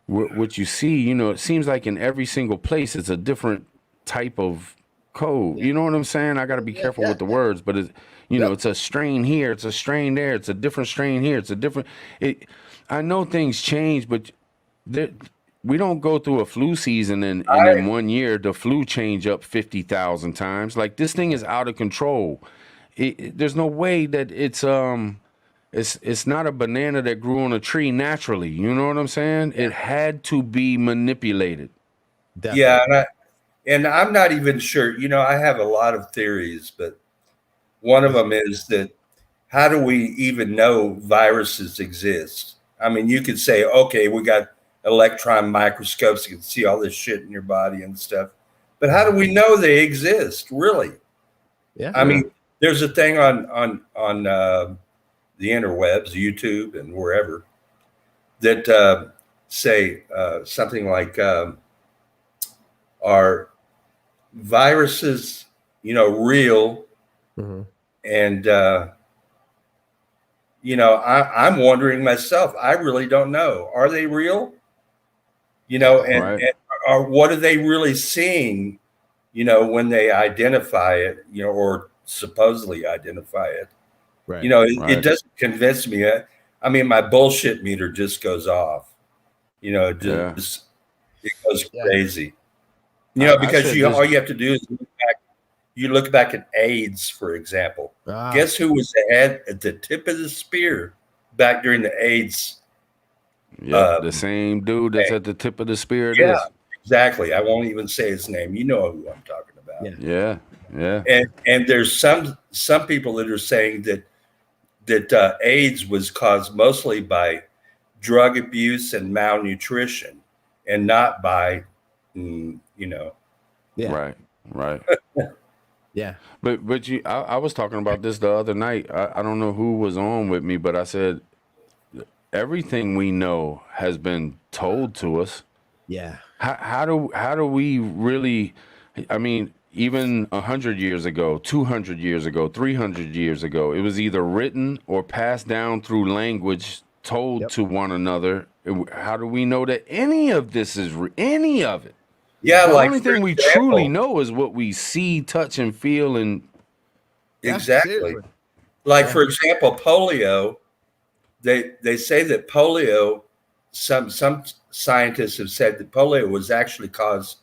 what you see, you know, it seems like in every single place it's a different type of code. You know what I'm saying? I got to be careful with the words, but it's, you know, it's a strain here, it's a strain there, it's a different strain here, it's a different. I know things change, but we don't go through a flu season and in 1 year the flu change up 50,000 times. Like, this thing is out of control. There's no way that it's not a banana that grew on a tree naturally. You know what I'm saying? It had to be manipulated. Definitely. Yeah, and I'm not even sure. You know, I have a lot of theories, but one of them is that how do we even know viruses exist? I mean, you could say, okay, we got electron microscopes, you can see all this shit in your body and stuff. But how do we know they exist, really? Yeah. I mean, there's a thing on the interwebs, YouTube and wherever, that say something like, are viruses, you know, real? Mm-hmm. And you know, I'm wondering myself. I really don't know. Are they real? You know, and or what are they really seeing? You know, when they identify it, you know, or supposedly identify it. Right. You know, it doesn't convince me. I mean, my bullshit meter just goes off. You know, it goes crazy. You know, because all you have to do is look back at AIDS, for example. Guess who was at the tip of the spear back during the AIDS? Yeah, the same dude that's at the tip of the spear. Yeah, exactly. I won't even say his name. You know who I'm talking about. Yeah. And there's some people that are saying that AIDS was caused mostly by drug abuse and malnutrition, and not by, you know. Yeah. Right. Yeah. But I was talking about this the other night. I don't know who was on with me, but I said everything we know has been told to us. Yeah. How do we really? I mean, even 100 years ago, 200 years ago, 300 years ago, it was either written or passed down through language, told to one another. How do we know that any of this is any of it? Yeah, the like only thing we truly know is what we see, touch, and feel, and exactly. Like for example, polio. They say that polio. Some scientists have said that polio was actually caused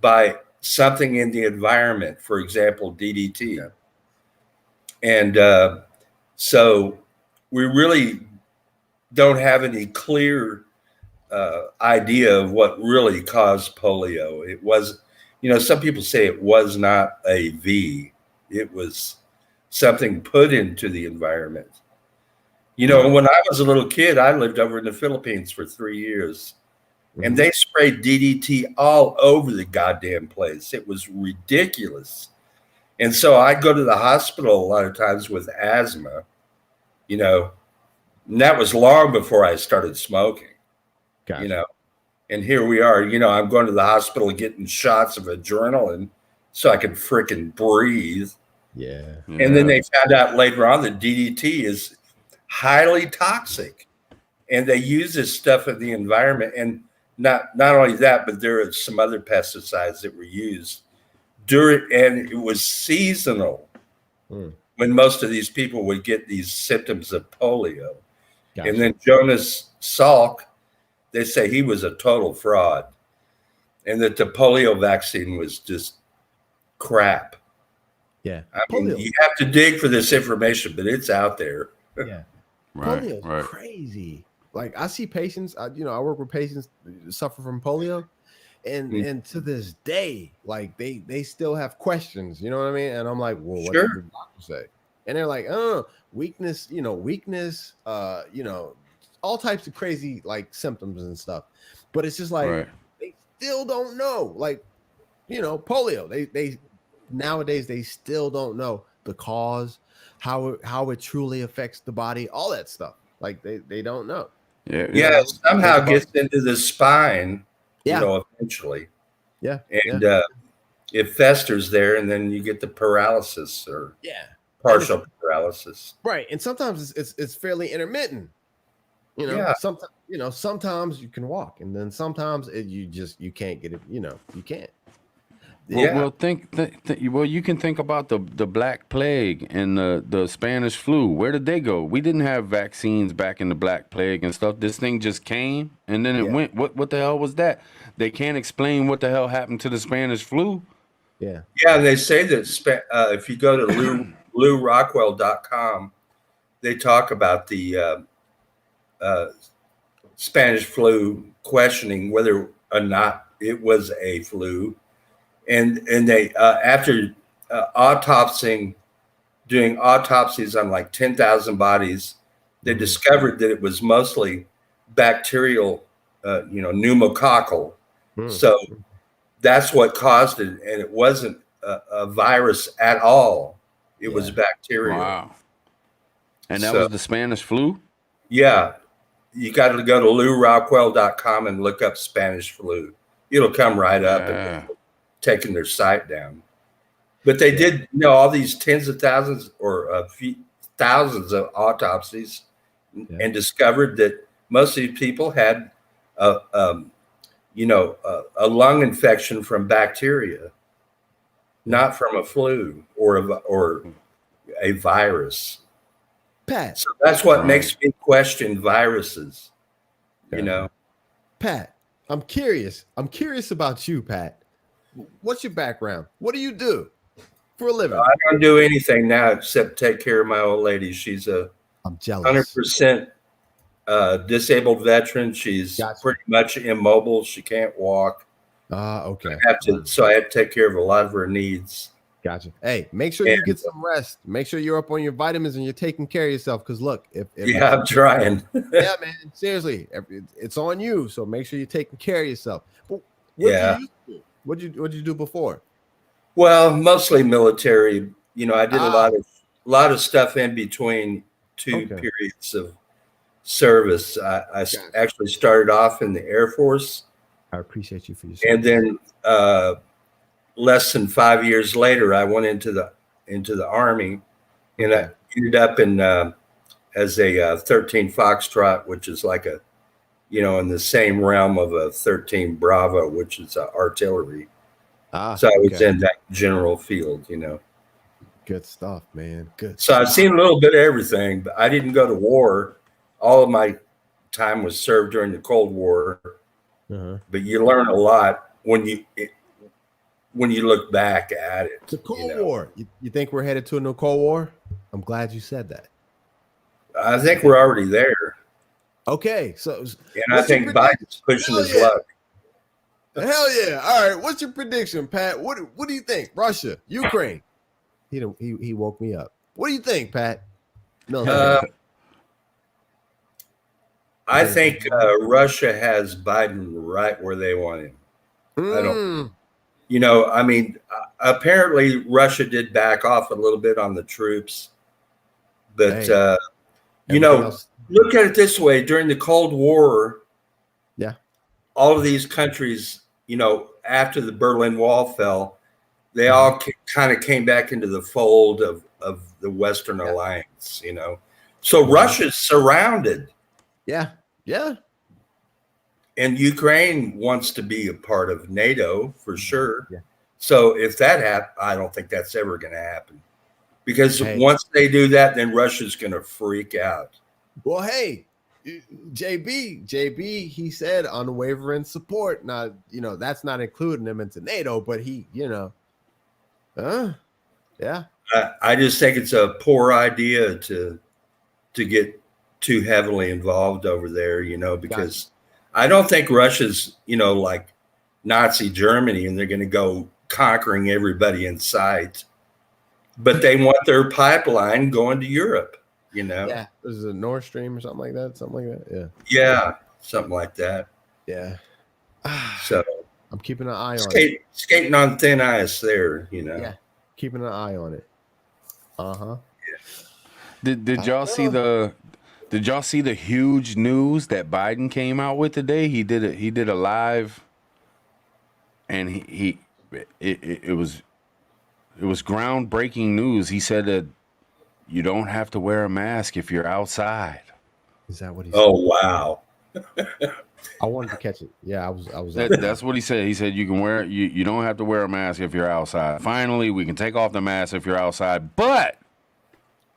by something in the environment. For example, DDT. And so we really don't have any clear idea of what really caused polio. It was, you know, some people say it was not a V. It was something put into the environment. You know, when I was a little kid, I lived over in the Philippines for 3 years, and they sprayed DDT all over the goddamn place. It was ridiculous. And so I'd go to the hospital a lot of times with asthma, you know, and that was long before I started smoking. You know, and here we are, you know, I'm going to the hospital getting shots of adrenaline so I can fricking breathe. Yeah. And then they found out later on that DDT is highly toxic, and they use this stuff in the environment. And not only that, but there are some other pesticides that were used and it was seasonal when most of these people would get these symptoms of polio. And then Jonas Salk, they say he was a total fraud, and that the polio vaccine was just crap. Yeah. I mean, you have to dig for this information, but it's out there. Yeah. Polio is crazy. Like, I see patients, you know, I work with patients that suffer from polio, and to this day, like they still have questions, you know what I mean? And I'm like, well, what did the doctor say? And they're like, oh, weakness, you know, you know, all types of crazy like symptoms and stuff. But it's just like they still don't know. Like, you know, polio. They nowadays they still don't know the cause, how it truly affects the body, all that stuff. Like they don't know. Yeah, somehow gets into the spine, you know, eventually. Yeah. And it festers there, and then you get the paralysis or Yeah. partial paralysis. Right. And sometimes it's fairly intermittent. You know, Yeah. sometimes you can walk, and then sometimes you can't get it. You can't. Well, you can think about the Black Plague and the Spanish flu. Where did they go? We didn't have vaccines back in the Black Plague and stuff. This thing just came and then it went. What the hell was that? They can't explain what the hell happened to the Spanish flu. Yeah. Yeah, they say that if you go to LouRockwell.com, they talk about the Spanish flu, questioning whether or not it was a flu, and they after doing autopsies on like 10,000 bodies, they discovered that it was mostly bacterial, pneumococcal. So that's what caused it, and it wasn't a virus at all. It was bacterial. Wow. And that was the Spanish flu? Yeah. You got to go to LouRockwell.com and look up Spanish flu. It'll come right up and taking their site down. But they did, all these tens of thousands or thousands of autopsies and discovered that most of these people had a lung infection from bacteria, not from a flu or a virus. Pat. So that's what makes me question viruses, Pat, I'm curious. I'm curious about you, Pat. What's your background? What do you do for a living? I don't do anything now except take care of my old lady. She's I'm jealous. 100% disabled veteran. She's pretty much immobile. She can't walk. Okay. So I have to take care of a lot of her needs. Gotcha. Hey, make sure you get some rest. Make sure you're up on your vitamins and you're taking care of yourself. Because look, I'm trying. Yeah, man. Seriously, it's on you. So make sure you're taking care of yourself. But what did you do before? Well, mostly military. I did a lot of stuff in between two periods of service. I actually started off in the Air Force. I appreciate you for your service. And then less than 5 years later, I went into the Army, and I ended up as a 13 Foxtrot, which is like in the same realm of a 13 Bravo, which is artillery. So I was in that general field, Good stuff, man. Good. So I've seen a little bit of everything, but I didn't go to war. All of my time was served during the Cold War. But you learn a lot when you look back at it. The Cold War. You think we're headed to a new Cold War? I'm glad you said that. I think we're already there. Okay, so and I think Biden's pushing his luck. Hell yeah! All right, what's your prediction, Pat? What do you think? Russia, Ukraine. He woke me up. What do you think, Pat? I think Russia has Biden right where they want him. I don't. Apparently Russia did back off a little bit on the troops, but look at it this way: during the Cold War, all of these countries, after the Berlin Wall fell, they all kind of came back into the fold of the Western alliance. So Russia's surrounded. Yeah. And Ukraine wants to be a part of NATO for sure. Yeah. So if that happens, I don't think that's ever going to happen. Because once they do that, then Russia's going to freak out. Well, hey, JB, he said unwavering support. Now, that's not including him into NATO, but he, yeah. I just think it's a poor idea to get too heavily involved over there, because I don't think Russia's, like Nazi Germany, and they're going to go conquering everybody in sight. But they want their pipeline going to Europe, Yeah, there's a Nord Stream or something like that. Yeah. Yeah, something like that. Yeah. So I'm keeping an eye on it. Skating on thin ice there, Yeah, keeping an eye on it. Yeah. Did y'all see the huge news that Biden came out with today? He did a live, and it was groundbreaking news. He said that you don't have to wear a mask if you're outside. Is that what he said? Oh wow! I wanted to catch it. Yeah, I was. That's what he said. He said you can wear you don't have to wear a mask if you're outside. Finally, we can take off the mask if you're outside, but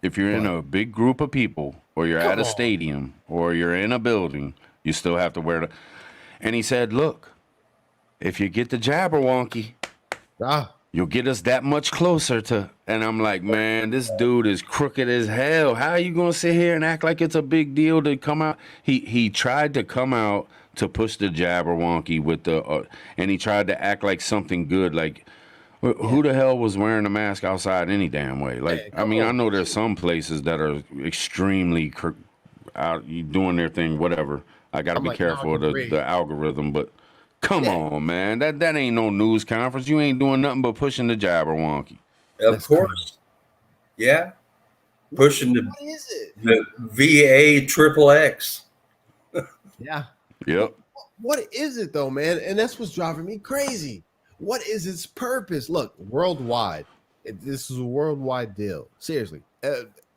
if you're in a big group of people, or you're at a stadium, or you're in a building, you still have to wear it. And he said, look, if you get the Jabberwocky, you'll get us that much closer to. And I'm like, man, this dude is crooked as hell. How are you going to sit here and act like it's a big deal to come out? He tried to come out to push the Jabberwocky with the, and he tried to act like something good, like, who the hell was wearing a mask outside any damn way? Like, I mean, I know there's some places that are extremely out doing their thing, whatever. I got to be careful of the algorithm, but come on, man. That ain't no news conference. You ain't doing nothing but pushing the Jabberwocky. Of course. Yeah. Pushing the VA triple X. Yeah. Yep. What is it though, man? And that's what's driving me crazy. What is its purpose? Look, worldwide. This is a worldwide deal. Seriously.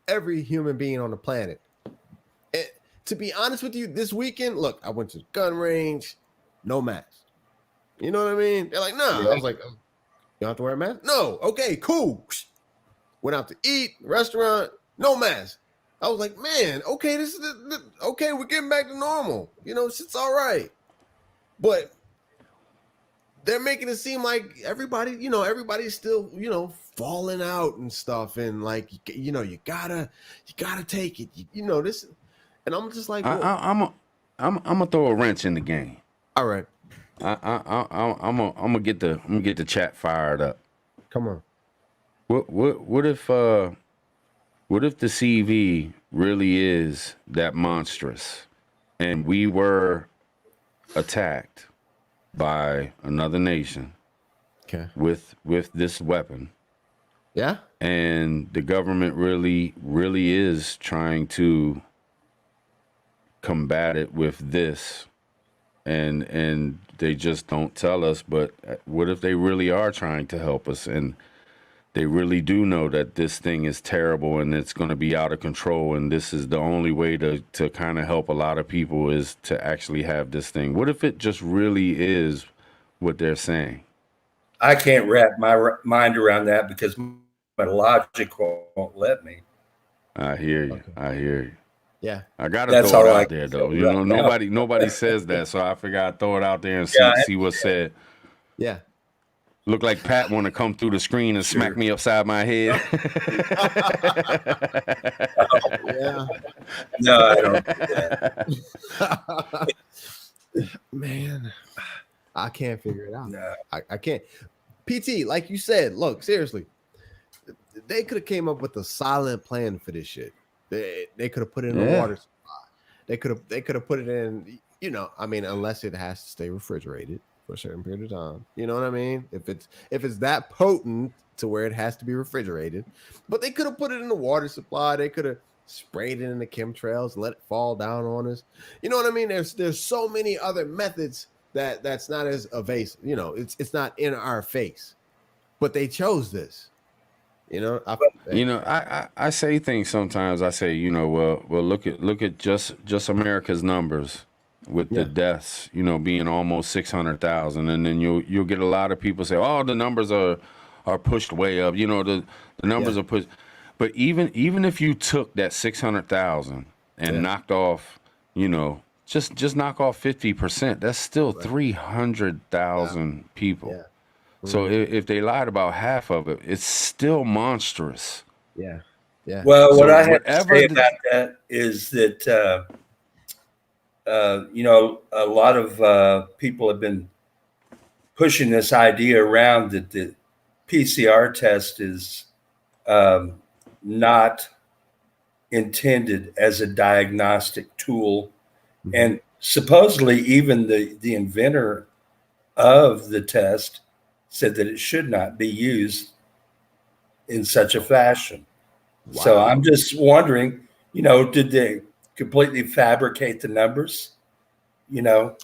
Every human being on the planet. And to be honest with you, this weekend, look, I went to the gun range, no mask. You know what I mean? They're like, nah. I was like, you don't have to wear a mask? No. Okay, cool. Went out to eat, restaurant, no mask. I was like, man, okay, this is okay, we're getting back to normal. You know, shit's all right. But they're making it seem like everybody's still, falling out and stuff. And like, you gotta take it. This, and I'm just like, I'm gonna throw a wrench in the game. All right. I'm gonna get the chat fired up. Come on. What if the CV really is that monstrous, and we were attacked by another nation, with this weapon, and the government really is trying to combat it with this, and they just don't tell us. But what if they really are trying to help us, and they really do know that this thing is terrible and it's going to be out of control, and this is the only way to kind of help a lot of people is to actually have this thing? What if it just really is what they're saying? I can't wrap my mind around that because my logic won't let me. I hear you. Okay. I hear you. Yeah. I got to throw it out there, though. Nobody says that, so I figured I'd throw it out there and see what's said. Yeah. Look like Pat want to come through the screen and smack me upside my head. Yeah. No, I don't do that. Man, I can't figure it out. No. I can't. PT, like you said, look, seriously, they could have came up with a silent plan for this shit. They could have put it in the water supply. They could have put it in, unless it has to stay refrigerated for a certain period of time. You know what I mean? If it's that potent to where it has to be refrigerated, but they could have put it in the water supply. They could have sprayed it in the chemtrails and let it fall down on us. You know what I mean? There's so many other methods that's not as evasive. It's not in our face, but they chose this. I say things sometimes. I say, well, look at just America's numbers with the deaths, being almost 600,000, and then you'll get a lot of people say, oh, the numbers are pushed way up. The numbers are pushed, but even if you took that 600,000 and knocked off, just knock off 50%, that's still 300,000 people. Yeah. So if they lied about half of it, it's still monstrous. Yeah. Well, what I have to say about that is that, a lot of people have been pushing this idea around that the PCR test is not intended as a diagnostic tool. Mm-hmm. And supposedly even the inventor of the test said that it should not be used in such a fashion. Wow. So I'm just wondering, did they completely fabricate the numbers? And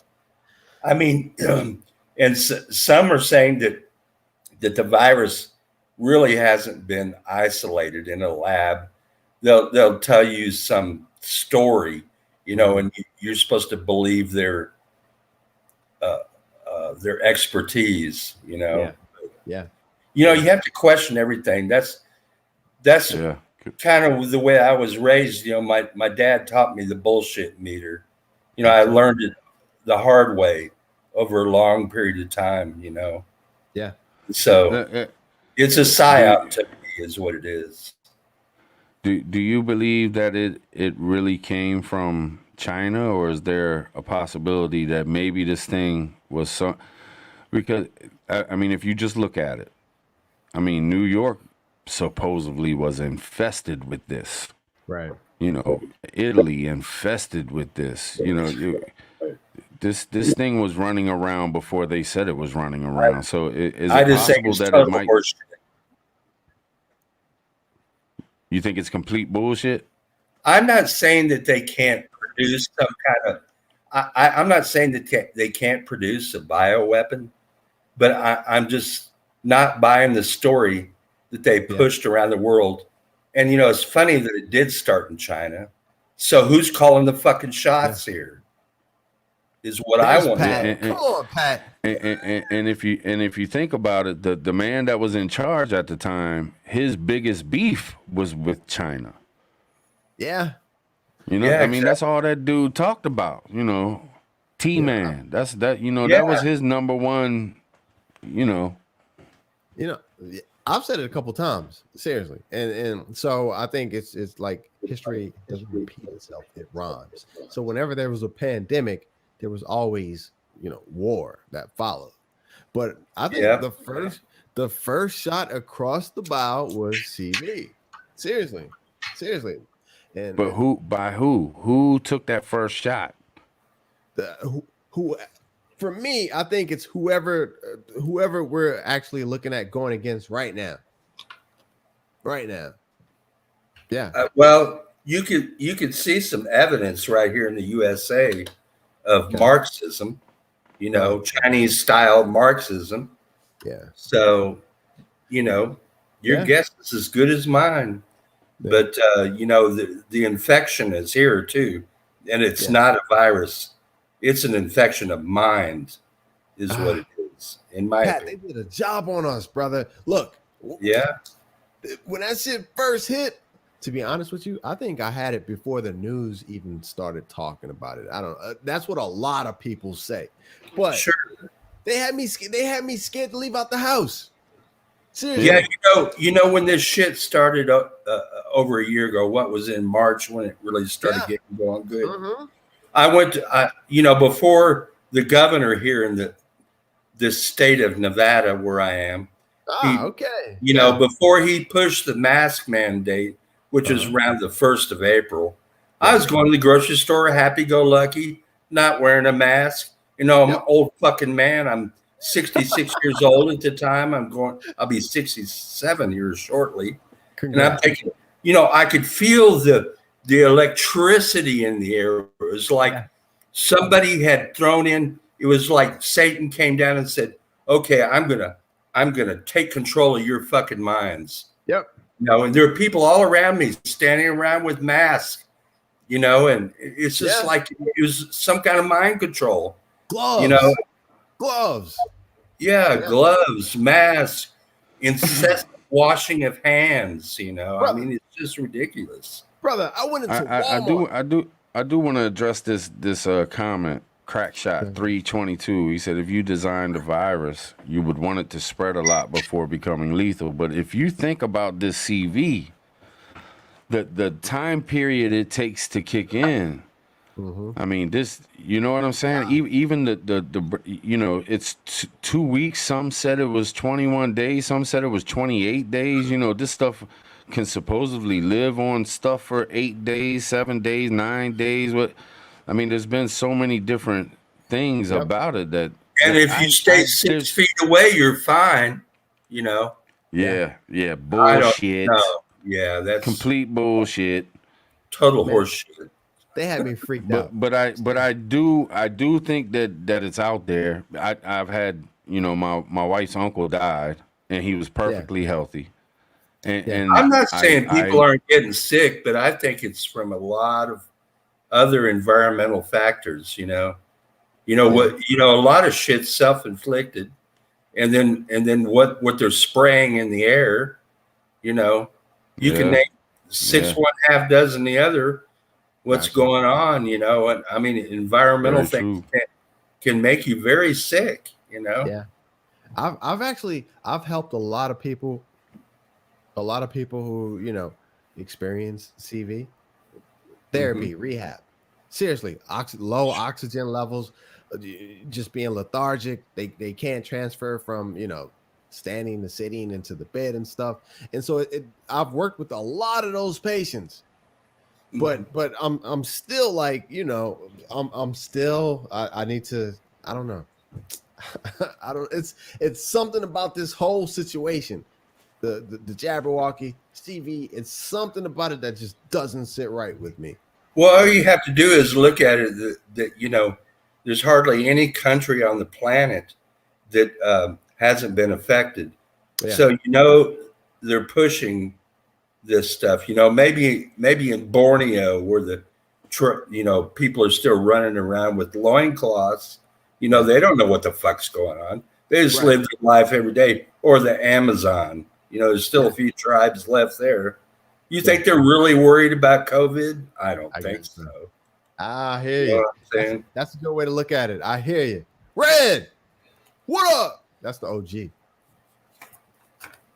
some are saying that that the virus really hasn't been isolated in a lab. They'll tell you some story, and you're supposed to believe their expertise, Yeah. You have to question everything. That's Yeah. kind of the way I was raised. My dad taught me the bullshit meter. I learned it the hard way over a long period of time, Yeah. So it's a psyop to me is what it is. Do you believe that it really came from China, or is there a possibility that maybe this thing was some? Because I mean, if you just look at it, I mean, New York supposedly was infested with this. Right. Italy infested with this. This thing was running around before they said it was running around. So is it possible that it might? Horseshit. You think it's complete bullshit? I'm not saying that they can't produce some kind of. I'm not saying that they can't produce a bioweapon, but I'm just not buying the story that they pushed around the world. And it's funny that it did start in China. So who's calling the fucking shots here? Is what I want. Come on, Pat. And if you think about it, the man that was in charge at the time, his biggest beef was with China. Yeah. I mean, that's all that dude talked about. T-Man. That's that. That was his number one. I've said it a couple times, seriously, and so I think it's like history doesn't repeat itself; it rhymes. So whenever there was a pandemic, there was always war that followed. But I think the first shot across the bow was CB. Seriously, and but who took that first shot? Who for me, I think it's whoever we're actually looking at going against right now. Yeah. Well, you could see some evidence right here in the USA of Marxism, Chinese style Marxism. Yeah. So, your guess is as good as mine. Yeah. But the infection is here too, and it's not a virus. It's an infection of mind, is what it is. In my opinion. They did a job on us, brother. Look. Yeah. When that shit first hit, to be honest with you, I think I had it before the news even started talking about it. I don't know. That's what a lot of people say. But sure, they had me scared to leave out the house. Seriously. Yeah, when this shit started over a year ago, what was in March when it really started getting going good. Mm-hmm. I went to, before the governor here in the state of Nevada, where I am. Before he pushed the mask mandate, which was around the 1st of April, I was going to the grocery store, happy-go-lucky, not wearing a mask. I'm an old fucking man. I'm 66 years old at the time. I'll be 67 years shortly. Congrats. And I'm thinking, I could feel the electricity in the air. It was like somebody had thrown in. It was like Satan came down and said, "Okay, I'm gonna take control of your fucking minds." Yep. And there are people all around me standing around with masks. And it's just like it was some kind of mind control. Gloves. Gloves. Yeah, gloves, masks, incessant washing of hands. I mean, it's just ridiculous. Brother, I went into Walmart. I do want to address this comment. Crackshot 322. He said, if you designed a virus, you would want it to spread a lot before becoming lethal. But if you think about this CV, the time period it takes to kick in, I mean, this, you know what I'm saying? Even the it's 2 weeks. Some said it was 21 days. Some said it was 28 days. This stuff can supposedly live on stuff for 8 days, 7 days, 9 days. I mean, there's been so many different things about it that. And if you stay 6 feet away, you're fine. Yeah, bullshit. Yeah, that's complete bullshit. Total horseshit. They had me freaked out. But I do think that it's out there. I've had my wife's uncle died, and he was perfectly healthy. And, Yeah. and I'm not saying people I aren't getting sick, but I think it's from a lot of other environmental factors. A lot of shit's self-inflicted, and then what they're spraying in the air. You can yeah, name six, yeah, one half dozen the other. What's Gotcha. going on? And I mean, environmental very things true. can make you very sick. Yeah. I've helped a lot of people who, experience CV therapy, rehab. Seriously, low oxygen levels, just being lethargic. They can't transfer from, standing to sitting into the bed and stuff. And so I've worked with a lot of those patients. But I'm still like, I'm still I need to, I don't know. I don't it's something about this whole situation. The Jabberwocky CV, it's something about it that just doesn't sit right with me. Well, all you have to do is look at it that there's hardly any country on the planet that hasn't been affected. Yeah. So they're pushing this stuff. Maybe in Borneo where people are still running around with loincloths. They don't know what the fuck's going on. They just live their life every day. Or the Amazon. There's still a few tribes left there. You think they're really worried about COVID? I don't think so. I hear You know you. what I'm saying? That's a good way to look at it. I hear you. Red, what up? That's the OG.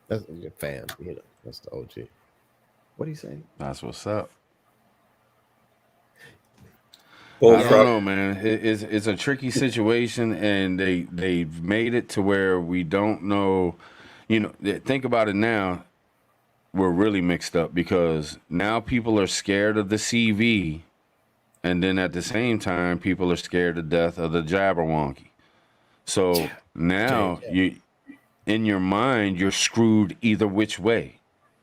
That's a fan. That's the OG. What are you saying? That's what's up. Well, I don't know, man. It's a tricky situation, and they've made it to where we don't know. Think about it now. We're really mixed up because now people are scared of the CV, and then at the same time, people are scared to death of the Jabberwocky. So now you, in your mind, you're screwed either which way.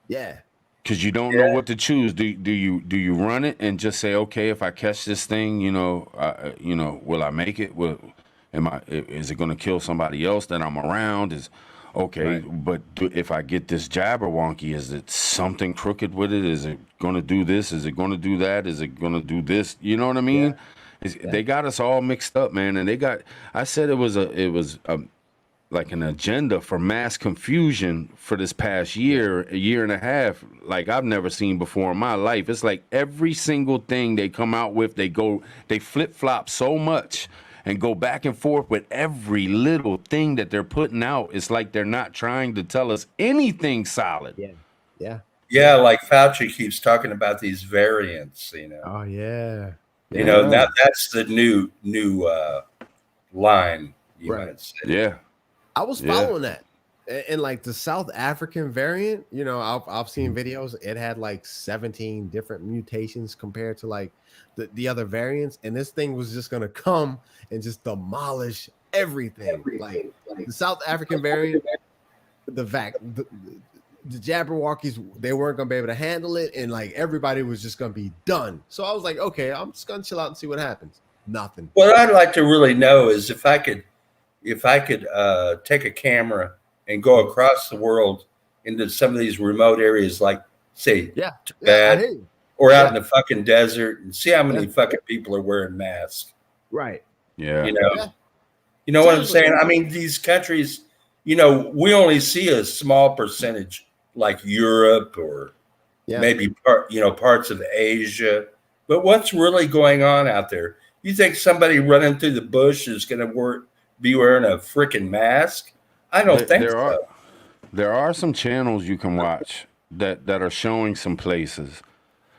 Yeah. Because you don't know what to choose. Do you run it and just say, okay, if I catch this thing, will I make it? Is it going to kill somebody else that I'm around? But if I get this Jabberwocky, is it something crooked with it? Is it going to do this? Is it going to do that? Is it going to do this? You know what I mean? They got us all mixed up, man. And I said it was like an agenda for mass confusion for this past year, a year and a half, like I've never seen before in my life. It's like every single thing they come out with, they flip-flop so much and go back and forth with every little thing that they're putting out. It's like they're not trying to tell us anything solid. Yeah, like Fauci keeps talking about these variants, Oh yeah. That's the new line, you might say. Yeah. I was following that. And like the South African variant, I've seen videos. It had like 17 different mutations compared to like the other variants. And this thing was just going to come and just demolish everything. Like the South African variant, the Jabberwockies, they weren't going to be able to handle it. And like everybody was just going to be done. So I was like, okay, I'm just going to chill out and see what happens. Nothing. What I'd like to really know is if I could take a camera and go across the world into some of these remote areas, like say Tibet or out in the fucking desert, and see how many fucking people are wearing masks. Right. Yeah. You know what I'm saying? I mean, these countries, we only see a small percentage, like Europe or maybe parts of Asia. But what's really going on out there? You think somebody running through the bush is going to be wearing a freaking mask? I don't think so. There are some channels you can watch that are showing some places.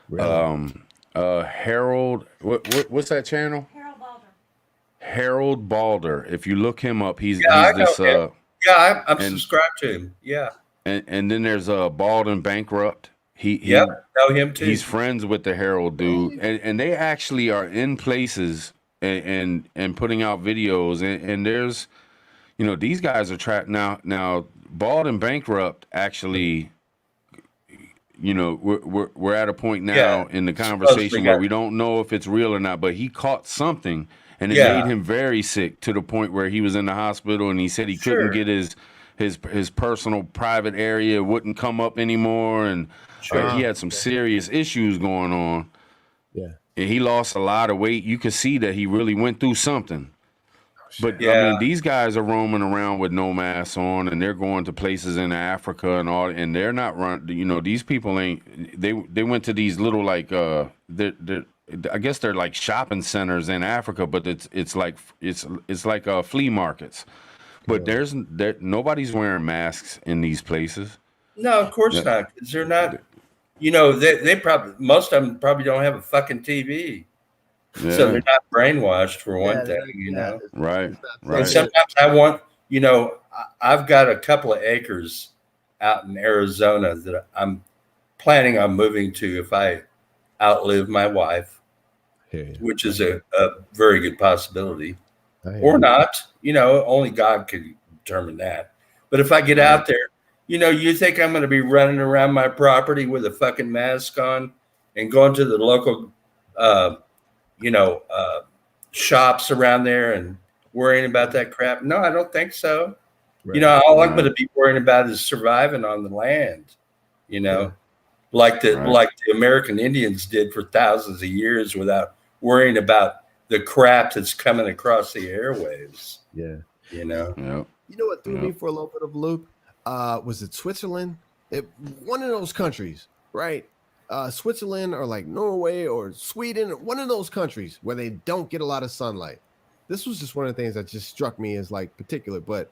Really? Harold, what's that channel? Harold Balder. Harold Balder. If you look him up, he's I'm and, subscribed to him. Yeah. And then there's Bald Bankrupt. He know him too. He's friends with the Harold dude, and they actually are in places and putting out videos, and there's, these guys are trapped now. Bald Bankrupt actually, we're at a point now in the conversation where we don't know if it's real or not, but he caught something and it made him very sick to the point where he was in the hospital, and he said he couldn't get his his personal private area wouldn't come up anymore, and he had some serious issues going on. Yeah. And he lost a lot of weight. You could see that he really went through something. But Yeah. I mean, these guys are roaming around with no masks on, and they're going to places in Africa and all, and they're not run. You know, these people ain't. They went to these little like I guess they're like shopping centers in Africa, but it's like flea markets. But nobody's wearing masks in these places. No, of course not. Because they're not. You know, they probably, most of them probably don't have a fucking TV. Yeah. So they're not brainwashed for one thing, you know. Right. And sometimes I want, you know, I've got a couple of acres out in Arizona that I'm planning on moving to if I outlive my wife, which is a very good possibility, or not. You know, only God can determine that. But if I get out there, you know, you think I'm going to be running around my property with a fucking mask on and going to the local shops around there and worrying about that crap? No, I don't think so. Right. You know, all I'm going to be worrying about is surviving on the land, you know, like the American Indians did for thousands of years without worrying about the crap that's coming across the airwaves. Yeah. You know? Yep. You know what threw me for a little bit of a loop? Was it Switzerland? One of those countries, right? Switzerland or like Norway or Sweden, one of those countries where they don't get a lot of sunlight. This was just one of the things that just struck me as like particular, but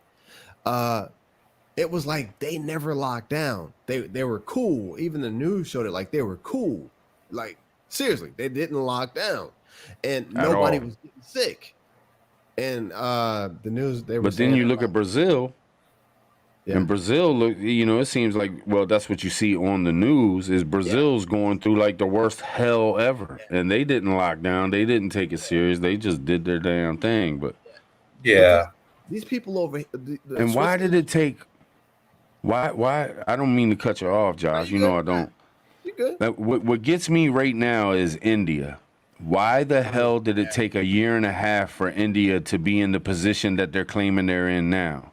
it was like they never locked down. They were cool. Even the news showed it like they were cool. Like seriously, they didn't lock down, and nobody was getting sick. And the news they were. But then you look at Brazil. Yeah. And Brazil, look, you know, it seems like, well, that's what you see on the news is Brazil's going through like the worst hell ever. And they didn't lock down. They didn't take it serious. They just did their damn thing. But these people over here. And why did it take? Why? I don't mean to cut you off, Josh. You know I don't. You good? What gets me right now is India. Why the hell did it take a year and a half for India to be in the position that they're claiming they're in now?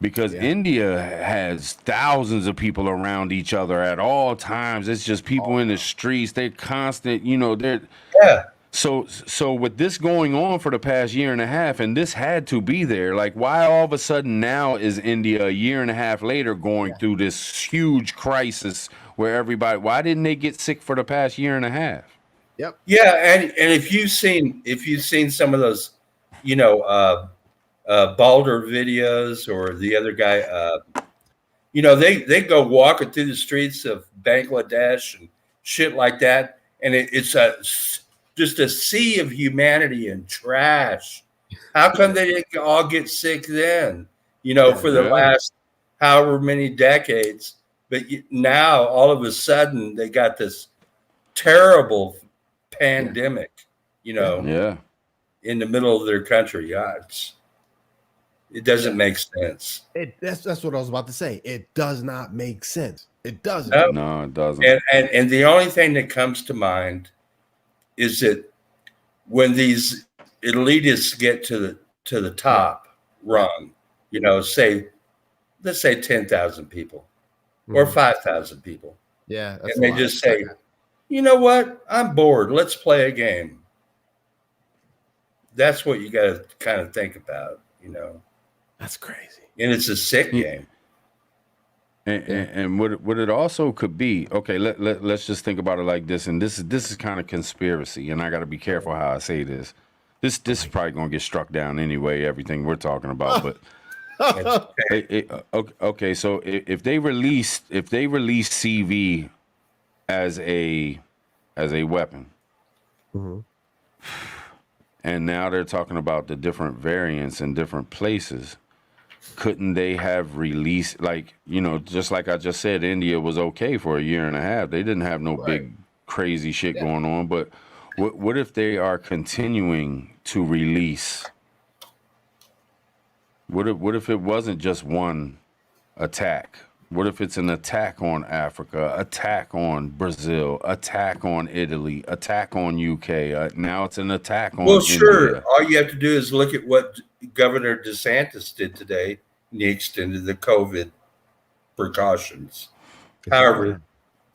Because India has thousands of people around each other at all times. It's just people in the streets. They're constant, you know, So with this going on for the past year and a half, and this had to be there, like why all of a sudden now is India a year and a half later going through this huge crisis where why didn't they get sick for the past year and a half? Yep. Yeah, and if you've seen some of those, you know, Balder videos or the other guy, you know, they go walking through the streets of Bangladesh and shit like that, and it's just a sea of humanity and trash. How come they didn't all get sick then? You know, for the last however many decades, but now all of a sudden they got this terrible pandemic. You know, in the middle of their country. It doesn't make sense. That's what I was about to say. It does not make sense. It doesn't. No, it doesn't. And the only thing that comes to mind is that when these elitists get to the top rung, you know, let's say 10,000 people or 5,000 people. Yeah. And they just say, you know what? I'm bored. Let's play a game. That's what you got to kind of think about, you know. That's crazy. And it's a sick game. And what it also could be, okay, let's just think about it like this. And this is kind of conspiracy, and I got to be careful how I say this. This is probably going to get struck down anyway, everything we're talking about. But okay, so if they release CV as a weapon, and now they're talking about the different variants in different places. Couldn't they have released, like, you know, just like I just said, India was okay for a year and a half. They didn't have no big crazy shit going on. But what if they are continuing to release? What if it wasn't just one attack? What if it's an attack on Africa, attack on Brazil, attack on Italy, attack on UK? Now it's an attack on India. Sure. All you have to do is look at what Governor DeSantis did today nixed into the COVID precautions. However,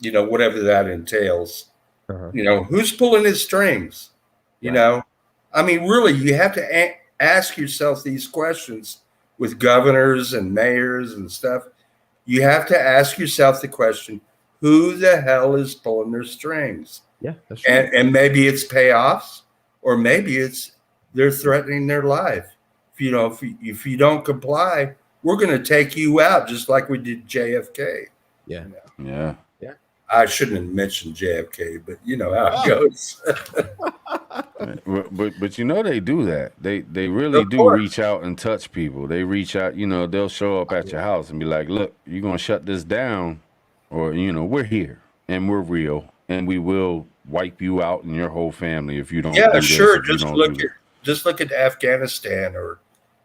whatever that entails, who's pulling his strings? You know, I mean, really, you have to ask yourself these questions with governors and mayors and stuff. You have to ask yourself the question, who the hell is pulling their strings? Yeah, that's true. And maybe it's payoffs, or maybe it's they're threatening their life. If you don't comply, we're going to take you out, just like we did JFK. Yeah. Yeah. I shouldn't have mentioned JFK, but you know how it goes. but they do that. They really do reach out and touch people. They reach out, they'll show up at your house and be like, look, you're going to shut this down, or, we're here and we're real and we will wipe you out and your whole family if you don't do this, sure. Just look at Afghanistan or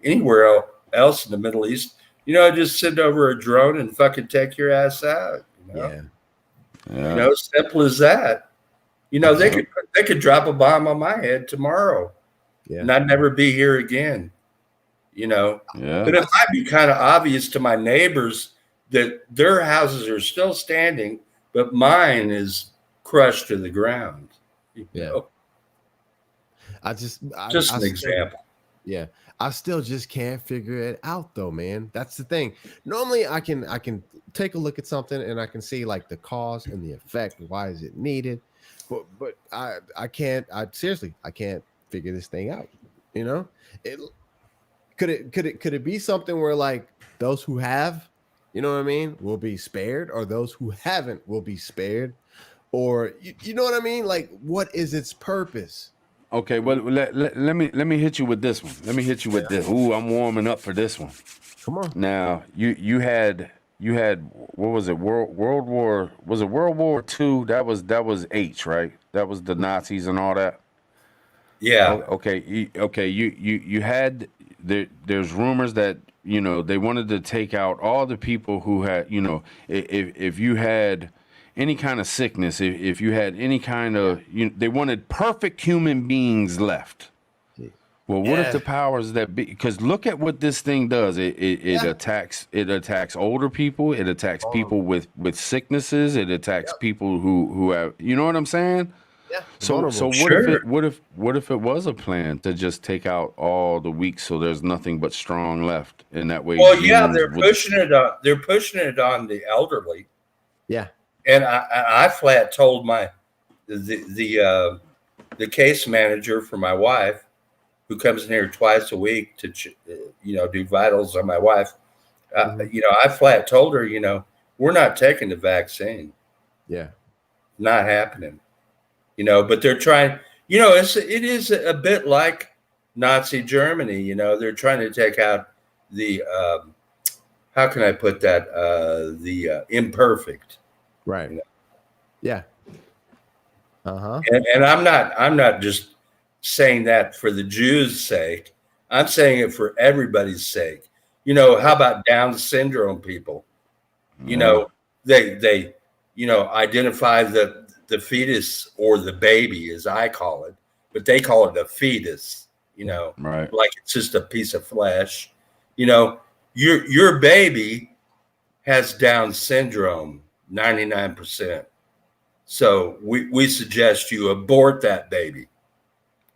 anywhere else in the Middle East. Just send over a drone and fucking take your ass out. Yeah. Simple as that. They could drop a bomb on my head tomorrow, and I'd never be here again. But it might be kind of obvious to my neighbors that their houses are still standing, but mine is crushed to the ground. Just an example. Yeah. I still just can't figure it out though, man. That's the thing. Normally I can take a look at something and I can see like the cause and the effect. Why is it needed? But I can't figure this thing out. Could it be something where like those who have, will be spared, or those who haven't will be spared? Or you know what I mean? Like, what is its purpose? Okay, well, let me hit you with this one. Let me hit you with this. Ooh, I'm warming up for this one. Come on. Now, you had what was it? World War II? That was H, right? That was the Nazis and all that. Yeah. Okay. You had there's rumors that they wanted to take out all the people who had if you had any kind of sickness, if you had any kind of, they wanted perfect human beings left. Well, what if the powers that be? Because look at what this thing does. It attacks older people. It attacks people with sicknesses. It attacks people who have. You know what I'm saying? Yeah. So what if it was a plan to just take out all the weak, so there's nothing but strong left, and that way? Well, they're pushing it on. They're pushing it on the elderly. Yeah. And I flat told the case manager for my wife, who comes in here twice a week to do vitals on my wife. I flat told her, we're not taking the vaccine. Yeah, not happening. But they're trying. It is a bit like Nazi Germany. They're trying to take out the how can I put that? The imperfect. Right. Yeah. And I'm not just saying that for the Jews' sake. I'm saying it for everybody's sake. How about Down syndrome people? They identify the fetus, or the baby, as I call it, but they call it a fetus. Right? Like it's just a piece of flesh. Your baby has Down syndrome. 99%. So we suggest you abort that baby.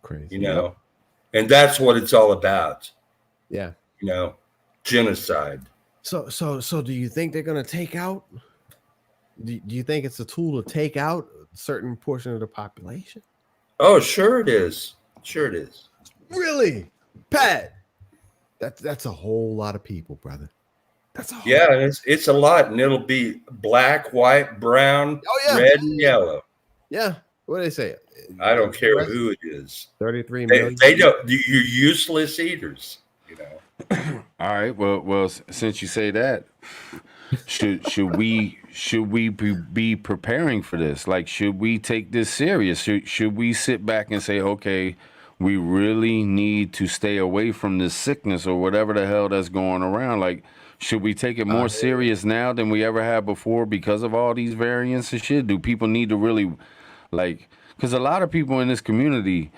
Crazy. And that's what it's all about. Yeah. Genocide. So do you think they're going to take out? Do you think it's a tool to take out a certain portion of the population? Oh, sure it is. Sure it is. Really, Pat? That's a whole lot of people, brother. It's a lot, and it'll be black, white, brown, red, and yellow. Yeah. What do they say? I don't care who it is. 33 million. They don't. You're useless eaters. All right. Well. Since you say that, should we be preparing for this? Like, should we take this serious? Should we sit back and say, okay, we really need to stay away from this sickness or whatever the hell that's going around? Like, should we take it more serious now than we ever have before because of all these variants and shit? Do people need to really, like, because a lot of people in this community,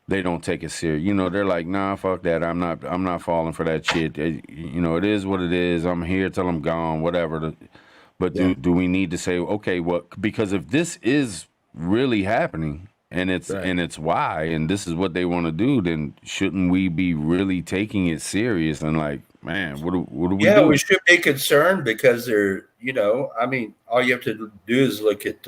they don't take it serious. You know, they're like, nah, fuck that. I'm not falling for that shit. You know, it is what it is. I'm here till I'm gone, whatever. But Yeah. do we need to say, okay, well, because if this is really happening and it's why, and this is what they want to do, then shouldn't we be really taking it serious and like, man, what do we Yeah, do? we should be concerned because they're, you know, I mean, all you have to do is look at,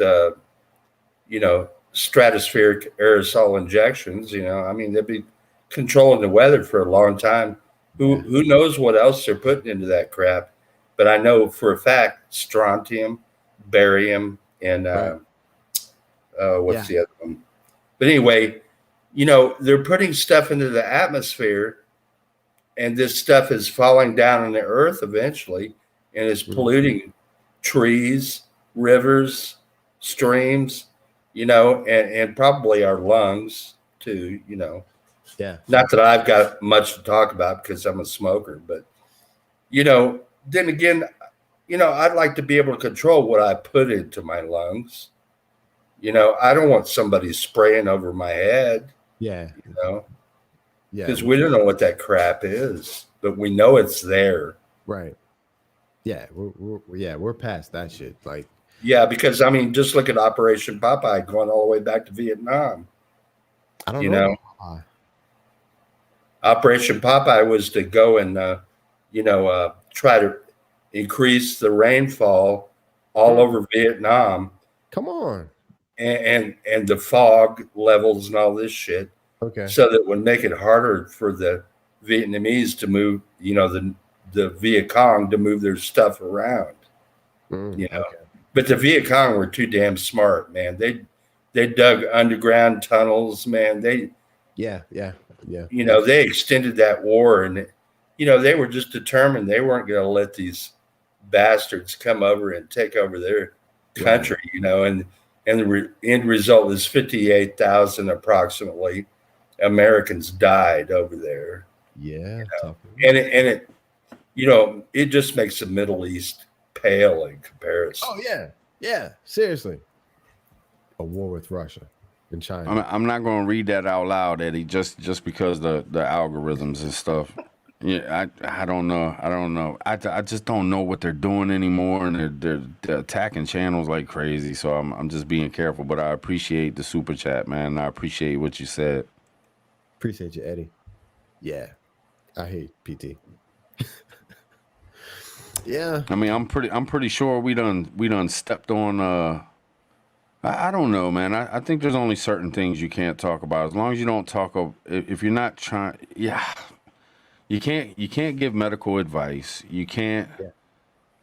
you know, stratospheric aerosol injections. You know, I mean, they've been controlling the weather for a long time. Who knows what else they're putting into that crap? But I know for a fact, strontium, barium, and what's the other one? But anyway, you know, they're putting stuff into the atmosphere, and this stuff is falling down on the earth eventually, and it's polluting trees, rivers, streams, you know, and probably our lungs too, you know. Yeah. Not that I've got much to talk about because I'm a smoker, but, you know, then again, you know, I'd like to be able to control what I put into my lungs. You know, I don't want somebody spraying over my head. Yeah. You know, Yeah. because we don't know what that crap is, but we know it's there. Right. Yeah. We're past that shit. Like, yeah, because I mean, just look at Operation Popeye going all the way back to Vietnam. I don't you know. Operation Popeye was to go and, you know, try to increase the rainfall all over Vietnam. Come on. And the fog levels and all this shit. Okay. So that would make it harder for the Vietnamese to move, you know, the Viet Cong to move their stuff around. You know. Okay. But the Viet Cong were too damn smart, man. They dug underground tunnels, man. Yeah. You know, they extended that war, and you know, they were just determined they weren't going to let these bastards come over and take over their country, you know, and the end result is 58,000 approximately Americans died over there. Yeah. You know? And it, you know, it just makes the Middle East pale in comparison. Oh yeah. Yeah. Seriously. A war with Russia and China. I'm not going to read that out loud, Eddie, just because the algorithms and stuff. Yeah, I don't know. I just don't know what they're doing anymore, and they're attacking channels like crazy. So I'm just being careful. But I appreciate the super chat, man. I appreciate what you said. Appreciate you, Eddie. Yeah, I hate PT. Yeah. I mean, I'm pretty sure we done stepped on. I don't know, man. I think there's only certain things you can't talk about. As long as you don't talk if you're not trying. Yeah. You can't give medical advice. You can't.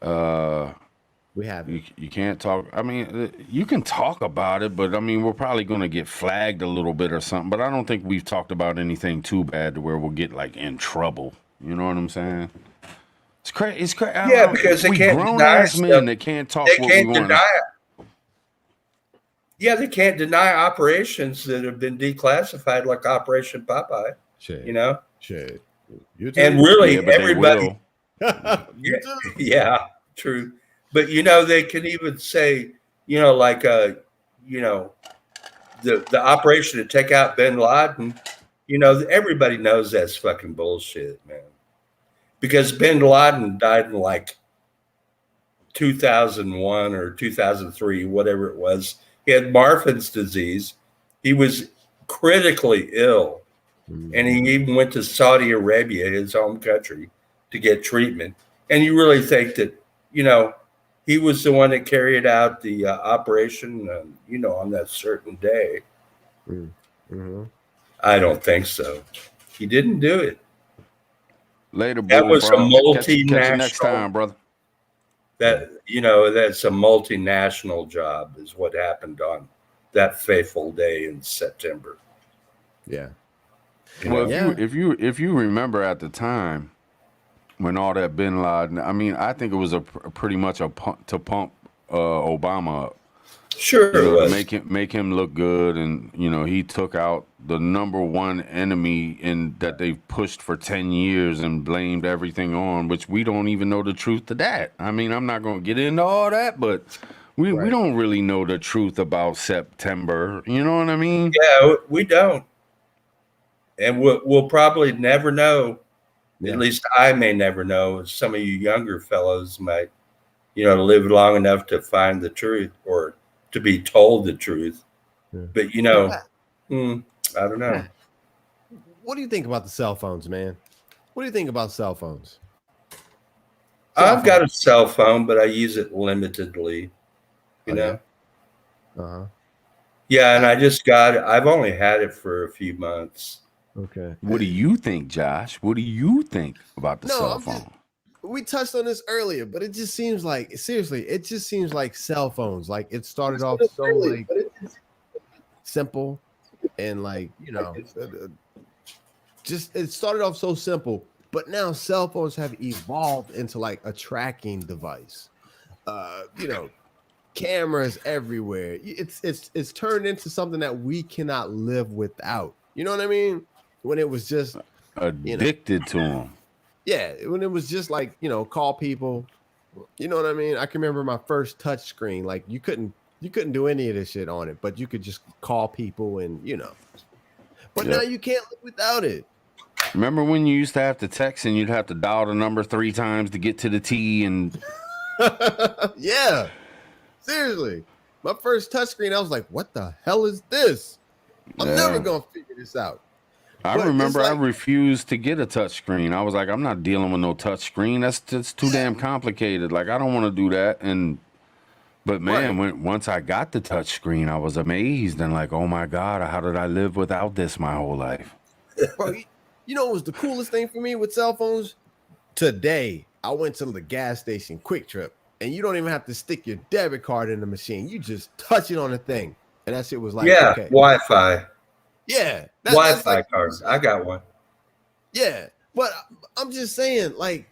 We have. You can't talk. I mean, you can talk about it, but I mean, we're probably going to get flagged a little bit or something. But I don't think we've talked about anything too bad to where we'll get like in trouble. You know what I'm saying? It's crazy. It's crazy. Yeah, because they can't deny men that can't talk. They can't deny it. Yeah, they can't deny operations that have been declassified, like Operation Popeye. Shit. You know. Shit. And really, yeah, everybody. Yeah, true. But you know, they can even say, you know, like you know, the operation to take out bin Laden. You know, everybody knows that's fucking bullshit, man. Because bin Laden died in like 2001 or 2003, whatever it was. He had Marfan's disease. He was critically ill. And he even went to Saudi Arabia, his home country, to get treatment. And you really think that, you know, he was the one that carried out the operation, you know, on that certain day? I don't think so. He didn't do it. Later, that was bro. A multinational. Catch you next time, brother. That, you know, that's a multinational job, is what happened on that fateful day in September. Yeah. Well, if you remember at the time when all that bin Laden, I mean, I think it was pretty much a pump to pump Obama up. Sure, you know, it was. to make him look good, and you know, he took out the number one enemy that they've pushed for 10 years and blamed everything on, which we don't even know the truth to that. I mean, I'm not going to get into all that, but we don't really know the truth about September. You know what I mean? Yeah, we don't. and we'll probably never know. Yeah. At least I may never know. Some of you younger fellows might, live long enough to find the truth or to be told the truth. Yeah. But I don't know. Matt, what do you think about the cell phones, man? What do you think about cell phones? I've got a cell phone, but I use it limitedly. You know. Uh-huh. Yeah, and I've only had it for a few months. Okay. What do you think, Josh? What do you think about the cell phone? We touched on this earlier, but it just seems like, seriously, it just seems like cell phones. Like it started off so like simple and like, just it started off so simple, but now cell phones have evolved into like a tracking device. Cameras everywhere. It's turned into something that we cannot live without. You know what I mean? When it was just addicted to them. Yeah, when it was just like, call people. You know what I mean? I can remember my first touch screen. Like you couldn't do any of this shit on it, but you could just call people and But now you can't live without it. Remember when you used to have to text and you'd have to dial the number 3 times to get to the T and yeah. Seriously. My first touchscreen, I was like, what the hell is this? I'm never going to figure this out. I remember I refused to get a touch screen. I was like, I'm not dealing with no touch screen. That's just too damn complicated. Like, I don't want to do that. But man, once I got the touch screen, I was amazed and like, oh my God, how did I live without this my whole life? Bro, what was the coolest thing for me with cell phones? Today, I went to the gas station, Quick Trip, and you don't even have to stick your debit card in the machine. You just touch it on the thing. And that shit was like, okay. Wi-Fi. Yeah. Wi-Fi cards. I got one. Yeah. But I'm just saying, like,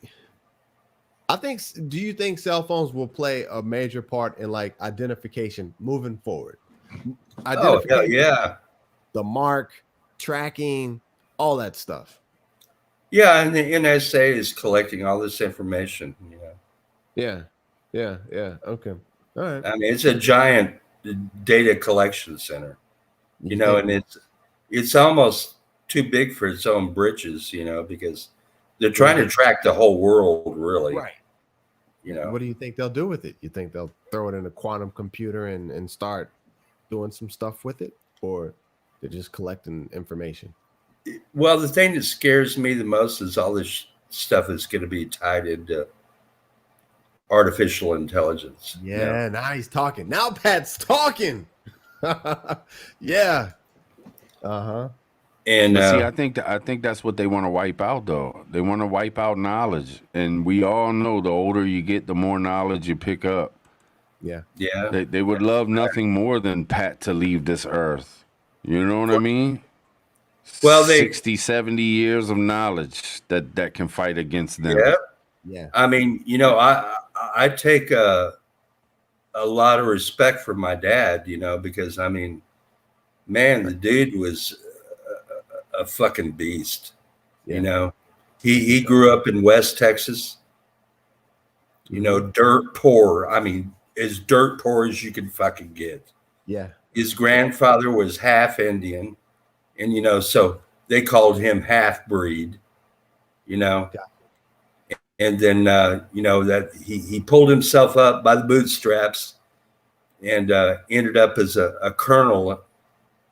do you think cell phones will play a major part in like identification moving forward? Yeah. The mark, tracking, all that stuff. Yeah, and the NSA is collecting all this information. Yeah. Okay. All right. I mean, it's a giant data collection center, and it's almost too big for its own britches, because they're trying to track the whole world, really. Right. What do you think they'll do with it? You think they'll throw it in a quantum computer and start doing some stuff with it, or they're just collecting information? Well, the thing that scares me the most is all this stuff is going to be tied into artificial intelligence. Yeah, now he's talking. Now Pat's talking. Yeah. Uh-huh. And see, I think that's what they want to wipe out, though. They want to wipe out knowledge, and we all know the older you get, the more knowledge you pick up. Yeah. They would love nothing more than Pat to leave this earth. You know what I mean? Well, 60, 70 years of knowledge that can fight against them. Yeah. I mean, I take a lot of respect for my dad, because I mean, man, the dude was a fucking beast. Yeah. He grew up in West Texas, dirt poor. I mean, as dirt poor as you could fucking get. Yeah. His grandfather was half Indian, and so they called him half breed, Yeah. And then that he pulled himself up by the bootstraps and ended up as a colonel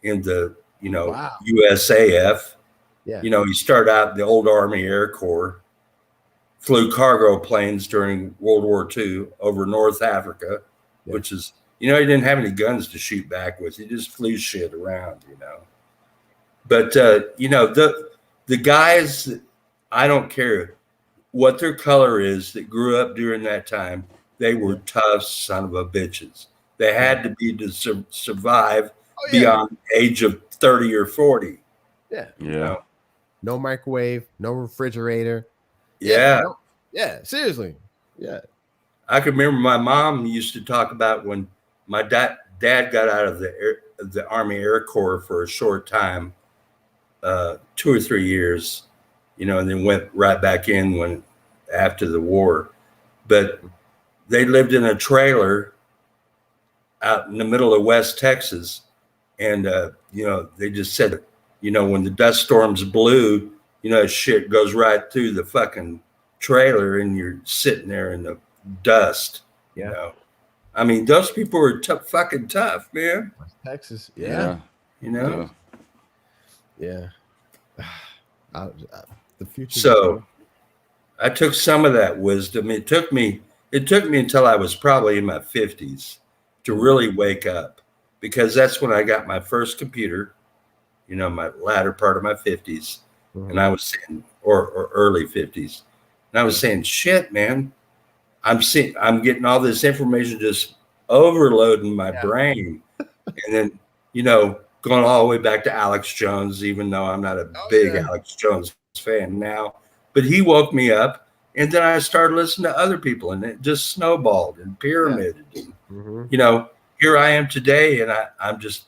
in the Wow. USAF. Yeah. He started out in the old Army Air Corps, flew cargo planes during World War II over North Africa, which is, he didn't have any guns to shoot back with. He just flew shit around, But, the guys, I don't care what their color is that grew up during that time, they were tough son of a bitches. They had to be to survive beyond the age of 30 or 40. Yeah. No microwave, no refrigerator. Yeah. Seriously. Yeah. I can remember my mom used to talk about when my dad got out of the Army Air Corps for a short time, 2 or 3 years, and then went right back in after the war. But they lived in a trailer out in the middle of West Texas. And, they just said you know, when the dust storms blew, you know, shit goes right through the fucking trailer and you're sitting there in the dust, you know. I mean, those people are fucking tough, man. Texas. Yeah. You know? Yeah. The future. So I took some of that wisdom. It took me until I was probably in my 50s to really wake up, because that's when I got my first computer, you know, my latter part of my 50s. And I was saying, or early 50s. And I was saying, shit, man, I'm getting all this information just overloading my brain. And then, you know, going all the way back to Alex Jones, even though I'm not a big Alex Jones fan now, but he woke me up. And then I started listening to other people, and it just snowballed and pyramided. And, you know, here I am today, and I'm just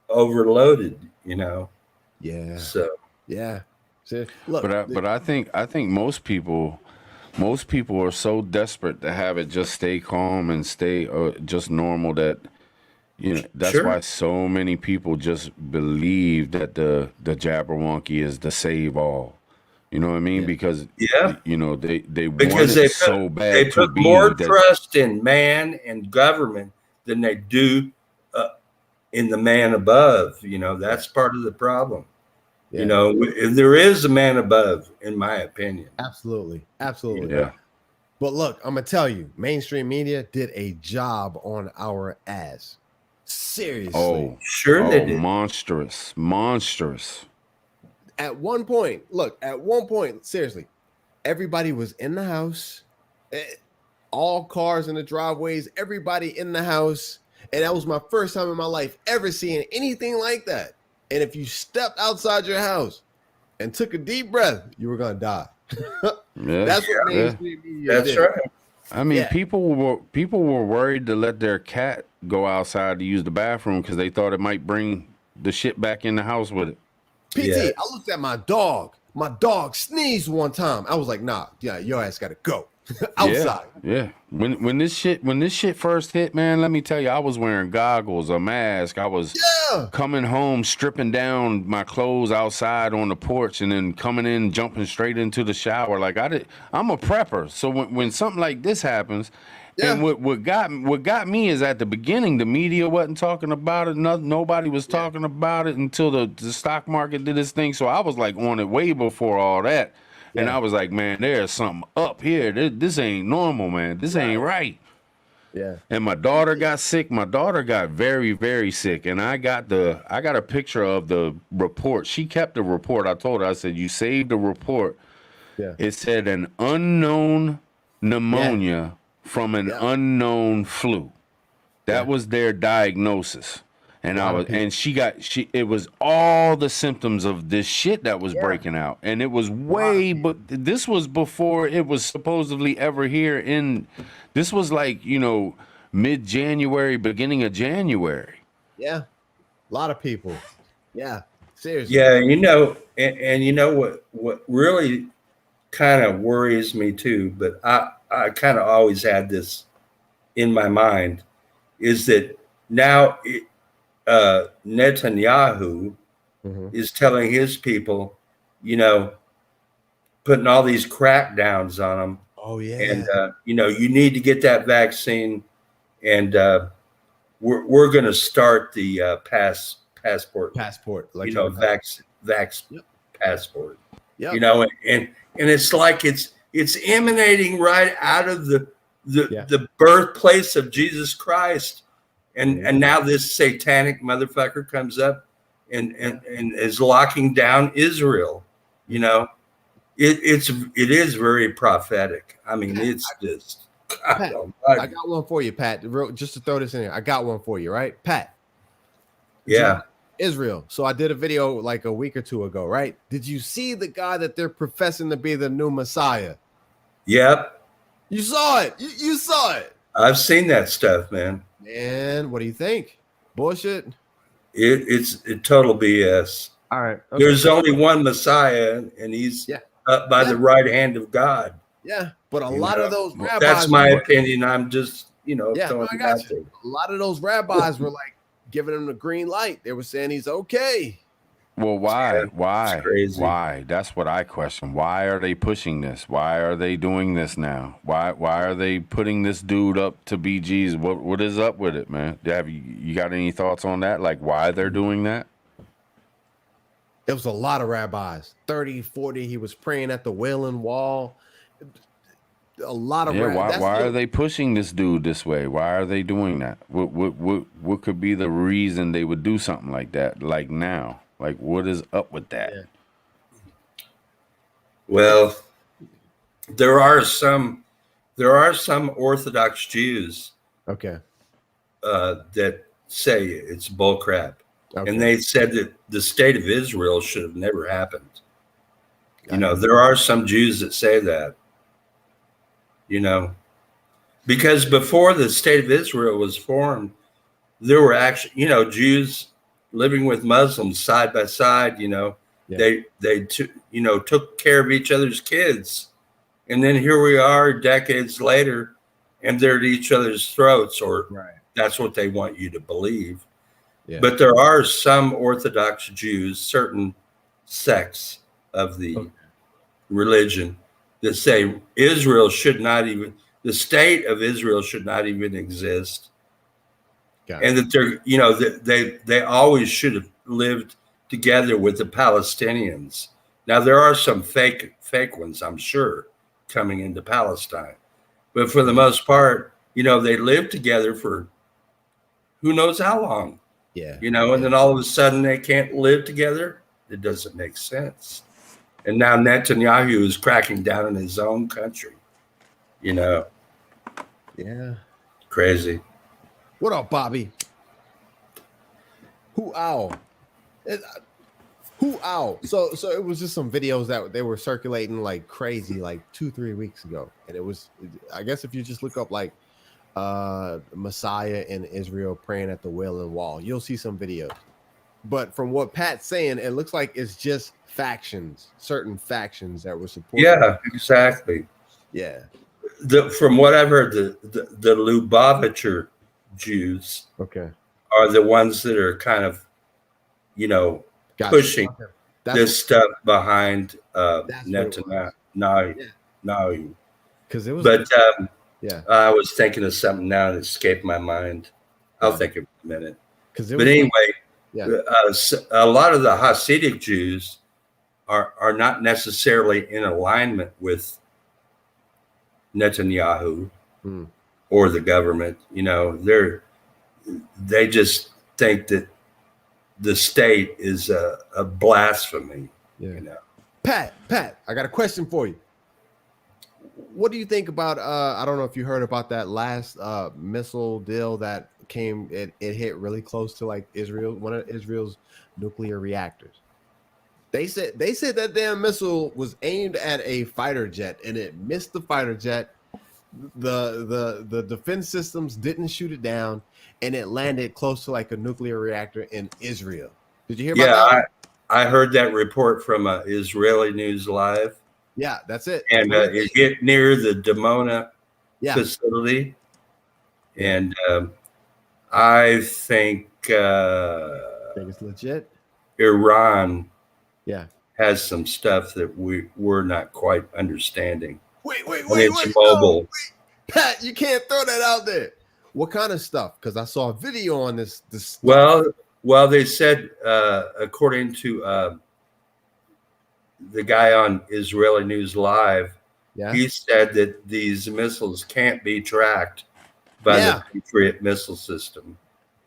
overloaded, you know? Yeah. So, yeah. So, look, but I think most people are so desperate to have it just stay calm and stay just normal that, you know, that's why so many people just believe that the Jabberwocky is the save all. You know what I mean? Because you know they want it so bad. They put more trust in man and government than they do in the man above. You know, that's part of the problem. You know, if there is a man above, in my opinion. Absolutely. Yeah. But look, I'm gonna tell you, mainstream media did a job on our ass. Seriously. Oh, sure they did. Monstrous. At one point, seriously, everybody was in the house, all cars in the driveways, everybody in the house. And that was my first time in my life ever seeing anything like that. And if you stepped outside your house and took a deep breath, you were going to die. That's what mainstream media did. Right. I mean, people were worried to let their cat go outside to use the bathroom because they thought it might bring the shit back in the house with it. PT, I looked at my dog. My dog sneezed one time. I was like, nah, your ass got to go outside. Yeah. When this shit first hit, man, let me tell you, I was wearing goggles, a mask. I was coming home, stripping down my clothes outside on the porch, and then coming in, jumping straight into the shower. Like I'm a prepper. So when something like this happens, and what got me is at the beginning, the media wasn't talking about it. Nobody was talking about it until the stock market did its thing. So I was like on it way before all that. And I was like, man, there's something up here. This ain't normal, man. This ain't right. Yeah. And my daughter got sick. My daughter got very, very sick. And I got a picture of the report. She kept the report. I told her, I said, you saved the report. Yeah. It said an unknown pneumonia from an unknown flu. That was their diagnosis. And it was all the symptoms of this shit that was breaking out. And it was but this was before it was supposedly ever here this was like, you know, mid-January, beginning of January. Yeah. A lot of people. Yeah. Seriously. Yeah, you know, and you know what really kind of worries me too, but I kind of always had this in my mind, is that now Netanyahu is telling his people, you know, putting all these crackdowns on them. Oh yeah. And you know, you need to get that vaccine, and we're going to start the passport, like, you know, vax passport. Yep. You know, and it's like it's emanating right out of the birthplace of Jesus Christ. And now this satanic motherfucker comes up and is locking down Israel. You know, it is very prophetic. I mean, it's just. Pat, I got one for you, Pat. Just to throw this in here, I got one for you, right, Pat? Yeah. Israel. So I did a video like a week or two ago, right? Did you see the guy that they're professing to be the new Messiah? Yep. You saw it. You saw it. I've seen that stuff, man. Man, what do you think? Bullshit? It's total BS. All right. Okay. There's only one Messiah, and he's up by the right hand of God. Yeah, but a lot of those rabbis. That's my opinion. I'm just, you know, throwing it out there. A lot of those rabbis were like giving him the green light. They were saying he's okay. Well, why? It's Why? crazy. Why? That's what I question. Why are they pushing this? Why are they doing this now? Why are they putting this dude up to be Jesus? What is up with it, man? Have you got any thoughts on that? Like why they're doing that? It was a lot of rabbis, 30, 40. He was praying at the Wailing Wall. A lot of Yeah, rabbis. why are they pushing this dude this way? Why are they doing that? What could be the reason they would do something like that? Like now? Like what is up with that? Yeah. Well, there are some Orthodox Jews Okay. that say it's bullcrap, Okay. and they said that the state of Israel should have never happened. You know, there are some Jews that say that. You know, because before the state of Israel was formed, there were actually, you know, Jews living with Muslims side by side. You know, Yeah. they took care of each other's kids, and then here we are decades later, and they're at each other's throats, or Right. that's what they want you to believe. Yeah. But there are some Orthodox Jews, certain sects of the religion, that say Israel should not even, the state of Israel should not even exist. And that they're, you know, they always should have lived together with the Palestinians. Now there are some fake ones, I'm sure, coming into Palestine, but for the most part, you know, they lived together for who knows how long. Yeah. You know, and then all of a sudden they can't live together. It doesn't make sense. And now Netanyahu is cracking down in his own country. You know. Yeah. Crazy. What up, Bobby? Who owl? Who owl? So it was just some videos that they were circulating like crazy like 2-3 weeks ago. And it was, I guess if you just look up like Messiah in Israel praying at the Wailing Wall, you'll see some videos. But from what Pat's saying, it looks like it's just factions, certain factions that were supporting. Yeah, exactly. Yeah. From what I've heard, the Lubavitcher Jews are the ones that are kind of, you know, pushing this stuff behind Netanyahu. Because it was, but I was thinking of something now that escaped my mind. I'll think of it in a minute. But anyway, a lot of the Hasidic Jews are not necessarily in alignment with Netanyahu or the government. You know, they just think that the state is a blasphemy. Yeah. You know, Pat, I got a question for you. What do you think about? I don't know if you heard about that last missile deal that came. It hit really close to like Israel, one of Israel's nuclear reactors. They said that damn missile was aimed at a fighter jet and it missed the fighter jet. The defense systems didn't shoot it down, and it landed close to like a nuclear reactor in Israel. Did you hear about that? I heard that report from Israeli News Live. Yeah, that's it. And it hit near the Dimona facility. And I think it's legit. Iran has some stuff that we're not quite understanding. Wait. It's mobile. No, Pat, you can't throw that out there. What kind of stuff? Because I saw a video on this. Well, they said, according to the guy on Israeli News Live, he said that these missiles can't be tracked by the Patriot missile system.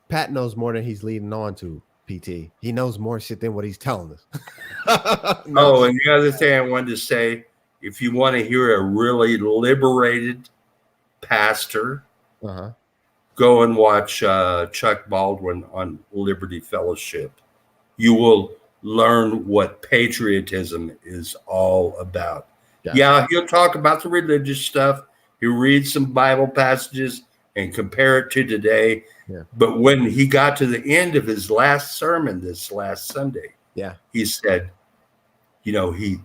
Pat knows more than he's leading on to, PT. He knows more shit than what he's telling us. And the other thing I wanted to say, if you want to hear a really liberated pastor, go and watch Chuck Baldwin on Liberty Fellowship. You will learn what patriotism is all about. Yeah, he'll talk about the religious stuff. He'll read some Bible passages and compare it to today. Yeah. But when he got to the end of his last sermon this last Sunday, he said, you know, he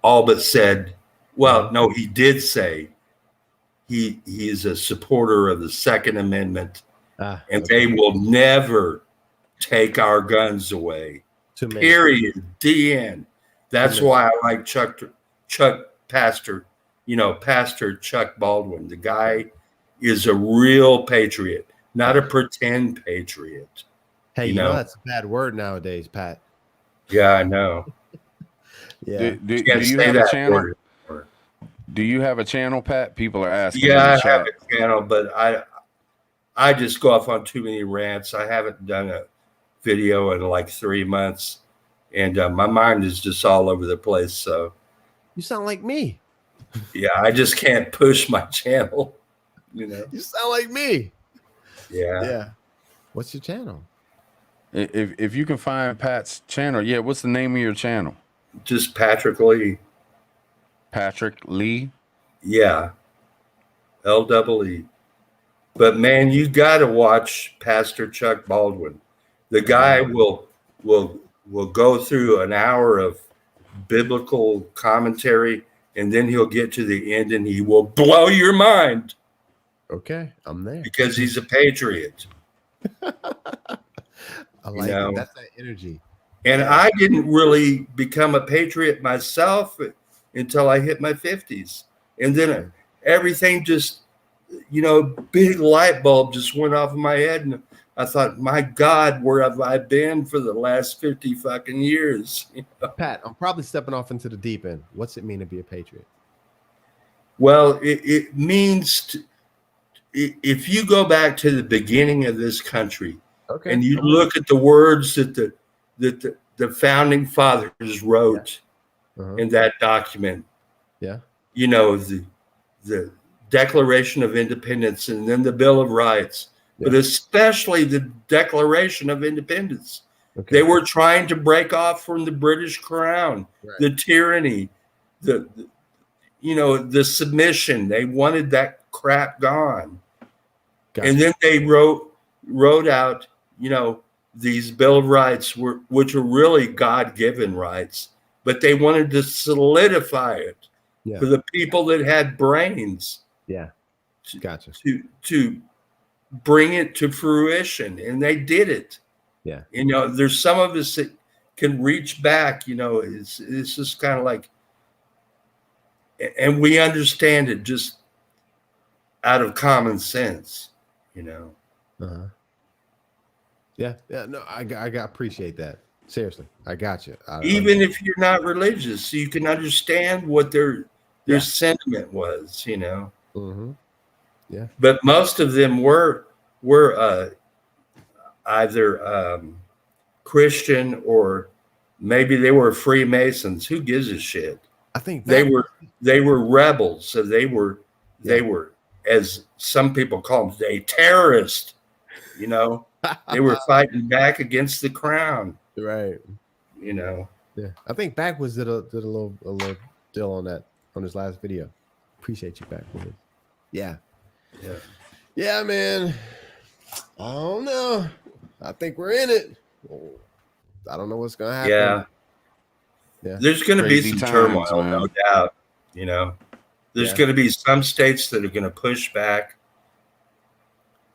all but said, well, no, he did say he is a supporter of the Second Amendment and they will never take our guns away. Too many. Period. The end. That's why I like Chuck Pastor, Pastor Chuck Baldwin. The guy is a real patriot, not a pretend patriot. Hey, you know that's a bad word nowadays, Pat. Yeah, I know. Yeah. Do you have a channel? Do you have a channel, Pat? People are asking. Yeah, I have a channel, but I just go off on too many rants. I haven't done a video in like 3 months, and my mind is just all over the place. So you sound like me. Yeah, I just can't push my channel. You sound like me. Yeah. Yeah. What's your channel? If you can find Pat's channel, what's the name of your channel? Just Patrick Lee. Patrick Lee? Yeah. L-E-E. But man, you got to watch Pastor Chuck Baldwin. The guy will go through an hour of biblical commentary, and then he'll get to the end and he will blow your mind. Okay, I'm there. Because he's a patriot. I like it. That's that energy. And I didn't really become a patriot myself until I hit my 50s. And then everything just, big light bulb just went off in my head. And I thought, my God, where have I been for the last 50 fucking years? Pat, I'm probably stepping off into the deep end. What's it mean to be a patriot? Well, it means if you go back to the beginning of this country, and you look at the words that the founding fathers wrote in that document. Yeah. The Declaration of Independence and then the Bill of Rights, but especially the Declaration of Independence. Okay. They were trying to break off from the British Crown, the tyranny, the submission. They wanted that crap gone. Gotcha. And then they wrote out, these Bill of Rights which are really God-given rights, but they wanted to solidify it for the people that had brains. Yeah. Gotcha. To bring it to fruition. And they did it. Yeah. There's some of us that can reach back, it's just kind of like, and we understand it just out of common sense, Uh-huh. Yeah. No, I appreciate that. Seriously, I got you. Even if you're not religious, you can understand what their sentiment was, Mm-hmm. Yeah. But most of them were either Christian or maybe they were Freemasons. Who gives a shit? I think they were rebels, so they were, as some people call them, they terrorists. They were fighting back against the crown. Right. Yeah. I think Backwoods did a little deal on that on his last video. Appreciate you, Backwoods. Yeah. Yeah. Yeah, man. I don't know. I think we're in it. I don't know what's gonna happen. Yeah. There's gonna be some turmoil, no doubt. There's gonna be some states that are gonna push back.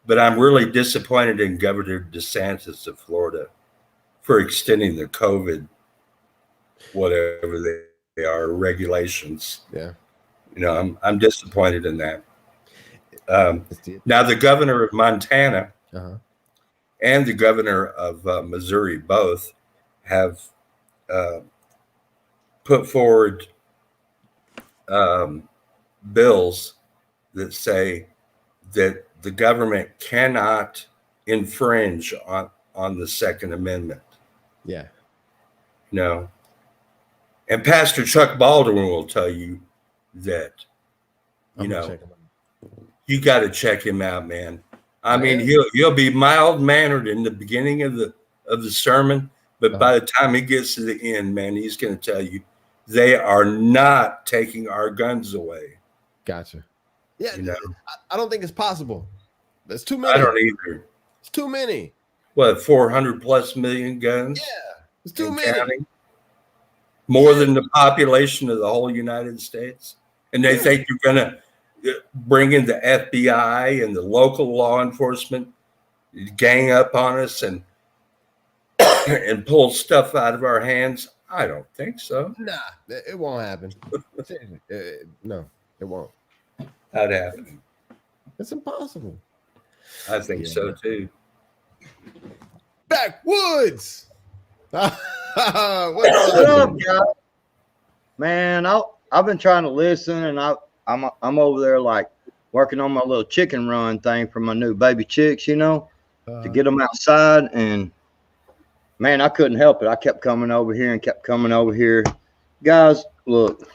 But I'm really disappointed in Governor DeSantis of Florida for extending the COVID, whatever they are, regulations. Yeah. I'm disappointed in that. Now, the governor of Montana and the governor of Missouri both have put forward bills that say that the government cannot infringe on the Second Amendment. Yeah. And Pastor Chuck Baldwin will tell you that, you got to check him out, man. I mean, he'll be mild-mannered in the beginning of the sermon, but by the time he gets to the end, man, he's going to tell you they are not taking our guns away. Gotcha. Yeah, I don't think it's possible. There's too many. I don't either. It's too many. What, 400+ million guns? Yeah, it's too many. Counting? More than the population of the whole United States. And they think you're going to bring in the FBI and the local law enforcement gang up on us and and pull stuff out of our hands? I don't think so. Nah, it won't happen. No, it won't. That happened. It's impossible. I think so too. Backwoods. What's What up? up, guys? Man, I've been trying to listen, and I'm over there like working on my little chicken run thing for my new baby chicks, you know, to get them outside. And man, I couldn't help it. I kept coming over here and kept coming over here. Guys, look,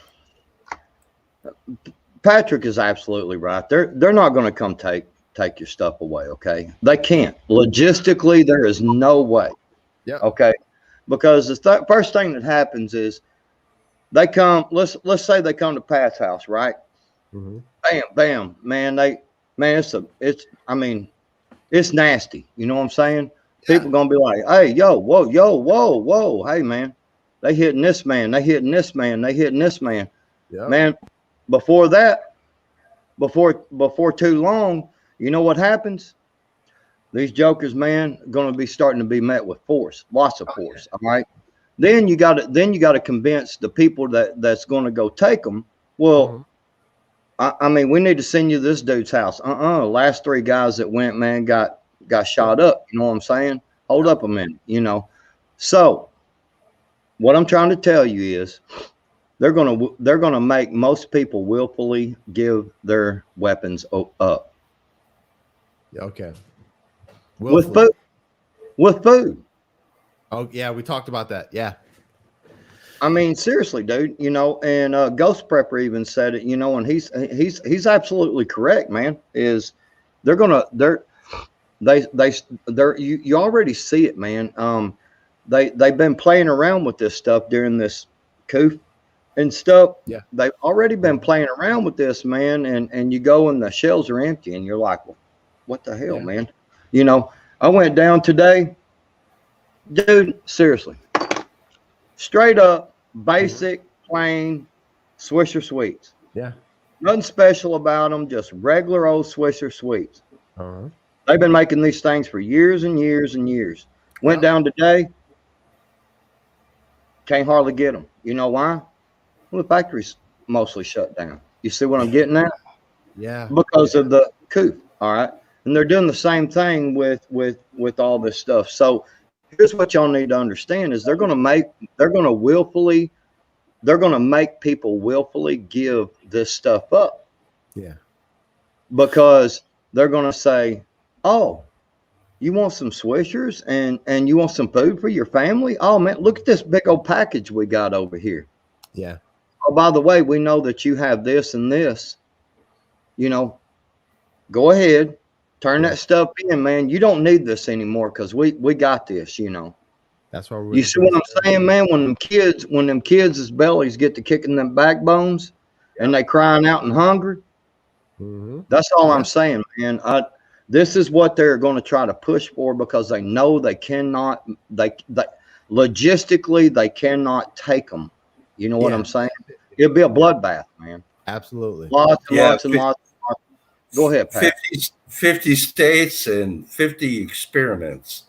Patrick is absolutely right. They're not going to come take your stuff away. Okay, they can't. Logistically, there is no way. Yeah. Okay, because the first thing that happens is they come. Let's say they come to Pat's house, right? Mm-hmm. Bam, bam, man. It's nasty. You know what I'm saying? Yeah. People gonna be like, hey, yo, whoa, hey, man, they hitting this man, they hitting this man, they hitting this man. Yeah. Man, before too long, you know what happens? These jokers, man, going to be starting to be met with force, lots of force. All right. Then you got to convince the people that's going to go take them. Well, I mean, we need to send you this dude's house. Last 3 guys that went, man, got shot up. You know what I'm saying? Hold up a minute. You know. So what I'm trying to tell you is they're gonna make most people willfully give their weapons up. Okay. With food. Oh yeah, we talked about that. Yeah. I mean, seriously, dude. You know, and Ghost Prepper even said it. You know, and he's absolutely correct, man. Is you already see it, man. They've been playing around with this stuff during this coup and stuff. Yeah. They've already been playing around with this, man. And you go and the shells are empty, and you're like, well, what the hell, man? You know, I went down today, dude. Seriously, straight up, basic, plain Swisher Sweets. Yeah. Nothing special about them, just regular old Swisher Sweets. Uh-huh. They've been making these things for years and years and years. Went down today, can't hardly get them. You know why? Well, the factory's mostly shut down. You see what I'm getting at? Yeah. Because of the coup. All right. And they're doing the same thing with all this stuff. So here's what y'all need to understand is they're going to make people willfully give this stuff up. Yeah. Because they're going to say, oh, you want some Swishers and you want some food for your family? Oh man, look at this big old package we got over here. Yeah. Oh, by the way, we know that you have this and this. You know, go ahead. Turn that stuff in, man. You don't need this anymore because we got this, you know. That's why you see what I'm saying, man? When them kids' bellies get to kicking them backbones and they crying out and hungry, that's all I'm saying, man. This is what they're going to try to push for because they know they cannot, logistically, they cannot take them. You know what I'm saying? It'll be a bloodbath, man. Absolutely. Lots and lots. Go ahead, Pat. 50 states and 50 experiments.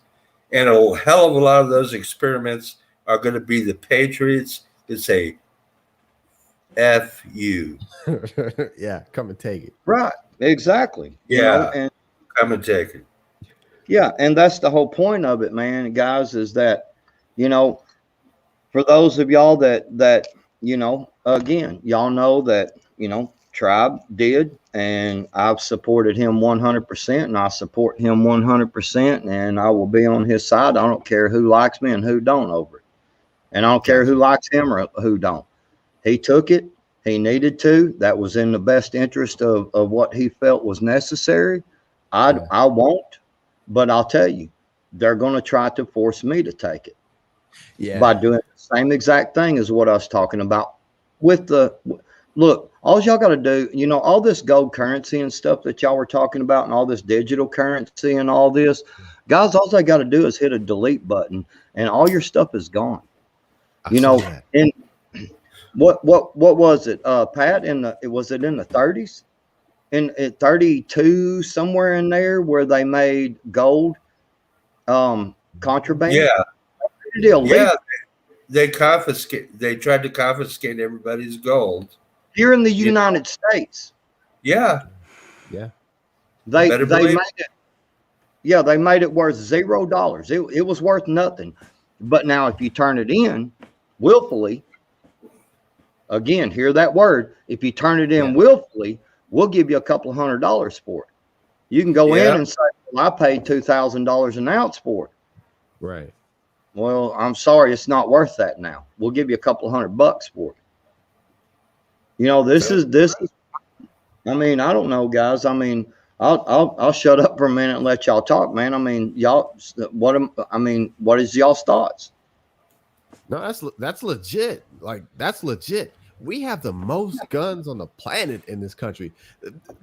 And a hell of a lot of those experiments are going to be the patriots that say, F you. Yeah, come and take it. Right, exactly. Yeah, you know, and come and take it. Yeah, and that's the whole point of it, man, guys, is that, you know, for those of y'all that you know, again, y'all know that, you know, Tribe did, and I've supported him 100%, and I support him 100%, and I will be on his side. I don't care who likes me and who don't over it, and I don't care who likes him or who don't. He took it. He needed to. That was in the best interest of what he felt was necessary. I won't, but I'll tell you, they're going to try to force me to take it. Yeah. By doing the same exact thing as what I was talking about with the look. All y'all got to do, you know, all this gold currency and stuff that y'all were talking about, and all this digital currency and all this, guys. All they got to do is hit a delete button, and all your stuff is gone. You know, and what was it, Pat? Was it in the 30s? in 32, somewhere in there, where they made gold contraband. Yeah, Illegal yeah. They tried to confiscate everybody's gold here in the United States. Yeah, Yeah. They better made believe it. Yeah, they made it worth $0. It was worth nothing. But now, if you turn it in willfully, again, hear that word. If you turn it in willfully, we'll give you a couple $100 for it. You can go in and say, well, I paid $2,000 an ounce for it. Right. Well, I'm sorry, it's not worth that now. We'll give you a couple $100 for it. You know, this is. I mean, I don't know, guys. I mean, I'll shut up for a minute and let y'all talk, man. I mean, y'all, what is y'all's thoughts? No, that's legit. Like, that's legit. We have the most guns on the planet in this country.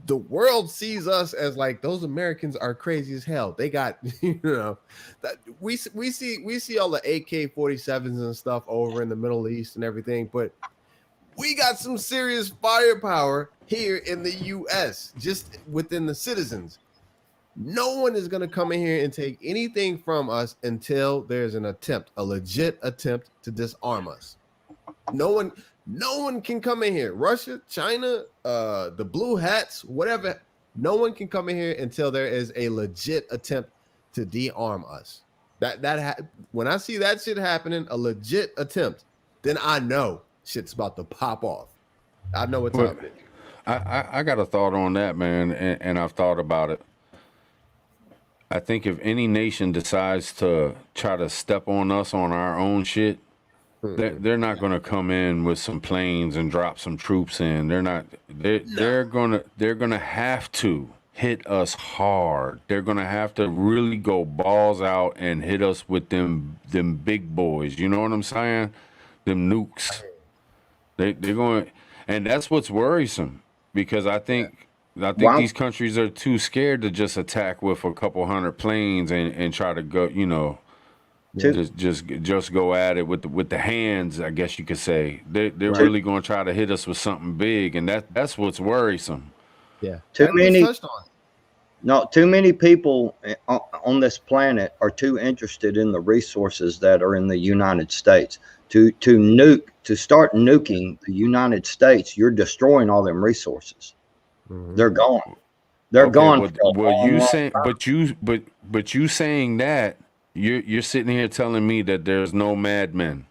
The world sees us as like, those Americans are crazy as hell. They got, you know, that we see all the AK-47s and stuff over in the Middle East and everything, but we got some serious firepower here in the US, just within the citizens. No one is going to come in here and take anything from us until there's an attempt, a legit attempt to disarm us. No one can come in here. Russia, China, the blue hats, whatever. No one can come in here until there is a legit attempt to dearm us. When I see that shit happening, a legit attempt, then I know shit's about to pop off. I know what's happening. I got a thought on that, man, and I've thought about it. I think if any nation decides to try to step on us on our own shit, they're not going to come in with some planes and drop some troops in. They're not. They're gonna have to hit us hard. They're gonna have to really go balls out and hit us with them big boys. You know what I'm saying? Them nukes. They're going, and that's what's worrisome, because I think these countries are too scared to just attack with a couple hundred planes and try to go, you know, just go at it with the hands, I guess you could say. They're really going to try to hit us with something big, and that's what's worrisome. Yeah, too many people on this planet are too interested in the resources that are in the United States. To start nuking the United States, you're destroying all them resources. They're gone. They're gone. But you saying that, you're sitting here telling me that there's no madmen.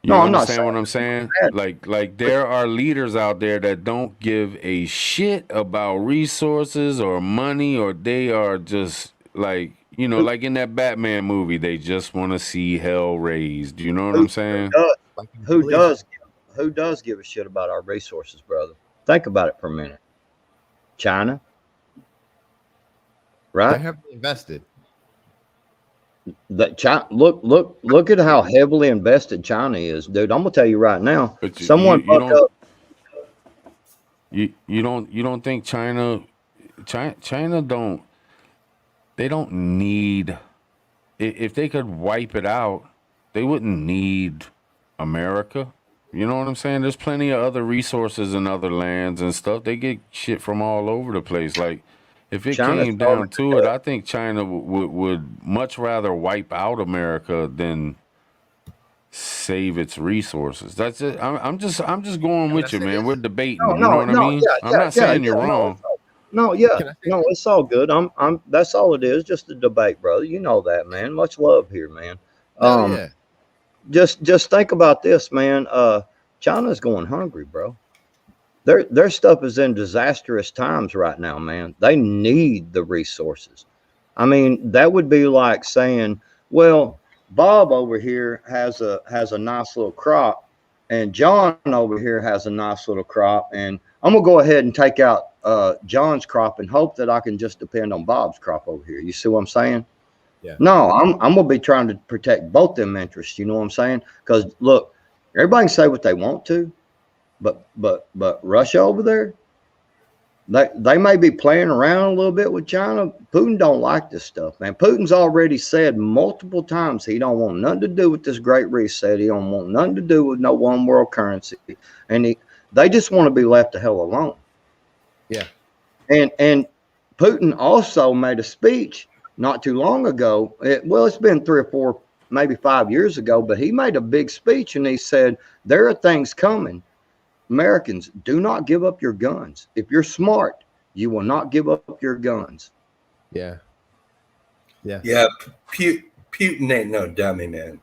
You understand what I'm saying? Like there are leaders out there that don't give a shit about resources or money, or they are just like, you know, like in that Batman movie, they just want to see hell raised. You know what I'm saying? Who does give a shit about our resources, brother? Think about it for a minute. China, right? They have invested. Look at how heavily invested China is, dude. I'm gonna tell you right now. But you don't think China don't need, if they could wipe it out, they wouldn't need America. You know what I'm saying? There's plenty of other resources in other lands and stuff. They get shit from all over the place. Like, if it came down to it, I think China would much rather wipe out America than save its resources. That's it. I'm just going with you, man. We're debating. You know what I mean? I'm not saying you're wrong. No, it's all good. I'm. That's all it is. Just a debate, brother. You know that, man. Much love here, man. Just think about this, man. China's going hungry, bro. Their stuff is in disastrous times right now, man. They need the resources. I mean, that would be like saying, well, Bob over here has a nice little crop, and John over here has a nice little crop, and I'm gonna go ahead and take out John's crop and hope that I can just depend on Bob's crop over here. You see what I'm saying? Yeah. No, I'm gonna be trying to protect both them interests. You know what I'm saying? Because look, everybody can say what they want to, but Russia over there, they may be playing around a little bit with China. Putin don't like this stuff, man. Putin's already said multiple times he don't want nothing to do with this great reset. He don't want nothing to do with no one world currency, and they just want to be left the hell alone. Yeah. And Putin also made a speech not too long ago. It's been 3 or 4, maybe 5 years ago, but he made a big speech and he said, there are things coming. Americans, do not give up your guns. If you're smart, you will not give up your guns. Yeah. Yeah. Yeah, Putin ain't no dummy, man.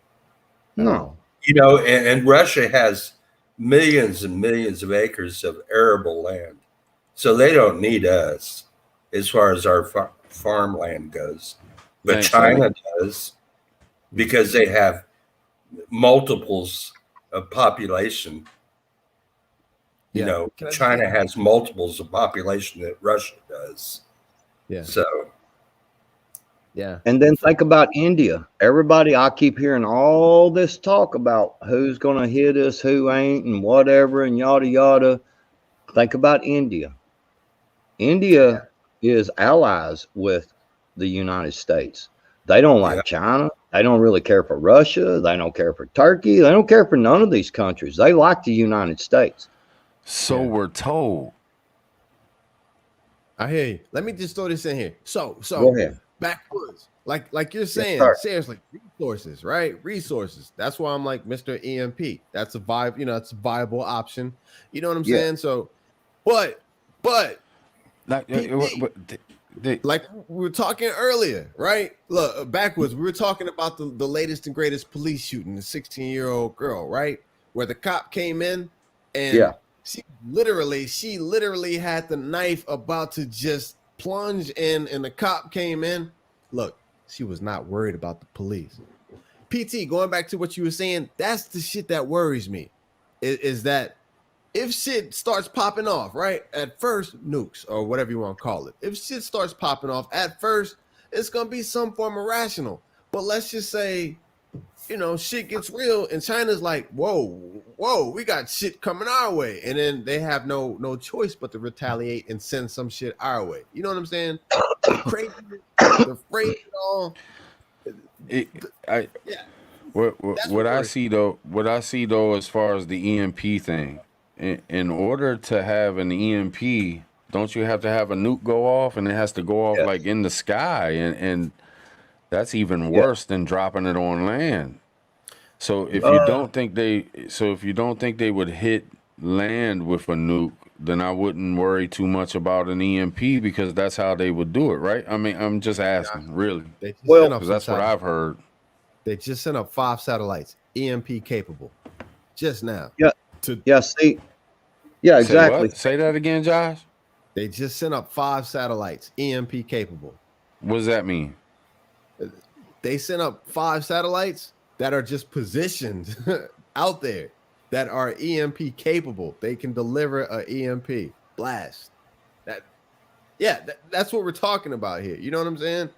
No. You know, and Russia has millions and millions of acres of arable land. So they don't need us as far as our farmland goes. But Thanks, China does, because they have multiples of population. You Yeah. know, Can I China just- has multiples of population that Russia does. Yeah. So, Yeah. And then think about India. Everybody, I keep hearing all this talk about who's going to hit us, who ain't, and whatever, and yada, yada. Think about India. India is allies with the United States. They don't like China. They don't really care for Russia. They don't care for Turkey. They don't care for none of these countries. They like the United States. So we're told. I hear you. Let me just throw this in here. So Go ahead. backwoods, like you're saying, sir. seriously, resources, right? Resources. That's why I'm like Mr. EMP. That's a vibe, it's a viable option. You know what I'm Yeah. saying? So, but Like, like we were talking earlier, right? Look, backwards, we were talking about the latest and greatest police shooting, the 16-year-old girl, right? Where the cop came in and she literally had the knife about to just plunge in, and the cop came in. Look, she was not worried about the police. PT, going back to what you were saying, that's the shit that worries me. Is that if shit starts popping off, right? At first, nukes or whatever you want to call it. If shit starts popping off, at first, it's gonna be some form of rational. But let's just say, shit gets real, and China's like, whoa, we got shit coming our way, and then they have no choice but to retaliate and send some shit our way. You know what I'm saying? The crazy, the phrase, all. What I see though, as far as the EMP thing, in order to have an EMP, don't you have to have a nuke go off, and it has to go off like in the sky, and that's even worse than dropping it on land. So if you don't think they would hit land with a nuke, then I wouldn't worry too much about an EMP, because that's how they would do it, right? I mean, I'm just asking, really, because that's what I've heard. They just sent up 5 satellites, EMP capable, just now. See. Yeah, exactly. Say that again, Josh. They just sent up 5 satellites, EMP capable. What does that mean? They sent up 5 satellites that are just positioned out there that are EMP capable. They can deliver a EMP blast. That's what we're talking about here. You know what I'm saying?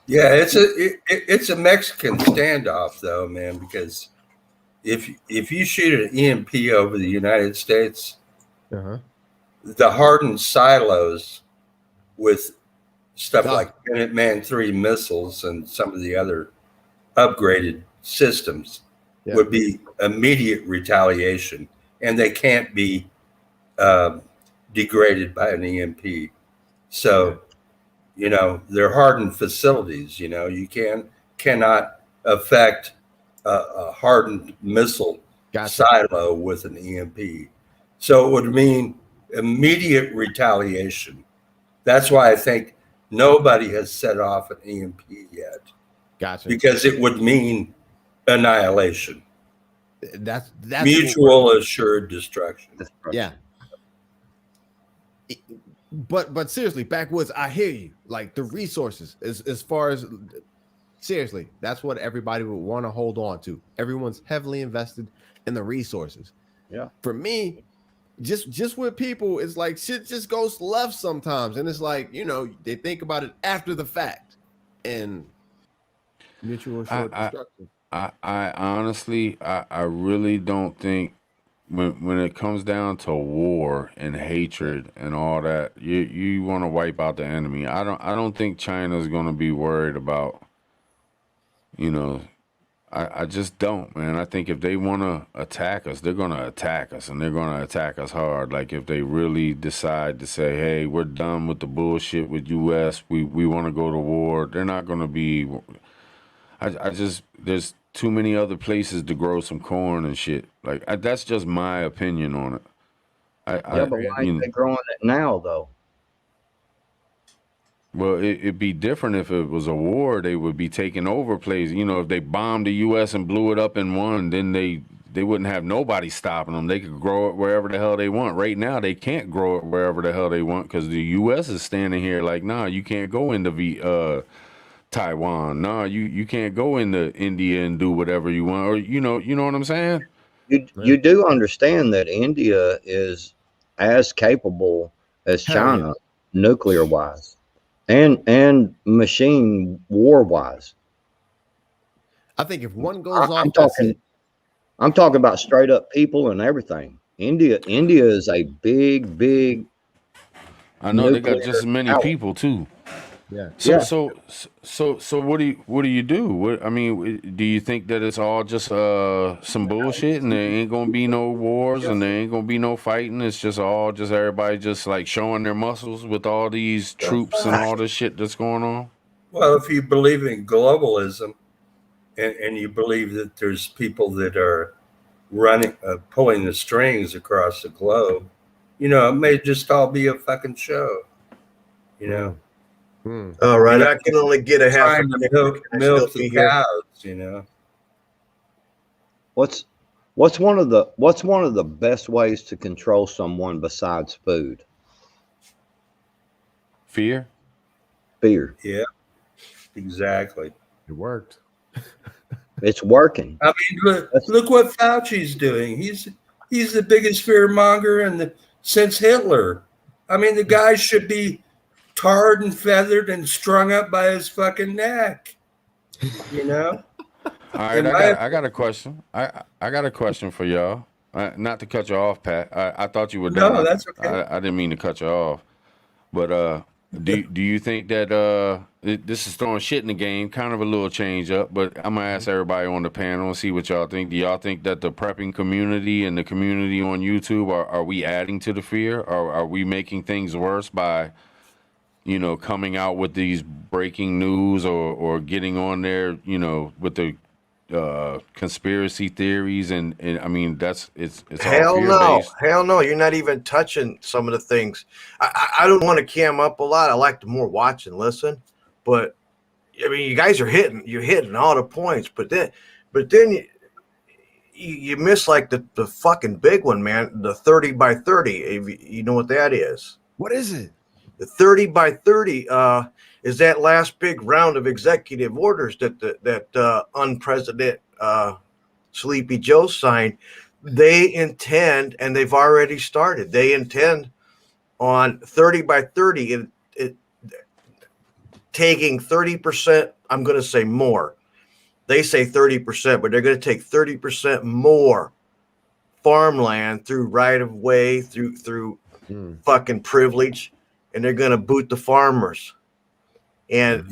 yeah, it's a Mexican standoff, though, man, because if you shoot an EMP over the United States, the hardened silos with stuff like Minuteman III missiles and some of the other upgraded systems would be immediate retaliation, and they can't be degraded by an EMP. So, they're hardened facilities. You cannot affect a hardened missile silo with an EMP. So it would mean immediate retaliation. That's why I think nobody has set off an EMP yet. Gotcha. Because it would mean annihilation. That's mutual assured destruction. Yeah. But seriously, backwoods, I hear you. Like the resources, as far as seriously, that's what everybody would want to hold on to. Everyone's heavily invested in the resources. Yeah. For me, just with people, it's like shit just goes left sometimes, and it's like they think about it after the fact, and mutual assured destruction. I honestly, I really don't think when it comes down to war and hatred and all that, you want to wipe out the enemy. I don't think China's going to be worried about I just don't, man. I think if they want to attack us, they're going to attack us, and they're going to attack us hard. Like if they really decide to say, hey, we're done with the bullshit with U.S., we want to go to war, they're not going to be. I just, there's too many other places to grow some corn and shit. Like that's just my opinion on it. Yeah, but why ain't they growing it now, though? Well, it'd be different if it was a war. They would be taking over places. You know, if they bombed the U.S. and blew it up and won, then they wouldn't have nobody stopping them. They could grow it wherever the hell they want. Right now, they can't grow it wherever the hell they want because the U.S. is standing here like, nah, you can't go into Taiwan. Nah, you can't go into India and do whatever you want. Or you know what I'm saying? You do understand that India is as capable as China, nuclear wise. And machine war wise. I think if one goes off, I'm talking about straight up people and everything. India is a big. I know they got just as many people too. Yeah. So what do you do? What, I mean, do you think that it's all just some bullshit and there ain't gonna be no wars and there ain't gonna be no fighting? It's just everybody just like showing their muscles with all these troops and all this shit that's going on? Well, if you believe in globalism and you believe that there's people that are pulling the strings across the globe, you know, it may just all be a fucking show, you know. All right, I can only get a half trying to milk the cows, you know. What's one of the best ways to control someone besides food? Fear. Yeah, exactly. It worked. It's working. I mean, look what Fauci's doing. He's the biggest fear monger since Hitler. I mean, the guy should be tarred and feathered and strung up by his fucking neck, you know. All right, I got a question. I got a question for y'all. Not to cut you off, Pat. I thought you were done. No, that's okay. I didn't mean to cut you off, but do you think that this is throwing shit in the game, kind of a little change up? But I'm gonna ask everybody on the panel and see what y'all think. Do y'all think that the prepping community and the community on YouTube are we adding to the fear, or are we making things worse by coming out with these breaking news or getting on there, with the conspiracy theories and I mean it's hell all fear-based. Hell no, you're not even touching some of the things. I don't want to cam up a lot. I like to more watch and listen, but I mean, you guys are hitting all the points, but then you miss like the fucking big one, man. The 30 by 30. You know what that is? What is it? The 30 by 30 is that last big round of executive orders that unpresident Sleepy Joe signed. They intend, and they've already started. They intend on 30 by 30, taking 30%. I'm going to say more. They say 30%, but they're going to take 30% more farmland through right of way, through fucking privilege. And they're going to boot the farmers, and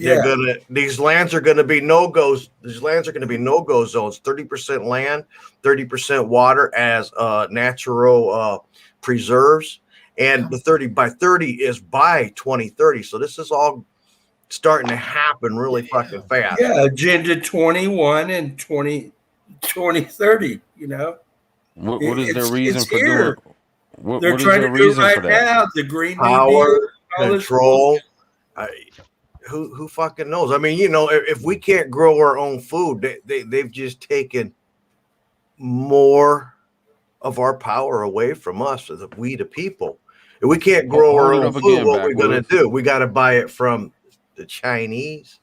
these lands are going to be no-goes. These lands are going to be no-go zones. 30% land, 30% water as natural preserves, and the 30 by 30 is by 2030. So this is all starting to happen really fucking fast. Yeah, Agenda 21 and 2030. You know, what is their reason for doing? They're trying to do right now. The Green Power control. Who fucking knows? I mean, if we can't grow our own food, they've just taken more of our power away from us, we the people. If we can't grow our own food, what are we gonna do? We got to buy it from the Chinese.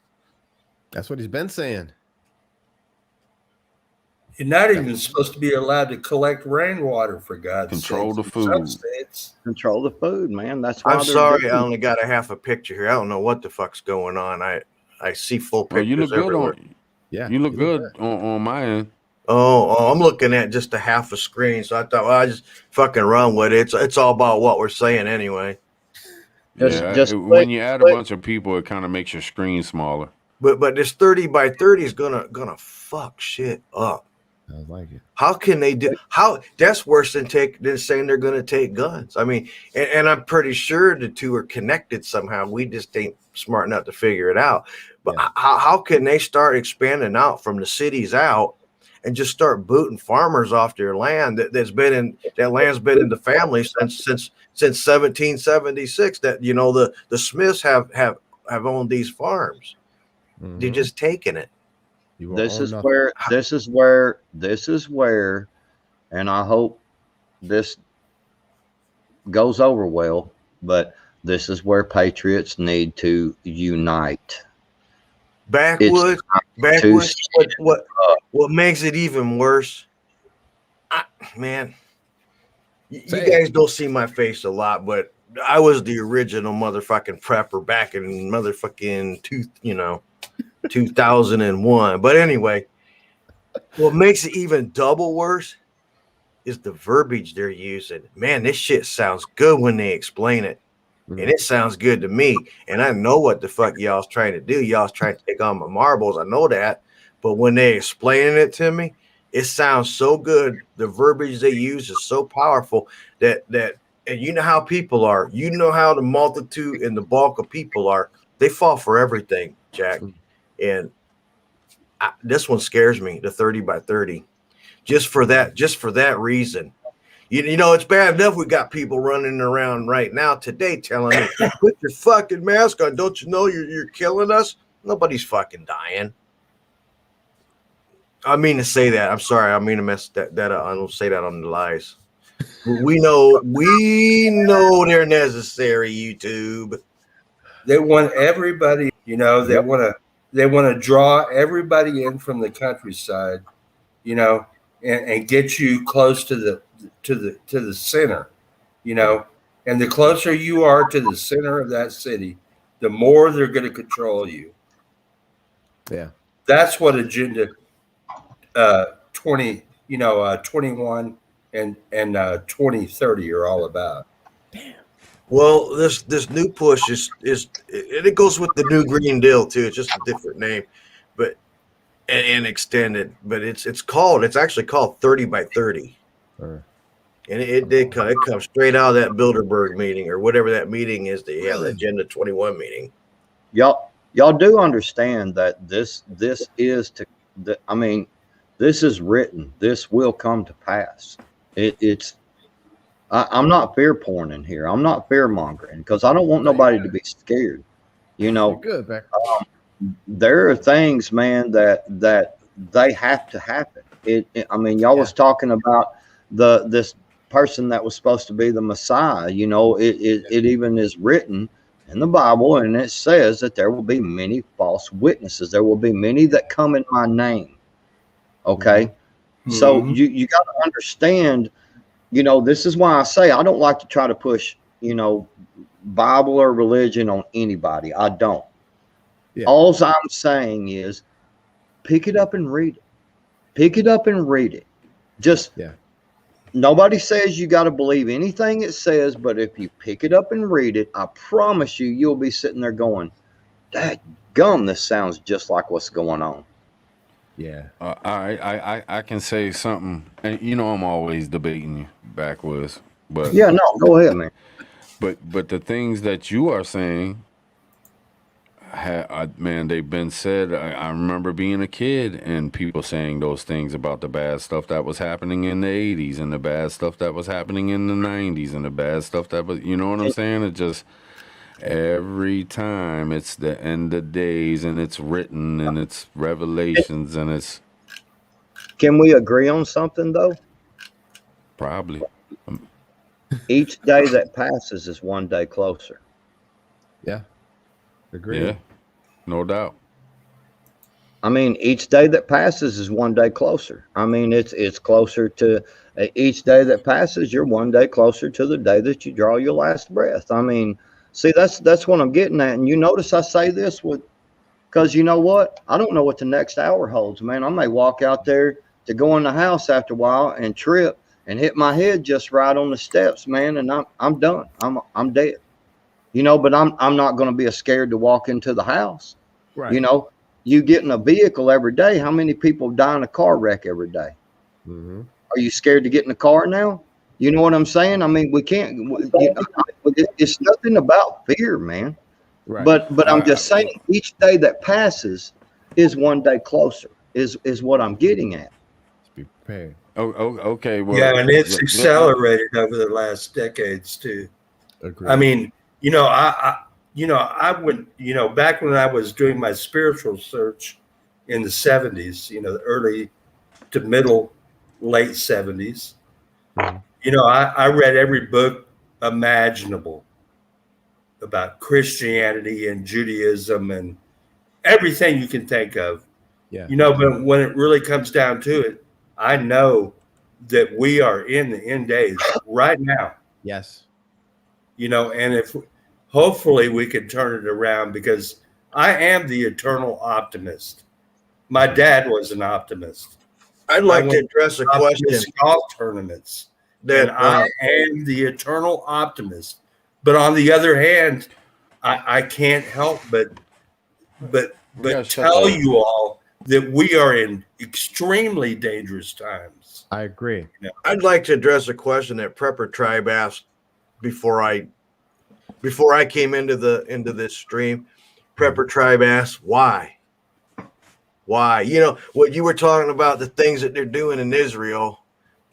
That's what he's been saying. You're not even supposed to be allowed to collect rainwater, for God's sake. Control the food. Control the food, man. That's why I'm sorry, I only got a half a picture here. I don't know what the fuck's going on. I see full pictures. You look good everywhere. You look good bad. on my end. Oh, I'm looking at just a half a screen, so I thought, well, I just fucking run with it. It's all about what we're saying anyway. When you add a bunch of people, it kind of makes your screen smaller. But this 30 by 30 is gonna fuck shit up. I like it. How can they do? How that's worse than saying they're gonna take guns. I mean, and I'm pretty sure the two are connected somehow. We just ain't smart enough to figure it out. But how can they start expanding out from the cities out and just start booting farmers off their land that land's been in the family since 1776? That the Smiths have owned these farms. They're just taking it. This is where, and I hope this goes over well, but this is where patriots need to unite. Backwoods. What makes it even worse, man, you guys don't see my face a lot, but I was the original motherfucking prepper back in motherfucking 2001. But anyway, what makes it even double worse is the verbiage they're using. Man, this shit sounds good when they explain it. And it sounds good to me. And I know what the fuck y'all's trying to do. Y'all's trying to take on my marbles. I know that. But when they explaining it to me, it sounds so good. The verbiage they use is so powerful that and you know how people are. You know how the multitude and the bulk of people are. They fall for everything, Jack. And this one scares me, the 30 by 30. Just for that reason. You know, it's bad enough we got people running around right now today telling me, put your fucking mask on. Don't you know you're killing us? Nobody's fucking dying. I mean to say that. I'm sorry. I mean to mess that up. I don't say that on the lies. We know they're necessary, YouTube. They want everybody, they want to draw everybody in from the countryside, and get you close to the center, and the closer you are to the center of that city, the more they're going to control you. Yeah. That's what agenda 21 and 2030 are all about. Well, this new push is it goes with the new Green Deal too. It's just a different name, but and extended. But it's actually called 30 by 30, and it comes straight out of that Bilderberg meeting or whatever that meeting is. The Agenda 21 meeting. Y'all do understand that this is this is written. This will come to pass. I'm not fear porn in here. I'm not fear mongering because I don't want nobody to be scared. Good, Beck. There are things, man, that they have to happen. Y'all was talking about this person that was supposed to be the Messiah. It even is written in the Bible, and it says that there will be many false witnesses. There will be many that come in my name. Okay, so you got to understand. This is why I say I don't like to try to push, Bible or religion on anybody. I don't. Yeah. All I'm saying is pick it up and read it. Pick it up and read it. Nobody says you got to believe anything it says, but if you pick it up and read it, I promise you'll be sitting there going, "That gum, this sounds just like what's going on." Yeah. I can say something, and I'm always debating you backwards, but yeah, no, go ahead, man. But the things that you are saying, man, they've been said. I remember being a kid and people saying those things about the bad stuff that was happening in the 80s and the bad stuff that was happening in the 90s and the bad stuff that was, you know what I'm saying? It just. Every time it's the end of days and it's written and it's revelations and it's. Can we agree on something though? Probably. Each day that passes is one day closer. Yeah. Agree. Yeah. No doubt. Each day that passes is one day closer. It's closer to each day that passes. You're one day closer to the day that you draw your last breath. See, that's what I'm getting at. And you notice I say this because you know what? I don't know what the next hour holds, man. I may walk out there to go in the house after a while and trip and hit my head just right on the steps, man. And I'm done. I'm dead. But I'm not going to be scared to walk into the house. Right. you get in a vehicle every day. How many people die in a car wreck every day? Mm-hmm. Are you scared to get in the car now? You know what I'm saying? I mean, we can't. It's nothing about fear, man. Right. But I'm just saying, each day that passes is one day closer. Is what I'm getting at. Be prepared. Okay. Well, Yeah, and it's accelerated over the last decades too. Agreed. I mean, I would, back when I was doing my spiritual search in the 70s, the early to late 70s, I read every book imaginable about Christianity and Judaism and everything you can think of. Yeah. But when it really comes down to it, I know that we are in the end days right now. Yes. And if hopefully we can turn it around, because I am the eternal optimist. My dad was an optimist. I'd like to address a question. Golf tournaments. That I am the eternal optimist. But on the other hand, I can't help but tell you all that we are in extremely dangerous times. I agree. I'd like to address a question that Prepper Tribe asked before I came into this stream. Prepper Tribe asked, why? What you were talking about, the things that they're doing in Israel,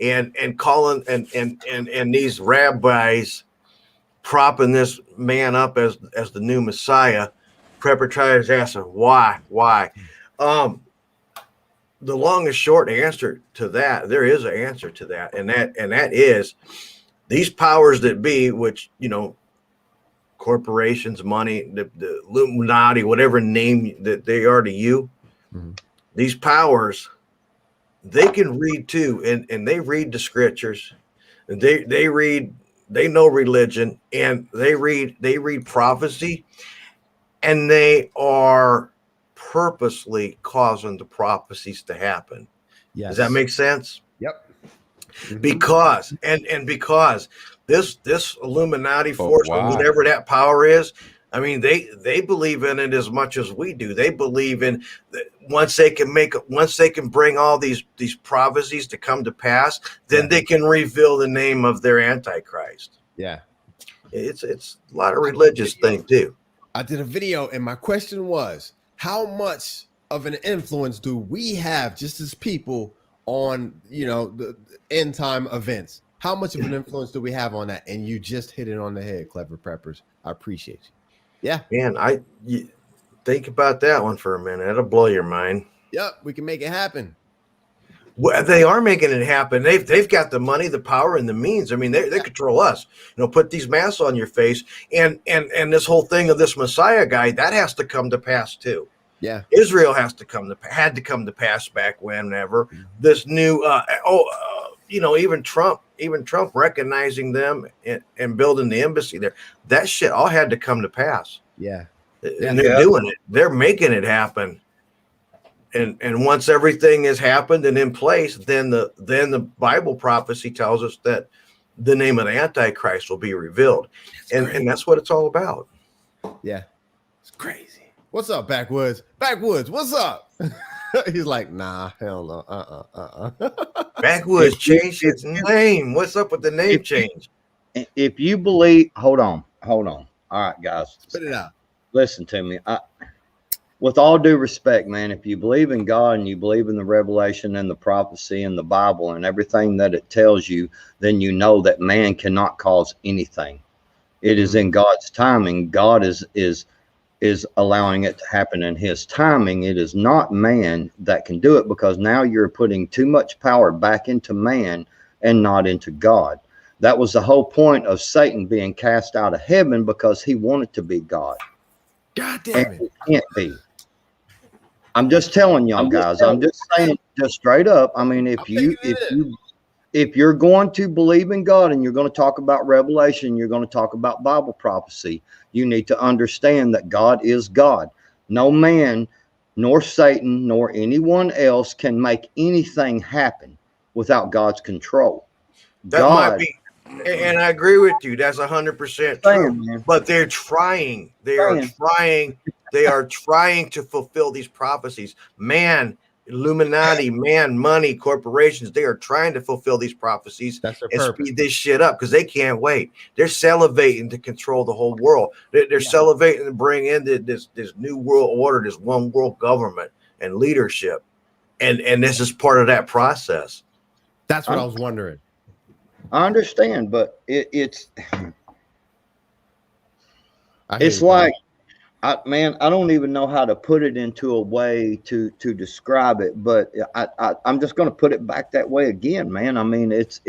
and calling and these rabbis propping this man up as the new Messiah. Prepper Tribe is asking why. The long and short answer to that, there is an answer to that, and that is these powers that be, which corporations, money, the Illuminati, whatever name that they are to you, these powers, they can read too, and they read the scriptures, and they know religion, and they read prophecy, and they are purposely causing the prophecies to happen. Yes. Does that make sense? Yep. Because because this Illuminati force, or whatever that power is, I mean, they believe in it as much as we do. They believe in once they can bring all these prophecies to come to pass, then they can reveal the name of their Antichrist. Yeah. It's a lot of religious thing too. I did a video, and my question was, how much of an influence do we have just as people on, the end time events? How much of an influence do we have on that? And you just hit it on the head, Clever Preppers. I appreciate you. Yeah. Man, you think about that one for a minute. That'll blow your mind. Yep, we can make it happen. Well, they are making it happen. They've got the money, the power, and the means. I mean, they control us. Put these masks on your face, and this whole thing of this Messiah guy, that has to come to pass too. Yeah, Israel had to come to pass back whenever this new. Even Trump recognizing them and building the embassy there. That shit all had to come to pass. Yeah, and they're doing it. They're making it happen. And once everything has happened and in place, then the Bible prophecy tells us that the name of the Antichrist will be revealed. And that's what it's all about. Yeah. It's crazy. What's up, Backwoods? Backwoods, what's up? He's like, nah, hell no. Backwoods changed its name. What's up with the name change? If you believe, hold on. All right, guys. Spit it out. Listen to me. With all due respect, man, if you believe in God and you believe in the revelation and the prophecy and the Bible and everything that it tells you, then you know that man cannot cause anything. It is in God's timing. God is allowing it to happen in his timing. It is not man that can do it, because now you're putting too much power back into man and not into God. That was the whole point of Satan being cast out of heaven, because he wanted to be God. God damn it. He can't be. I'm just telling y'all guys. I'm just saying, just straight up. I mean, if you're going to believe in God and you're going to talk about revelation, you're going to talk about Bible prophecy, you need to understand that God is God. No man, nor Satan, nor anyone else can make anything happen without God's control. That might be, and I agree with you. That's 100% true. But they're trying. They are trying They are trying to fulfill these prophecies. Man, Illuminati, man, money, corporations, they are trying to fulfill these prophecies That's their and purpose. speed this shit up because they can't wait. They're salivating to control the whole world. They're salivating to bring in this new world order, this one world government and leadership. And this is part of that process. That's what I was wondering. I understand, but it's you, like, I don't even know how to put it into a way to describe it, but I'm just going to put it back that way again, man. I mean, it's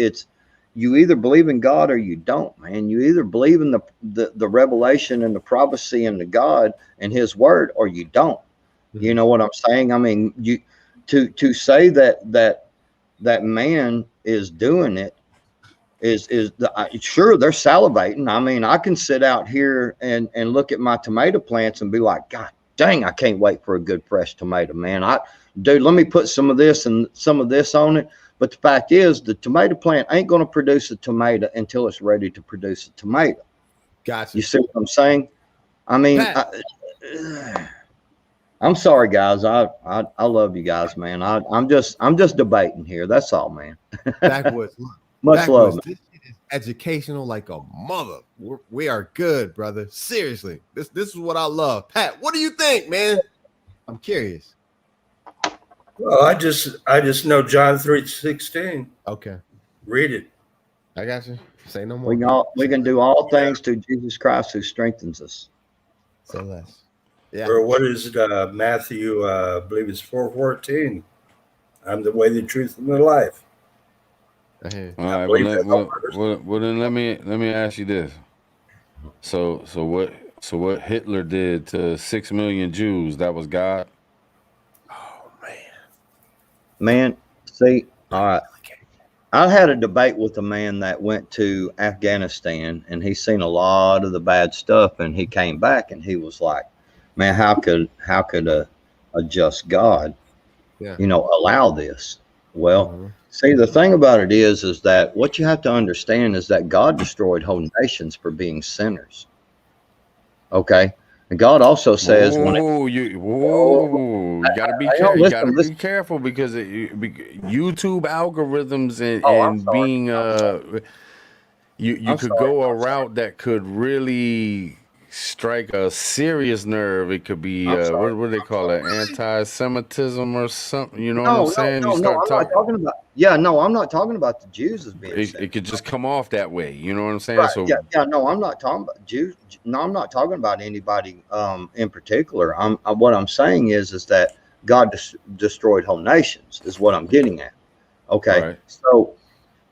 you either believe in God or you don't, man. You either believe in the revelation and the prophecy and the God and His word, or you don't. Mm-hmm. You know what I'm saying? I mean, you to say that man is doing it is sure, they're salivating. I mean, I can sit out here and look at my tomato plants and be like, God dang, I can't wait for a good fresh tomato, man. Dude, let me put some of this and some of this on it. But the fact is, the tomato plant ain't going to produce a tomato until it's ready to produce a tomato. Gotcha. You see what I'm saying? I mean, I'm sorry, guys. I love you guys, man. I'm just debating here. That's all, man. Backwoods. Much love. This shit is educational like a mother. We are good, brother. Seriously. This is what I love. Pat, what do you think, man? I'm curious. Well, I just know John 3:16. Okay. Read it. I got you. Say no more. We can do all things through Jesus Christ who strengthens us. Say less. Yeah. Or what is it? Matthew, I believe it's 4:14. I'm the way, the truth, and the life. All right, well, then let me ask you this. So what Hitler did to 6 million Jews, that was God? Oh man, see, all right. I had a debate with a man that went to Afghanistan, and he's seen a lot of the bad stuff, and he came back and he was like, man, how could a just God, allow this? Well, see, the thing about it is that what you have to understand is that God destroyed whole nations for being sinners. Okay, and God also says, you gotta be careful. You gotta be careful because YouTube algorithms and being you could go a route that could really strike a serious nerve. It could be what do they call it, anti-Semitism or something, you know what I'm saying? I'm not talking about I'm not talking about the Jews as being it could just come off that way, you know what I'm saying? Right. So I'm not talking about Jews. No, I'm not talking about anybody in particular. What I'm saying is that God destroyed whole nations is what I'm getting at. Okay, right. So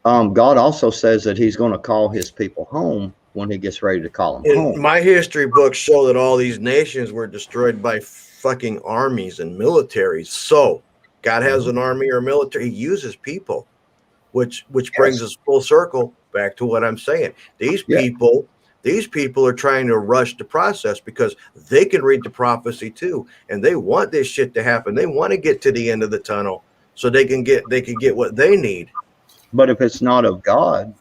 God also says that He's going to call His people home when He gets ready to call them home. My history books show that all these nations were destroyed by fucking armies and militaries. So God has an army or military. He uses people, which brings us full circle back to what I'm saying. These people are trying to rush the process because they can read the prophecy too, and they want this shit to happen. They want to get to the end of the tunnel so they can get what they need. But if it's not of God,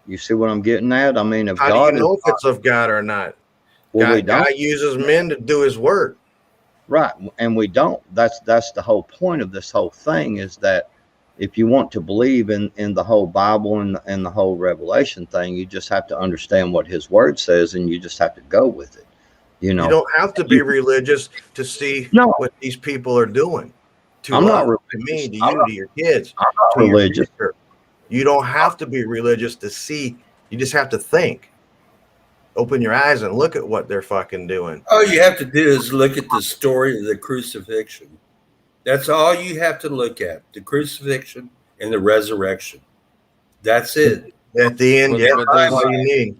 you see what I'm getting at? I mean, if how God do you know if it's of God or not? Well, God uses men to do His work, right? And we don't. That's the whole point of this whole thing, is that if you want to believe in the whole Bible and the whole Revelation thing, you just have to understand what His Word says, and you just have to go with it. You don't have to be religious to see what these people are doing. I'm not religious. To me, to you, to your kids. I'm not religious. You don't have to be religious to see. You just have to think. Open your eyes and look at what they're fucking doing. All you have to do is look at the story of the crucifixion. That's all you have to look at: the crucifixion and the resurrection. That's it. At the end, that's all you need.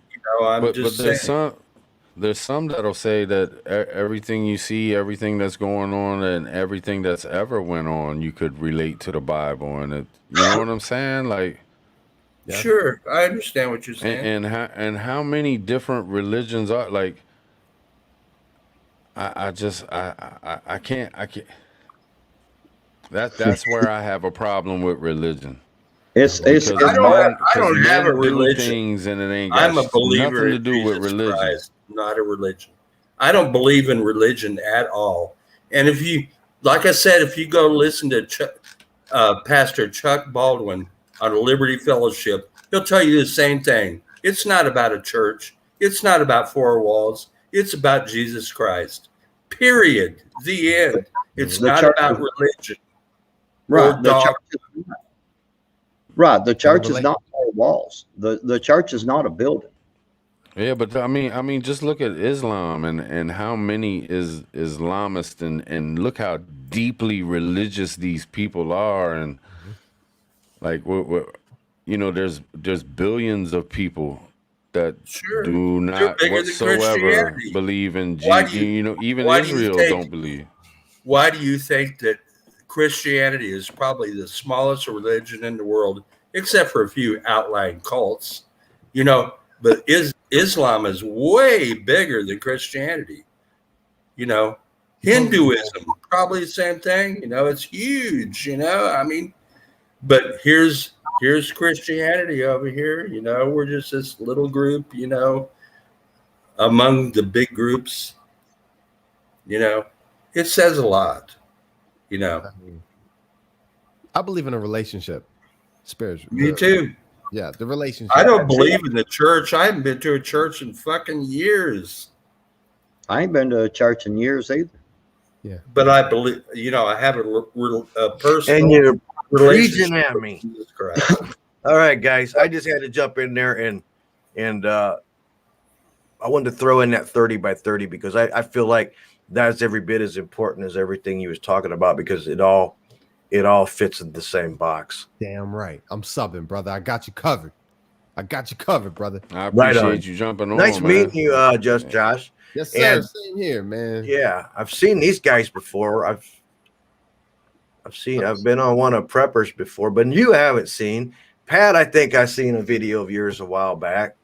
There's some that'll say that everything you see, everything that's going on, and everything that's ever went on, you could relate to the Bible, and you know what I'm saying? Like, sure, I understand what you're saying. And how many different religions are like? I can't. That's where I have a problem with religion. I don't have a religion. Things and it ain't got I'm a believer nothing to do with religion. Christ, not a religion. I don't believe in religion at all. And if you, like I said, if you go listen to Pastor Chuck Baldwin on a Liberty Fellowship, he'll tell you the same thing. It's not about a church. It's not about four walls. It's about Jesus Christ. Period. The end. It's not about religion. Right. The church is not four walls. The church is not a building. Yeah, but I mean, just look at Islam and how many is Islamists and look how deeply religious these people are, and like there's billions of people that do not whatsoever believe in Jesus. Even Israel don't believe. Why do you think that Christianity is probably the smallest religion in the world, except for a few outlying cults? But Islam is way bigger than Christianity. Hinduism, probably the same thing. It's huge, but here's Christianity over here. We're just this little group, among the big groups. It says a lot, I believe in a relationship, spiritual. Me too. Yeah, the relationship. I don't believe in the church. I haven't been to a church in fucking years. I ain't been to a church in years either. Yeah, but I believe, I have a personal and you're relationship preaching at me. with Jesus Christ. All right, guys, I just had to jump in there and I wanted to throw in that 30 by 30 because I feel like that's every bit as important as everything he was talking about, because it all fits in the same box. Damn right. I'm subbing, brother. I got you covered. Brother. I appreciate you jumping on. Nice meeting you, Josh. Yes, sir. Same here, man. Yeah, I've seen these guys before. I've been on one of Preppers before, but you haven't seen. Pat, I think I seen a video of yours a while back.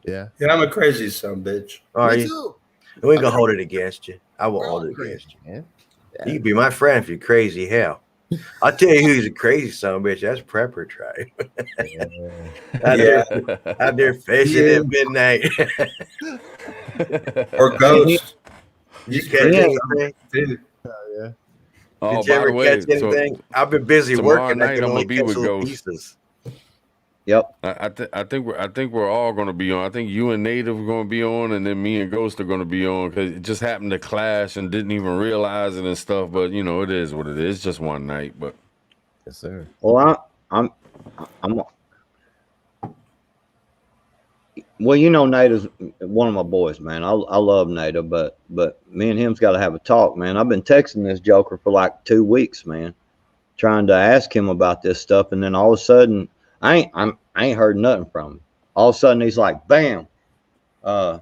Yeah. Yeah, I'm a crazy son bitch. Me too. We can hold it against you. I won't hold it against you. Man. Yeah. You can be my friend if you're crazy. Hell, I'll tell you who's a crazy son of a bitch. That's Prepper Tribe. Out there fishing at midnight. Or ghost. You catch anything? Yeah. Did you ever catch anything? I've been busy working. Night, I'm gonna be with Ghost. Pieces. Yep. I think we're all going to be on. I think you and Native are going to be on, and then me and Ghost are going to be on, because it just happened to clash and didn't even realize it and stuff. But it is what it is. It's just one night. But yes, sir. Well, I'm. Well, Native's one of my boys, man. I love Native, but me and him's got to have a talk, man. I've been texting this joker for like 2 weeks, man, trying to ask him about this stuff, and then all of a sudden, I ain't heard nothing from him. All of a sudden, he's like, bam, the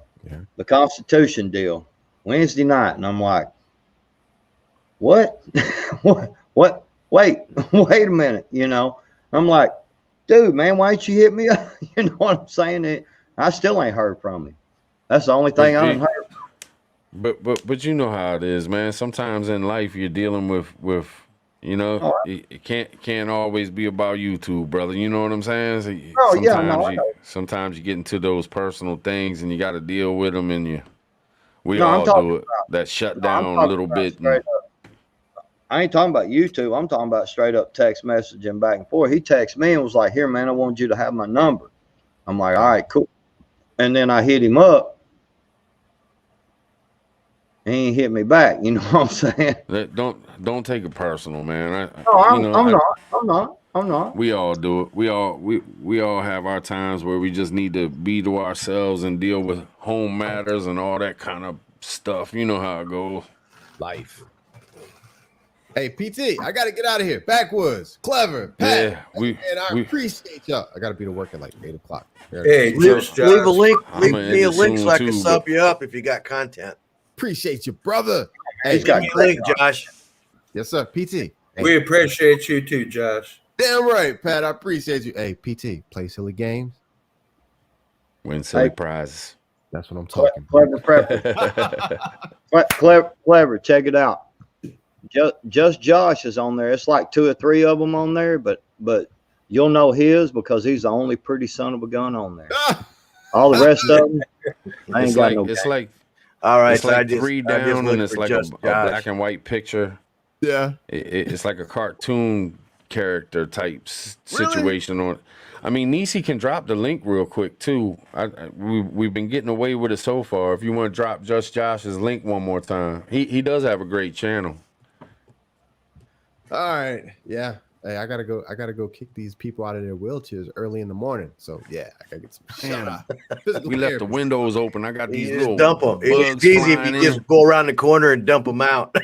Constitution deal, Wednesday night. And I'm like, what? what? Wait a minute. I'm like, dude, man, why didn't you hit me up? You know what I'm saying? I still ain't heard from him. That's the only thing I haven't heard from. But you know how it is, man. Sometimes in life, you're dealing with it can't always be about you two, brother. You know what I'm saying? Sometimes you get into those personal things and you got to deal with them, and we all do it. That shut down a little bit. I ain't talking about YouTube. I'm talking about straight up text messaging back and forth. He texted me and was like, "Here, man, I want you to have my number." I'm like, "All right, cool." And then I hit him up. He ain't hit me back. You know what I'm saying? Don't take it personal, man. I'm not. We all do it. We all have our times where we just need to be to ourselves and deal with home matters and all that kind of stuff. You know how it goes. Life. Hey, PT, I got to get out of here. Backwoods, clever, Pat. Yeah, I appreciate y'all. I got to be to work at like 8 o'clock. Hey, leave a link. Leave me a link so I can sub you up if you got content. Appreciate you, brother. Hey, he's got a link, Josh. Yes, sir. PT. Hey. We appreciate you too, Josh. Damn right, Pat. I appreciate you. Hey, PT, play silly games. Win silly prizes. That's what I'm talking about. Clever. Check it out. Just Josh is on there. It's like 2 or 3 of them on there, but you'll know his because he's the only pretty son of a gun on there. All the rest of them, I ain't got no. It's like All right, It's so like three I just down, and looked it's for like Just a Josh. black and white picture. Yeah. It's like a cartoon character type Really? situation on. I mean, Nisi can drop the link real quick too. We've been getting away with it so far. If you want to drop Just Josh's link one more time, he does have a great channel. All right. Yeah. Hey, I gotta go kick these people out of their wheelchairs early in the morning. So yeah, I gotta get some Damn. physical We left the therapy. windows open. I got You these just little dump them. bugs It's easy if flying you in. just go around the corner and dump them out.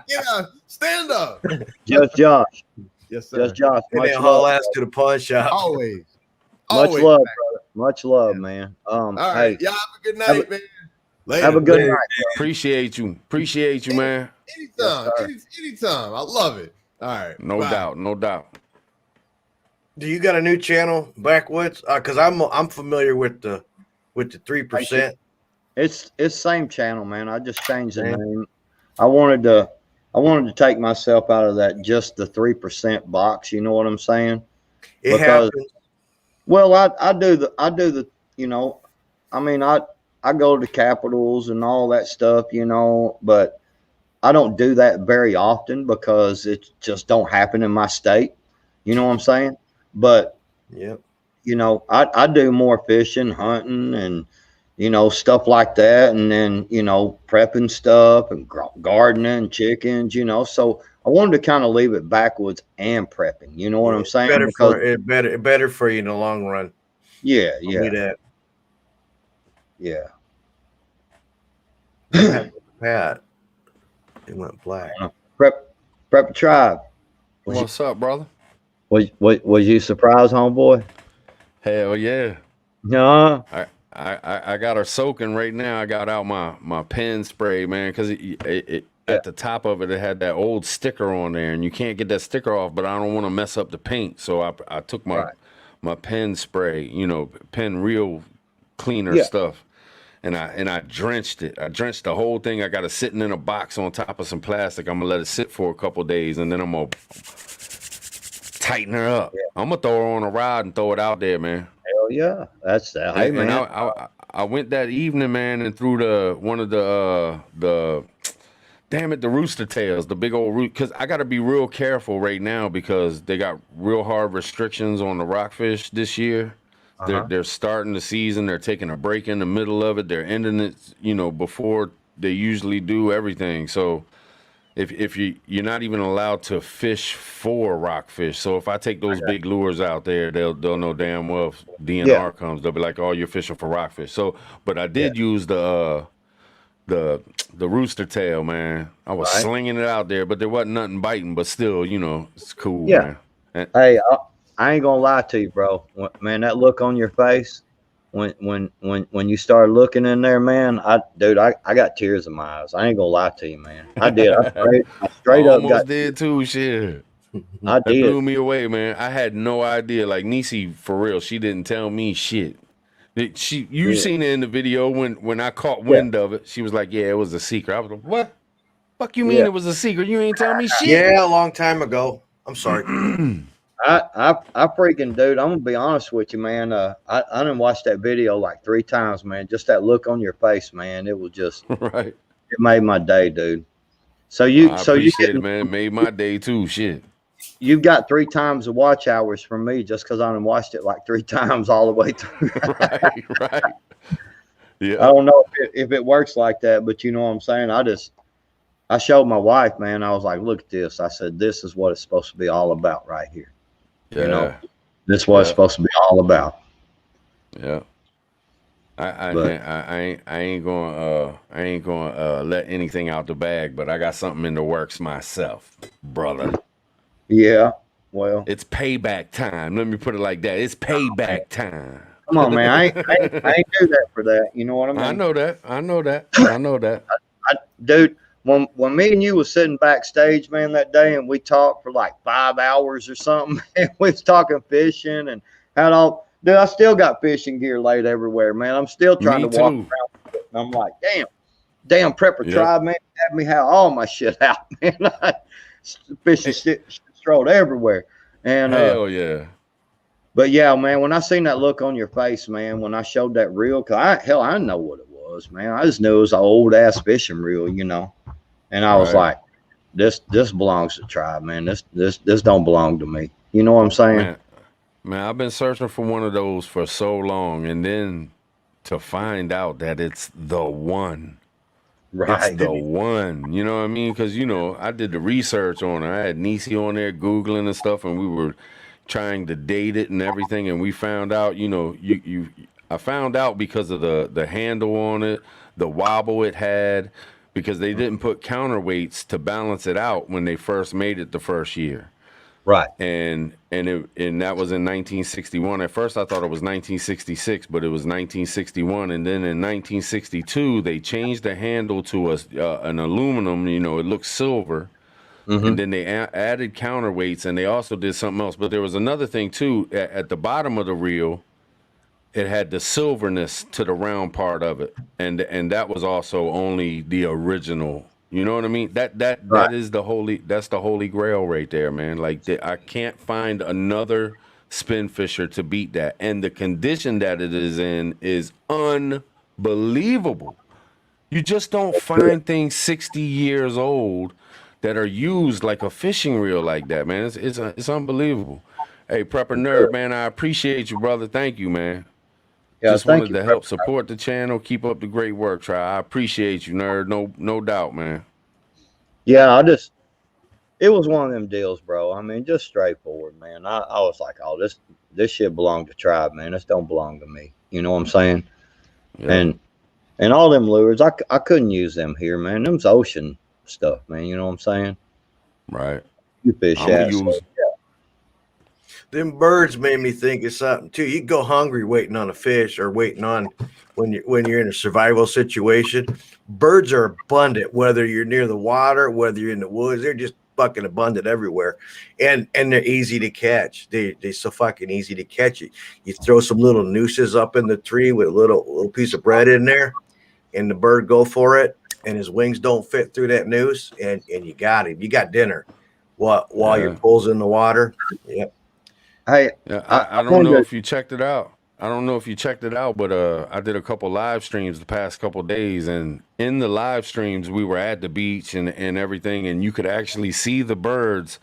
Yeah, stand up. Just Josh. Yes, sir. Just Josh. And Much then haul love. ass to the pawn shop. Always. Much Always. love, brother. Much love, man. All right. Hey, Y'all have a good night, man. Later. have a good Later. night. Appreciate you, man. Anytime. Yes, Anytime. I love it. All right. No Bye. doubt, no doubt. Do you got a new channel, Backwoods? Because I'm familiar with the 3%. It's same channel, man. I just changed the Same. name. I wanted to take myself out of that just the 3% box. You know what I'm saying? It Because- happens. Well, I do the you know, I mean I go to capitals and all that stuff, you know, but I don't do that very often because it just don't happen in my state. You know what I'm saying? But Yep. you know, I do more fishing, hunting, and you know, stuff like that, and then you know, prepping stuff and gardening, chickens, you know. So I wanted to kind of leave it backwoods and prepping. You know what I'm saying? Better for you in the long run. Yeah, Tell yeah, me that. yeah. Pat, it went black. Prep tribe. What's up, brother? Was you surprised, homeboy? Hell yeah. No. I got her soaking right now. I got out my pen spray, man, because at the top of it, it had that old sticker on there, and you can't get that sticker off, but I don't want to mess up the paint. So I took my pen spray, you know, pen real cleaner stuff, and I drenched it. I drenched the whole thing. I got it sitting in a box on top of some plastic. I'm going to let it sit for a couple days, and then I'm going to tighten her up. Yeah. I'm going to throw her on a rod and throw it out there, man. Hell yeah. That's that. Hey, man. And I went that evening, man, and threw one of the damn it, the rooster tails, the big old root, because I got to be real careful right now because they got real hard restrictions on the rockfish this year. They're starting the season. They're taking a break in the middle of it. They're ending it, you know, before they usually do everything. So if you're not even allowed to fish for rockfish. So if I take those big lures out there, they'll know damn well if DNR comes, they'll be like, oh, you're fishing for rockfish. So, but I did use the rooster tail, man. I was slinging it out there, but there wasn't nothing biting, but still, you know, it's cool, man. And, hey, I ain't gonna lie to you, bro. Man, that look on your face when you started looking in there, man, I got tears in my eyes. I ain't gonna lie to you, man. I did. I straight up almost did too, shit. I That did. blew me away, man. I had no idea. Like Nisi, for real, she didn't tell me shit. You seen it in the video when I caught wind of it. She was like, "Yeah, it was a secret." I was like, "What? Fuck you mean it was a secret? You ain't tell me shit." Yeah, a long time ago. I'm sorry. I freaking dude. I'm gonna be honest with you, man. I didn't watch that video like 3 times, man. Just that look on your face, man. It was just right. It made my day, dude. I appreciate it, man. It made my day too. Shit. You've got 3 times the watch hours from me just because I done watched it like 3 times all the way through. right. Yeah. I don't know if it works like that, but you know what I'm saying? I showed my wife, man. I was like, look at this. I said, this is what it's supposed to be all about right here. Yeah. You know, this is what it's supposed to be all about. Yeah. I ain't gonna let anything out the bag, but I got something in the works myself, brother. Yeah. Well, it's payback time. Let me put it like that. It's payback time. Come on, man. I ain't do that for that. You know what I mean? I know that. Dude, when me and you was sitting backstage, man, that day, and we talked for like 5 hours or something, and we was talking fishing and had all. Dude, I still got fishing gear laid everywhere, man. I'm still trying to walk around with it, and I'm like, damn, Prepper Tribe, man, had me have all my shit out, man. Fishing shit strolled everywhere, and hell yeah. But yeah, man, when I seen that look on your face, man, when I showed that reel, I didn't know what it was. was, man. I just knew it was an old ass fishing reel, you know. And I was like, this belongs to Tribe, man. This don't belong to me. You know what I'm saying? Man, I've been searching for one of those for so long, and then to find out that it's the one. Right. It's the one. You know what I mean? Because, you know, I did the research on it. I had Nisi on there Googling and stuff, and we were trying to date it and everything, and we found out, you know, I found out because of the handle on it, the wobble it had, because they didn't put counterweights to balance it out when they first made it the first year. Right. And that was in 1961. At first, I thought it was 1966, but it was 1961. And then in 1962, they changed the handle to an aluminum. You know, it looked silver. Mm-hmm. And then they added counterweights, and they also did something else. But there was another thing too. At the bottom of the reel, it had the silverness to the round part of it, and that was also only the original. You know what I mean? That is the holy grail right there, man. Like I can't find another spin fisher to beat that, and the condition that it is in is unbelievable. You just don't find things 60 years old that are used like a fishing reel like that, man. It's unbelievable. Hey, Prepper Nerd, man, I appreciate you, brother. Thank you, man. Yeah, just wanted to help support the channel. Keep up the great work, Try. I appreciate you, nerd. No doubt, man. Yeah, it was one of them deals, bro. I mean, just straightforward, man. I was like, oh, this shit belonged to Tribe, man. This don't belong to me. You know what I'm saying? Yeah. And all them lures, I couldn't use them here, man. Them's ocean stuff, man. You know what I'm saying? Right. You fish at. Them birds made me think of something too. You go hungry waiting on a fish, or waiting on when you're in a survival situation. Birds are abundant, whether you're near the water, whether you're in the woods. They're just fucking abundant everywhere, and they're easy to catch. They're so fucking easy to catch. You throw some little nooses up in the tree with a little piece of bread in there, and the bird go for it, and his wings don't fit through that noose, and you got him. You got dinner while your pole's in the water. Yep. Hey, I don't know if you checked it out. But I did a couple live streams the past couple days, and in the live streams we were at the beach and everything, and you could actually see the birds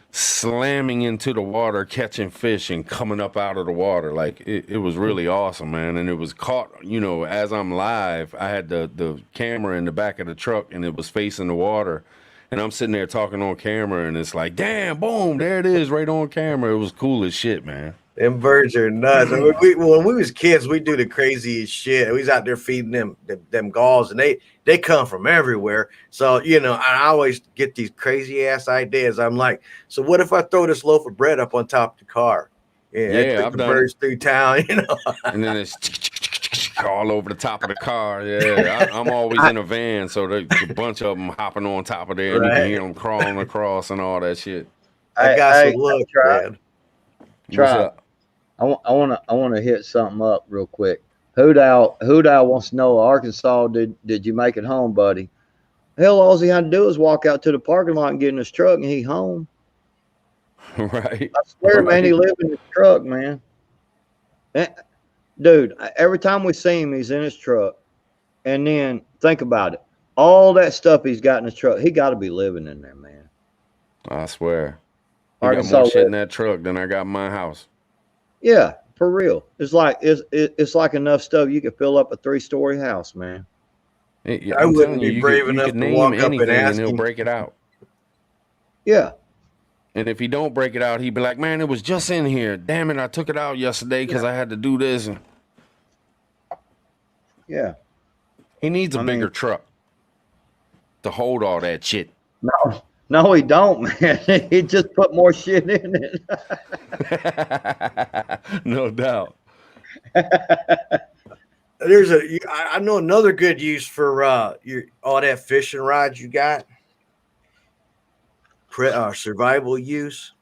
slamming into the water, catching fish and coming up out of the water. Like it was really awesome, man. And it was caught, you know, as I'm live, I had the camera in the back of the truck, and it was facing the water. And I'm sitting there talking on camera, and it's like, damn, boom, there it is, right on camera. It was cool as shit, man. Them birds are nuts. I mean, when we was kids, we do the craziest shit. We was out there feeding them galls, and they come from everywhere. So, you know, I always get these crazy ass ideas. I'm like, so what if I throw this loaf of bread up on top of the car? Yeah, I've done birds through town, you know. And then it's all over the top of the car. Yeah, I'm always in a van, so there's a bunch of them hopping on top of there, and you can hear them crawling across and all that shit. I got some look, man. Try. I want to hit something up real quick. Hoodow wants to know, Arkansas, did you make it home, buddy? Hell, all he had to do is walk out to the parking lot and get in his truck, and he home. Right. I swear, man, he lived in his truck, man. Dude, every time we see him, he's in his truck. And then think about it. All that stuff he's got in his truck, he got to be living in there, man. I swear. He got more shit in that truck than I got in my house. Yeah, for real. It's like enough stuff you could fill up a 3-story house, man. I wouldn't be brave enough to walk up and ask him. He'll break it out. Yeah. And if he don't break it out, he'd be like, man, it was just in here. Damn it, I took it out yesterday because I had to do this. And yeah. He needs a bigger truck to hold all that shit. No, he don't, man. He just put more shit in it. No doubt. I know another good use for all that fishing rods you got. Survival use.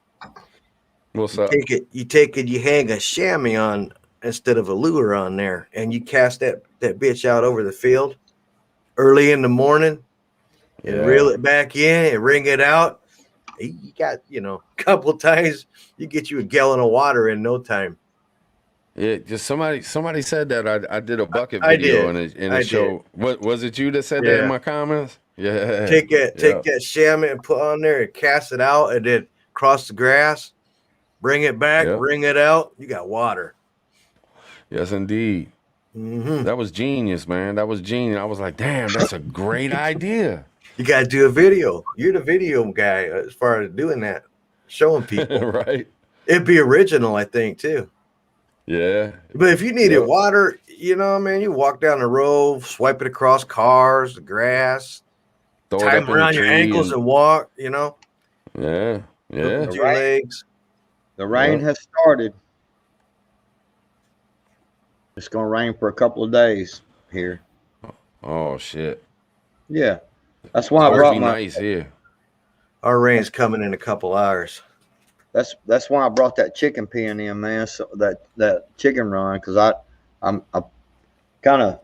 What's up? You hang a chamois on instead of a lure on there, and you cast that bitch out over the field early in the morning. And reel it back in and wring it out. You got, a couple of times, you get you a gallon of water in no time. just somebody said that I did a bucket I video did. and I it showed. What was it? You that said that in Yeah. my comments? Yeah. Take that shamit and put on there and cast it out, and then cross the grass, bring it back, Yep. wring it out. You got water. Yes, indeed. Mm-hmm. That was genius, man. That was genius. I was like, damn, that's a great idea. You got to do a video. You're the video guy as far as doing that, showing people. Right. It'd be original, I think, too. Yeah. But if you needed water, you know, man, you walk down the road, swipe it across cars, the grass, Throw it tie up them in the around your tree ankles and walk, you know. Yeah. Yeah. With your legs. The rain has started. It's gonna rain for a couple of days here. Oh shit. Yeah, that's why I It's brought be my. nice here. Our rain's coming in a couple hours. That's why I brought that chicken pen in, man. So that chicken run, because I kind of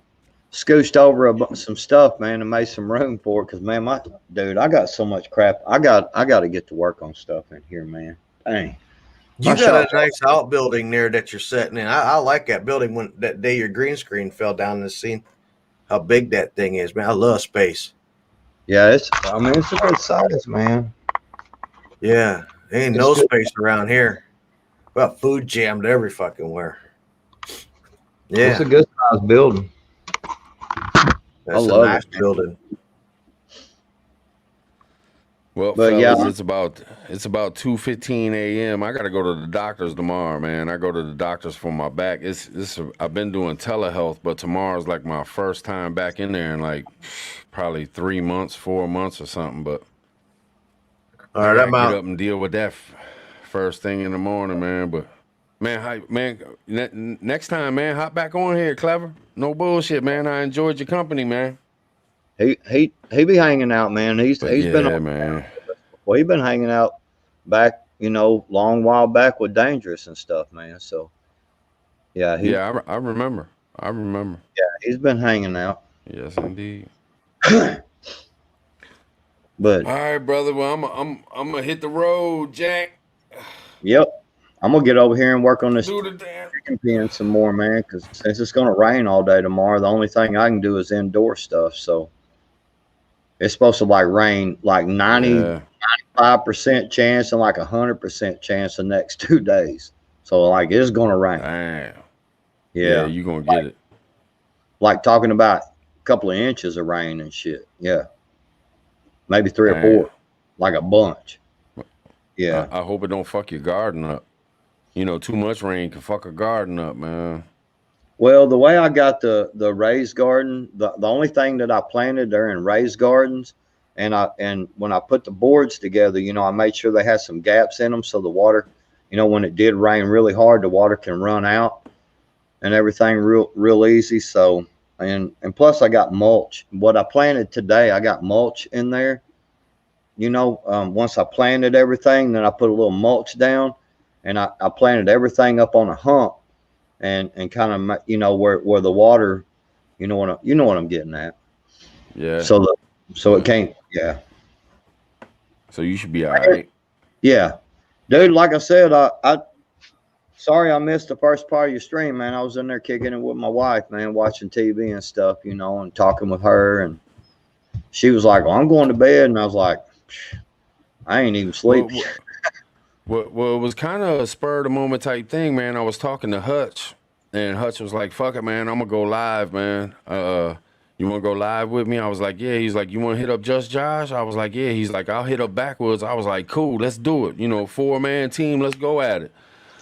scooched over some stuff, man, and made some room for it. Because man, I got so much crap. I got to get to work on stuff in here, man. Dang. You got a nice outbuilding there that you're setting in. I like that building. When that day your green screen fell down in the scene, how big that thing is, man. I love space. Yeah, it's a good size, man. Yeah, ain't no space around here. Well, food jammed every fucking where. Yeah, It's a good size building. That's a nice building. Well, But fellas, it's about 2:15 a.m. I gotta go to the doctor's tomorrow, man. I go to the doctor's for my back. I've been doing telehealth, but tomorrow's like my first time back in there in like probably 3 months, 4 months or something. But all right, I'm get out. up and deal with that first thing in the morning, man. But next time, man, hop back on here, Clever. No bullshit, man. I enjoyed your company, man. He be hanging out, man. He's been man. Well, he's been hanging out back, long while back with Dangerous and stuff, man. So yeah, I remember. Yeah, he's been hanging out. Yes, indeed. But all right, brother. Well, I'm gonna hit the road, Jack. Yep. I'm gonna get over here and work on this Do the damn chicken pen some more, man. Because since it's gonna rain all day tomorrow, the only thing I can do is indoor stuff. So it's supposed to like rain like 95% chance and like 100% chance the next 2 days. So like it's gonna rain. Damn. Yeah, you gonna get it. Like talking about a couple of inches of rain and shit. Yeah. Maybe 3 or 4. Like a bunch. Yeah. I hope it don't fuck your garden up. Too much rain can fuck a garden up, man. Well, the way I got the raised garden, the only thing that I planted there in raised gardens, and when I put the boards together, I made sure they had some gaps in them so the water, when it did rain really hard, the water can run out and everything real easy. So and plus I got mulch. What I planted today, I got mulch in there. Once I planted everything, then I put a little mulch down, and I planted everything up on a hump. And kind of where the water, you know what I'm getting at. Yeah. So it can't. Yeah. So you should be all right. Yeah, dude. Like I said, I sorry I missed the first part of your stream, man. I was in there kicking it with my wife, man, watching TV and stuff, and talking with her, and she was like, "Well, I'm going to bed," and I was like, "I ain't even sleeping." Well, it was kind of a spur of the moment type thing, man. I was talking to Hutch, and Hutch was like, "Fuck it, man. I'm gonna go live, man. You want to go live with me?" I was like, "Yeah." He's like, "You want to hit up Just Josh?" I was like, "Yeah." He's like, "I'll hit up backwards." I was like, "Cool, let's do it. 4-man team. Let's go at it."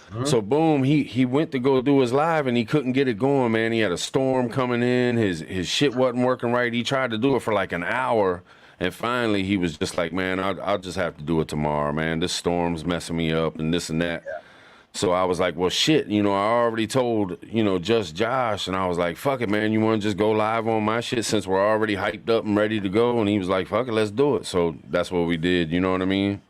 Mm-hmm. So boom, he went to go do his live, and he couldn't get it going, man. He had a storm coming in. His shit wasn't working right. He tried to do it for like an hour. And finally, he was just like, "Man, I'll just have to do it tomorrow, man. This storm's messing me up and this and that." Yeah. So I was like, "Well, shit, I already told, Just Josh." And I was like, "Fuck it, man. You want to just go live on my shit since we're already hyped up and ready to go?" And he was like, "Fuck it, let's do it." So that's what we did. You know what I mean?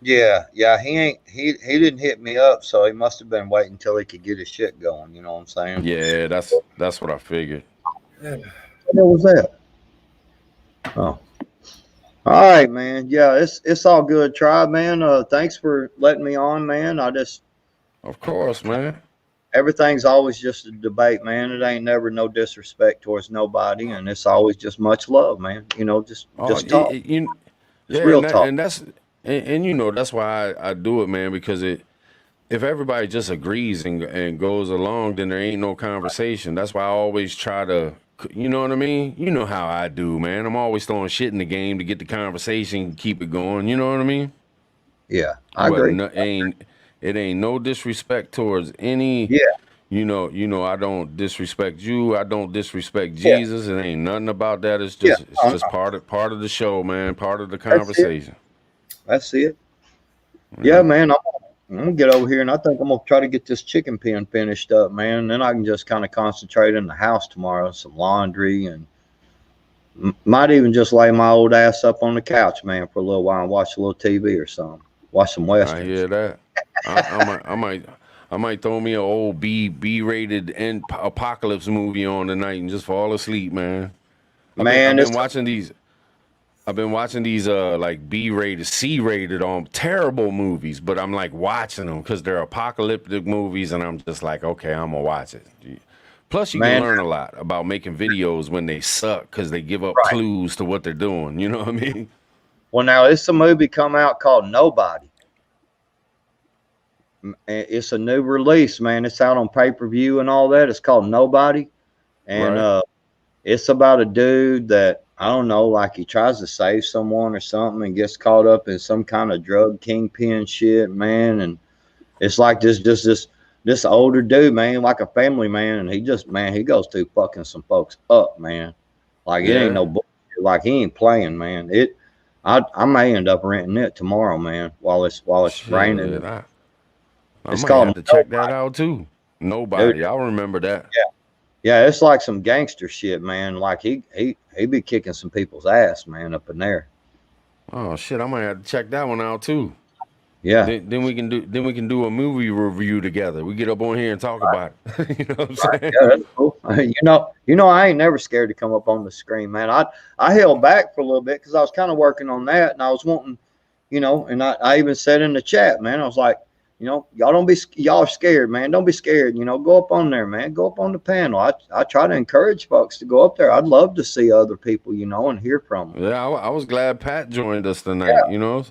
Yeah. He didn't hit me up, so he must have been waiting until he could get his shit going. You know what I'm saying? Yeah, that's what I figured. What was that? Oh. All right, man. Yeah, it's all good, Tribe, man. Thanks for letting me on, man. Of course, man. everything's always just a debate, man. It ain't never no disrespect towards nobody, and it's always just much love, man. You know, just talk. Just yeah, real talk. and that's you know that's why I do it, man, because if everybody just agrees and goes along, then there ain't no conversation. That's why I always try to, you know what I mean? You know how I do, man. I'm always throwing shit in the game to get the conversation, keep it going. You know what I mean? Yeah, I agree. It ain't no disrespect towards any. Yeah. You know, I don't disrespect you. I don't disrespect Yeah. Jesus. It ain't nothing about that. It's Yeah. just it's just part of the show, man. Part of the conversation. That's it. Yeah, man. I'm gonna get over here, and I think I'm gonna try to get this chicken pen finished up, man. Then I can just kind of concentrate in the house tomorrow, some laundry, and might even just lay my old ass up on the couch, man, for a little while and watch a little TV or something. Watch some westerns. I hear that. I might throw me an old B-rated apocalypse movie on tonight and just fall asleep, man. I've been watching these like B-rated, C-rated on terrible movies, but I'm like watching them because they're apocalyptic movies, and I'm just like, okay, I'm gonna watch it. Plus, you can learn a lot about making videos when they suck because they give up clues to what they're doing. You know what I mean? Well, now it's a movie come out called Nobody. It's a new release, man. It's out on pay-per-view and all that. It's called Nobody, and it's about a dude that, I don't know, like he tries to save someone or something and gets caught up in some kind of drug kingpin shit, man. And it's like this older dude, man, like a family man, and he goes through fucking some folks up, man. Like it ain't no bullshit. Like he ain't playing, man. I may end up renting it tomorrow, man, while it's raining. I might have to check that out too. Nobody, dude, I'll remember that. Yeah, it's like some gangster shit, man. Like he be kicking some people's ass, man, up in there. Oh shit, I might have to check that one out too. Yeah. Then we can do a movie review together. We get up on here and talk about it. You know what I'm saying? Yeah, that's cool. You know, I ain't never scared to come up on the screen, man. I held back for a little bit because I was kind of working on that, and I was wanting, you know, and I even said in the chat, man, I was like, you know, y'all are scared, man. Don't be scared. You know, go up on there, man. Go up on the panel. I try to encourage folks to go up there. I'd love to see other people, you know, and hear from them. Yeah, I was glad Pat joined us tonight. You know,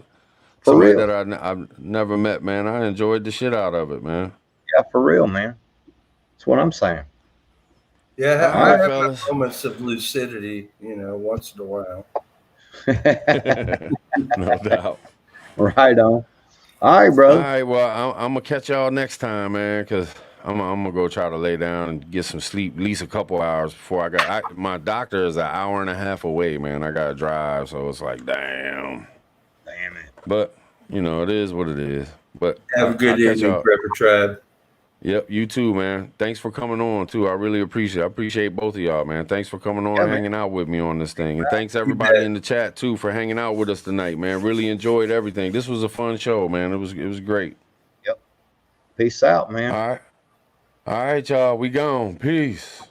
for somebody real. that I've never met, man. I enjoyed the shit out of it, man. Yeah, for real, man. That's what I'm saying. Yeah, I have my moments of lucidity, you know, once in a while. No doubt. Right on. All right, brother. All right, well, I'm gonna catch y'all next time, man, because I'm gonna go try to lay down and get some sleep, at least a couple hours before my doctor is an hour and a half away, man. I gotta drive, so it's like, damn it. But you know, it is what it is. But have a good evening, Prepper Tribe. Yep, you too, man. Thanks for coming on too. I really appreciate it. I appreciate both of y'all, man. Thanks for coming on and hanging out with me on this thing. And thanks everybody in the chat too for hanging out with us tonight, man. Really enjoyed everything. This was a fun show, man. It was great. Yep. Peace out, man. All right. All right, y'all. We gone. Peace.